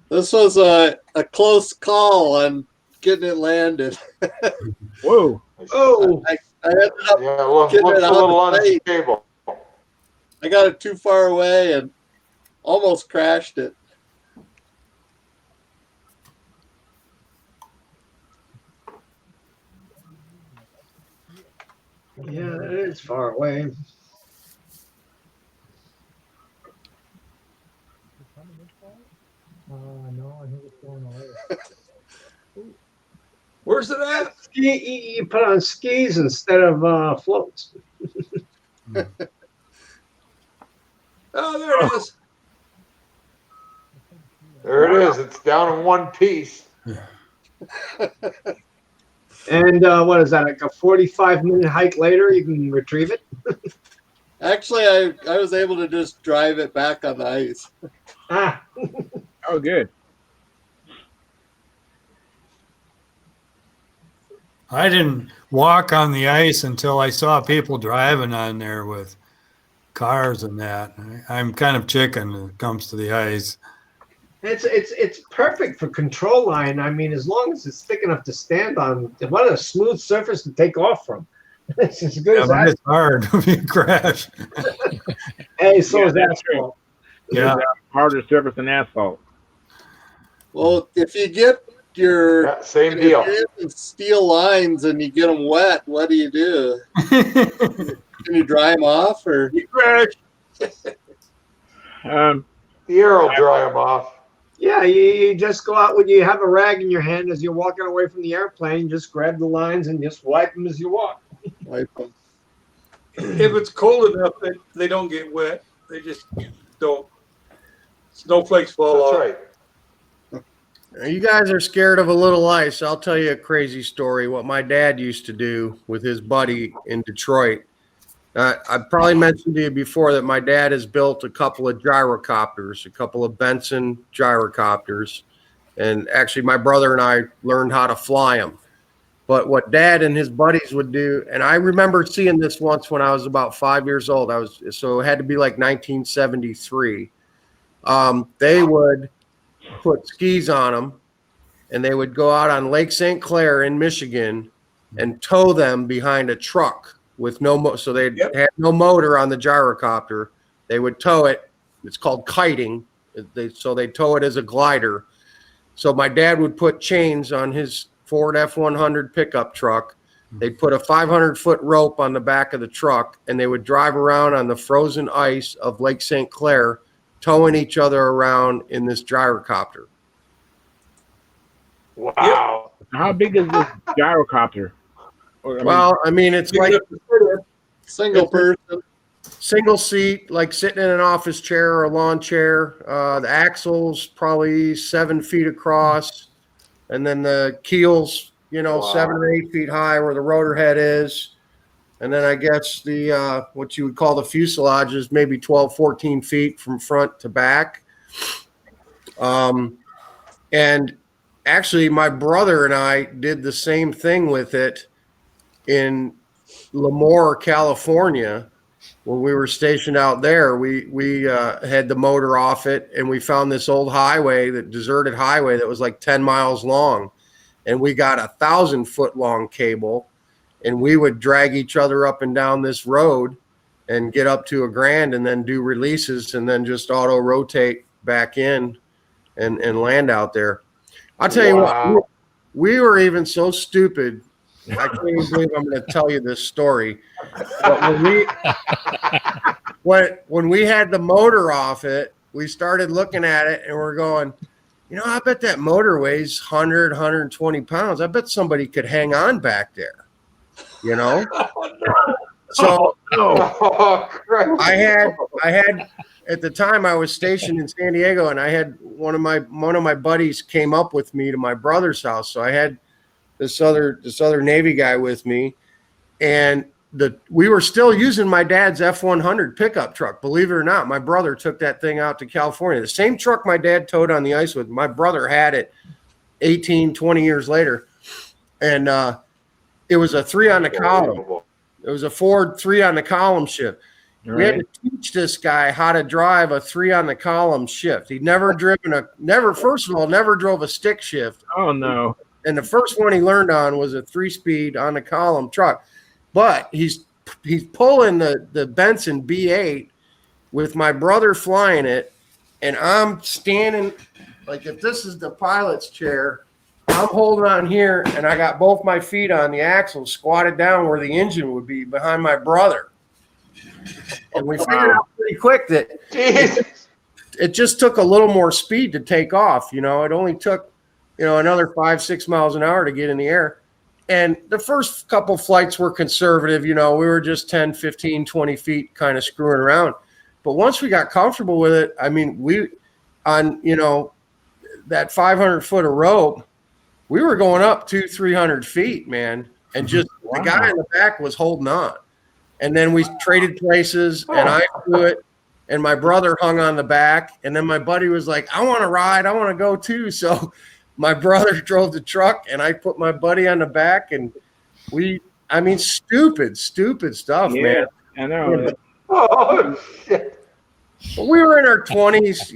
This was a close call on getting it landed. Whoa. Oh, I ended up Yeah, looks getting a it out little of sight. unstable. I got it too far away and almost crashed it. yeah, it is far away. Where's it at? You put on skis instead of floats. Oh, there it is. There it is. It's down in one piece. And what is that? Like a 45-minute hike later, you can retrieve it. Actually, I was able to just drive it back on the ice. Ah, Oh, good. I didn't walk on the ice until I saw people driving on there with cars and that. I'm kind of chicken when it comes to the ice. it's perfect for control line. I mean, as long as it's thick enough to stand on, what a smooth surface to take off from. It's as good Yeah, as but that. it's hard if you crash. Hey, so Yeah, is that that's true. fault. Yeah. It's a harder surface than asphalt. Well, if you get your Yeah, same deal. steel lines and you get them wet, what do you do? Can you dry them off or? You crashed. Um, The air will dry them off. Yeah, you just go out when you have a rag in your hand as you're walking away from the airplane. Just grab the lines and just wipe them as you walk. Wipe them. If it's cold enough, they don't get wet. They just don't. Snowflakes fall That's off. right. You guys are scared of a little ice. I'll tell you a crazy story. What my dad used to do with his buddy in Detroit. I probably mentioned to you before that my dad has built a couple of gyrocopters, a couple of Benson gyrocopters. And actually, my brother and I learned how to fly them. But what Dad and his buddies would do, and I remember seeing this once when I was about 5 years old. So it had to be like 1973. They would put skis on them, and they would go out on Lake St. Clair in Michigan and tow them behind a truck with so they had no motor on the gyrocopter. They would tow it. It's called kiting. So they tow it as a glider. So my dad would put chains on his Ford F-100 pickup truck. They'd put a 500-foot rope on the back of the truck, and they would drive around on the frozen ice of Lake St. Clair, towing each other around in this gyrocopter. Wow. how big is this gyrocopter? I mean, it's like single person, single seat, like sitting in an office chair or a lawn chair. The axle's probably 7 feet across, and then the keel's, Wow. 7 or 8 feet high where the rotor head is. And then I guess the what you would call the fuselage is maybe 12, 14 feet from front to back. And actually, my brother and I did the same thing with it in Lemoore, California. When we were stationed out there, we had the motor off it, and we found this old highway, that deserted highway that was like 10 miles long. And we got 1,000-foot long cable, and we would drag each other up and down this road and get up to a grand and then do releases and then just auto rotate back in and land out there. I'll tell you what, we were even so stupid. I can't even believe I'm going to tell you this story. But when we had the motor off it, we started looking at it and we're going, I bet that motor weighs 100, 120 pounds. I bet somebody could hang on back there, So I had at the time I was stationed in San Diego, and I had one of my buddies came up with me to my brother's house. So I had this other Navy guy with me, and we were still using my dad's F-100 pickup truck. Believe it or not, my brother took that thing out to California. The same truck my dad towed on the ice with, my brother had it 18, 20 years later. And it was a 3 on the column. It was a Ford 3 on the column shift. Right. We had to teach this guy how to drive a 3 on the column shift. He'd never never drove a stick shift. Oh, no. And the first one he learned on was a 3-speed on the column truck. But he's pulling the Benson B8 with my brother flying it, and I'm standing like, if this is the pilot's chair, I'm holding on here, and I got both my feet on the axle, squatted down where the engine would be behind my brother. And we figured out pretty quick that it just took a little more speed to take off. It only took, another 5-6 miles an hour to get in the air. And the first couple flights were conservative. We were just 10, 15, 20 feet kind of screwing around. But once we got comfortable with it, we on, that 500 foot of rope, we were going up 200-300 feet, man. And just the guy in the back was holding on. And then we traded places, and I flew it, and my brother hung on the back. And then my buddy was like, I want to ride. I want to go too. So my brother drove the truck, and I put my buddy on the back, and stupid stuff, man. I know. Oh, shit. But we were in our 20s,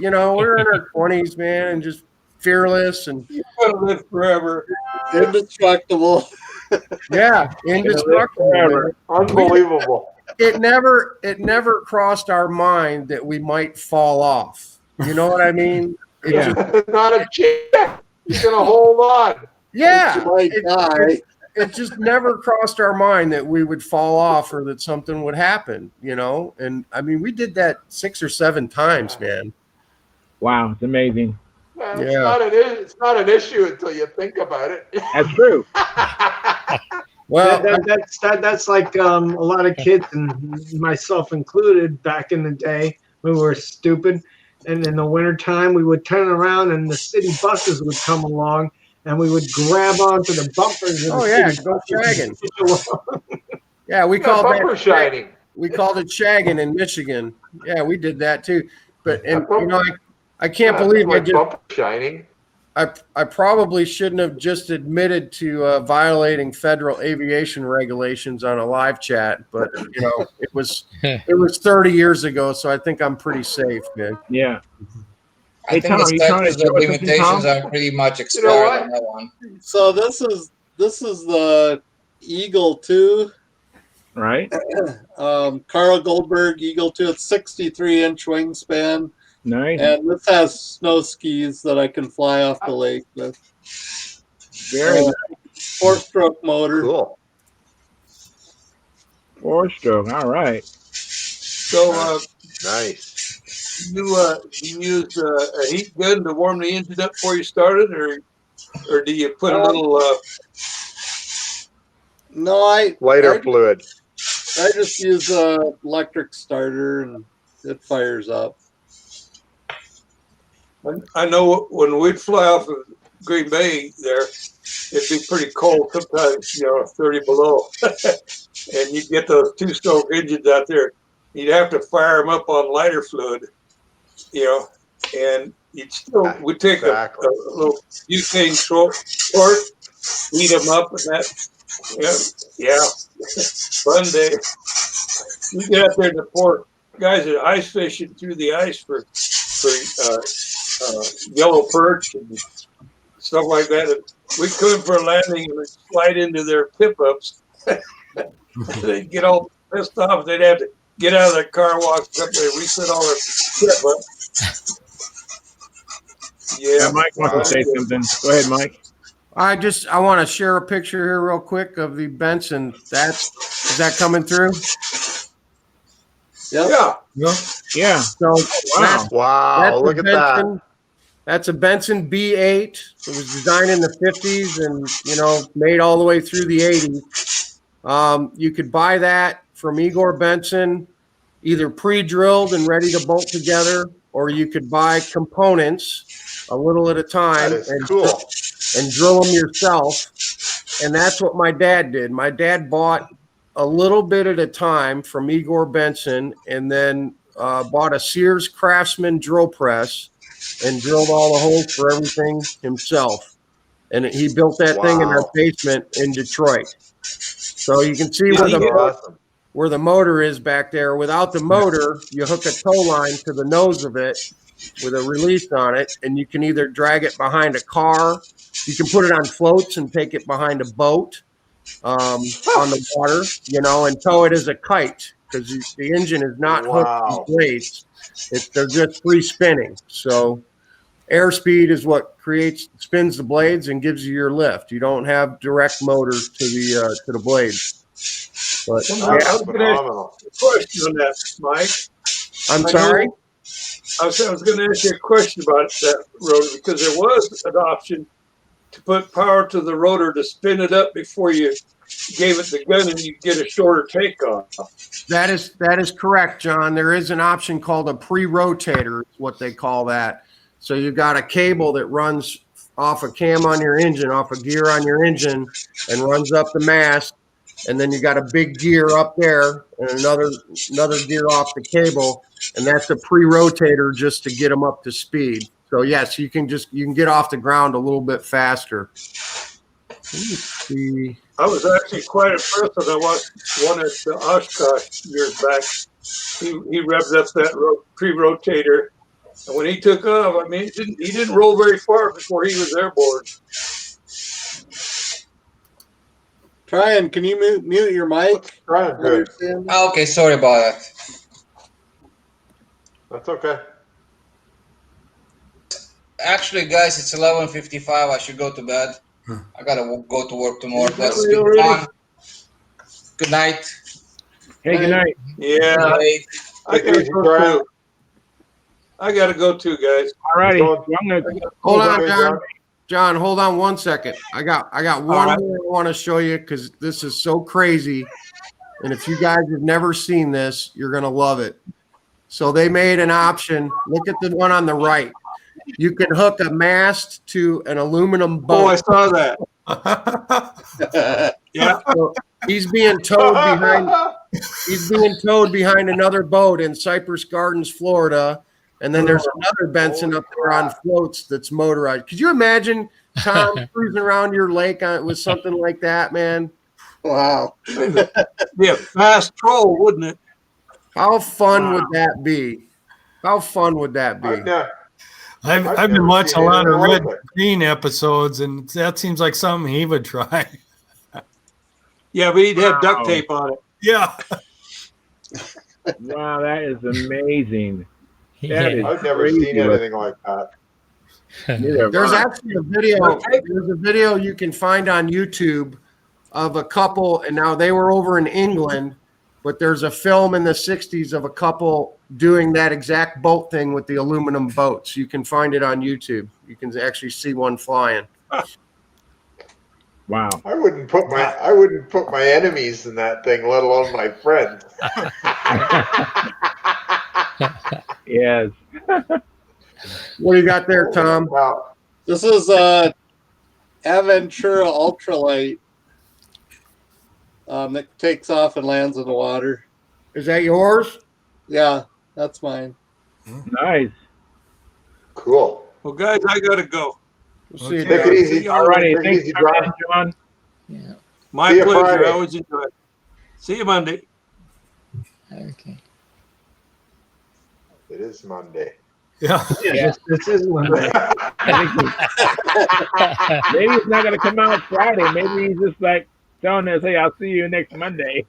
man, and just fearless and live forever. Indestructible. Yeah, indestructible. Unbelievable. It never crossed our mind that we might fall off. You know what I mean? Not a chance. He's gonna hold on. Yeah, You might die. it just never crossed our mind that we would fall off or that something would happen, And we did that 6 or 7 times, man. Wow, it's amazing. Man, it's not an issue until you think about it. That's true. Well, that's like a lot of kids, and myself included, back in the day when we were stupid. And in the wintertime, we would turn around, and the city buses would come along, and we would grab onto the bumpers. Oh yeah, go shagging. Yeah, we called bumper shining. We called it shagging in Michigan. Yeah, we did that too. But I can't believe I just bumper shining. I probably shouldn't have just admitted to violating federal aviation regulations on a live chat, but it was 30 years ago, so I think I'm pretty safe, man. Yeah. I think the statutes of limitations are pretty much expired on that one. So this is the Eagle 2. Right. Carl Goldberg Eagle 2. It's 63-inch wingspan. Nice. And this has snow skis that I can fly off the lake with. Very nice. 4-stroke motor. Cool. 4-stroke. All right. So Nice. you use a heat gun to warm the engine up before you started, or do you put a little? No, Lighter fluid. I just use a electric starter and it fires up. I know when we'd fly off of Green Bay there, it'd be pretty cold sometimes, 30 below. And you'd get those 2-stroke engines out there. You'd have to fire them up on lighter fluid, and we'd take a little butane short, heat them up, and that, yeah, fun day. We get out there and the poor guys are ice fishing through the ice for yellow perch and stuff like that. And we'd come in for a landing and we'd slide into their pip-ups. They'd get all pissed off. They'd have to get out of their car, walk up there, reset all their pip-ups. Yeah, Mike wants to say something. Go ahead, Mike. I want to share a picture here real quick of the Benson. Is that coming through? Yep. Yeah. Yeah. So Wow. Look at that. That's a Benson B8. It was designed in the 50s and, you know, made all the way through the 80s. You could buy that from Igor Benson, either pre-drilled and ready to bolt together, or you could buy components a little at a time That is cool. and drill them yourself. And that's what my dad did. My dad bought a little bit at a time from Igor Benson, and then bought a Sears Craftsman drill press and drilled all the holes for everything himself. And he built that thing in our Wow. basement in Detroit. So you can see Did he get- Awesome. where the motor is back there. Without the motor, you hook a tow line to the nose of it with a release on it, and you can either drag it behind a car, you can put it on floats and take it behind a boat on the water, you know, and tow it as a kite, because the engine is not hooked Wow. to blades. They're just free spinning. So airspeed is what spins the blades and gives you your lift. You don't have direct motor to the blades. But I yeah, was going to ask Phenomenal. you a question on that, Mike. I'm I sorry. know- I was going to ask you a question about that rotor, because there was an option to put power to the rotor to spin it up before you gave it the gun, and you get a shorter takeoff. That is correct, John. There is an option called a pre-rotator, is what they call that. So you've got a cable that runs off a cam on your engine, off a gear on your engine, and runs up the mast. And then you got a big gear up there and another gear off the cable, and that's a pre-rotator just to get them up to speed. So yes, you can get off the ground a little bit faster. Let me see. I was actually quite impressed when I watched one at the Oshkosh years back. He revved up that pre-rotator, and when he took off, I mean, he didn't roll very far before he was airborne. Tryon, can you mute your mic? Trying good. Okay, sorry about that. That's okay. Actually, guys, it's 11:55. I should go to bed. I gotta go to work tomorrow. Is that That's late been already? fun. Good night. Hey, good night. Yeah, Bye. I gotta go too. I gotta go too, guys. All righty. Go. I'm gonna Hold on, Okay, John. John, hold on 1 second. I got one right. more I want to show you because this is so crazy. And if you guys have never seen this, you're gonna love it. So they made an option. Look at the one on the right. You can hook a mast to an aluminum boat. Oh, I saw that. Yeah. So he's being towed behind. He's being towed behind another boat in Cypress Gardens, Florida. And then there's another Benson up there on floats that's motorized. Could you imagine Tom cruising around your lake with something like that, man? Wow. Be a fast troll, wouldn't it? How fun would that be? How fun would that be? I've been never watching a seen lot of anything Red like it. Green episodes, and that seems like something he would try. Yeah, but he'd have duct Wow. tape on it. Yeah. Wow, that is amazing. Yeah. That is I've never crazy. seen anything like that. Neither have There's I. actually a video. There's a video you can find on YouTube of a couple, and now they were over in England, but there's a film in the 60s of a couple doing that exact boat thing with the aluminum boats. You can find it on YouTube. You can actually see one flying. Wow. I wouldn't put my enemies in that thing, let alone my friends. Yes. What do you got there, Tom? Wow. This is Aventura Ultralight that takes off and lands in the water. Is that yours? Yeah, that's mine. Nice. Cool. Well, guys, I gotta go. We'll see you Take there. it easy. All righty. Take it Thanks easy, for coming John. in, John. Yeah. My See you pleasure. Friday. I always enjoy it. See you Monday. Okay. It is Monday. Yeah. Yeah. This is Monday. I think maybe it's not going to come out Friday. Maybe he's just like telling us, hey, I'll see you next Monday,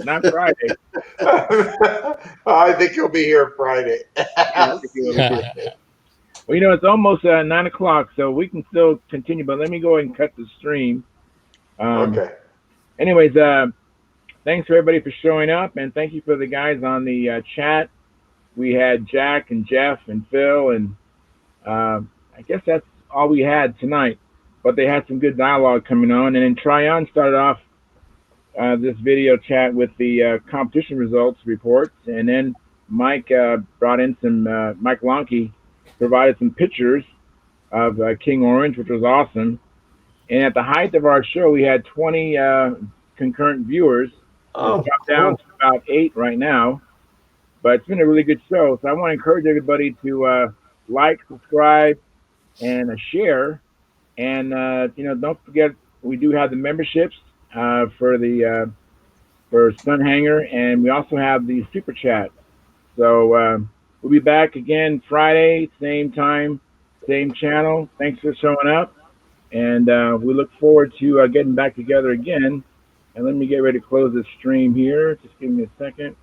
not Friday. I think he'll be here Friday. Well, you know, it's almost 9 o'clock, so we can still continue, but let me go ahead and cut the stream. Okay. Anyways, thanks for everybody for showing up, and thank you for the guys on the chat. We had Jack and Jeff and Phil and I guess that's all we had tonight. But they had some good dialogue coming on, and then Tryon started off this video chat with the competition results reports, and then Mike brought in some. Mike Lonke provided some pictures of King Orange, which was awesome. And at the height of our show, we had 20 concurrent viewers. Oh, It's dropped down to about 8 right now, but it's been a really good show. So I want to encourage everybody to like, subscribe, and share. And don't forget we do have the memberships for the for Stunt Hangar, and we also have the super chat. So we'll be back again Friday, same time, same channel. Thanks for showing up, and we look forward to getting back together again. And let me get ready to close this stream here. Just give me a second.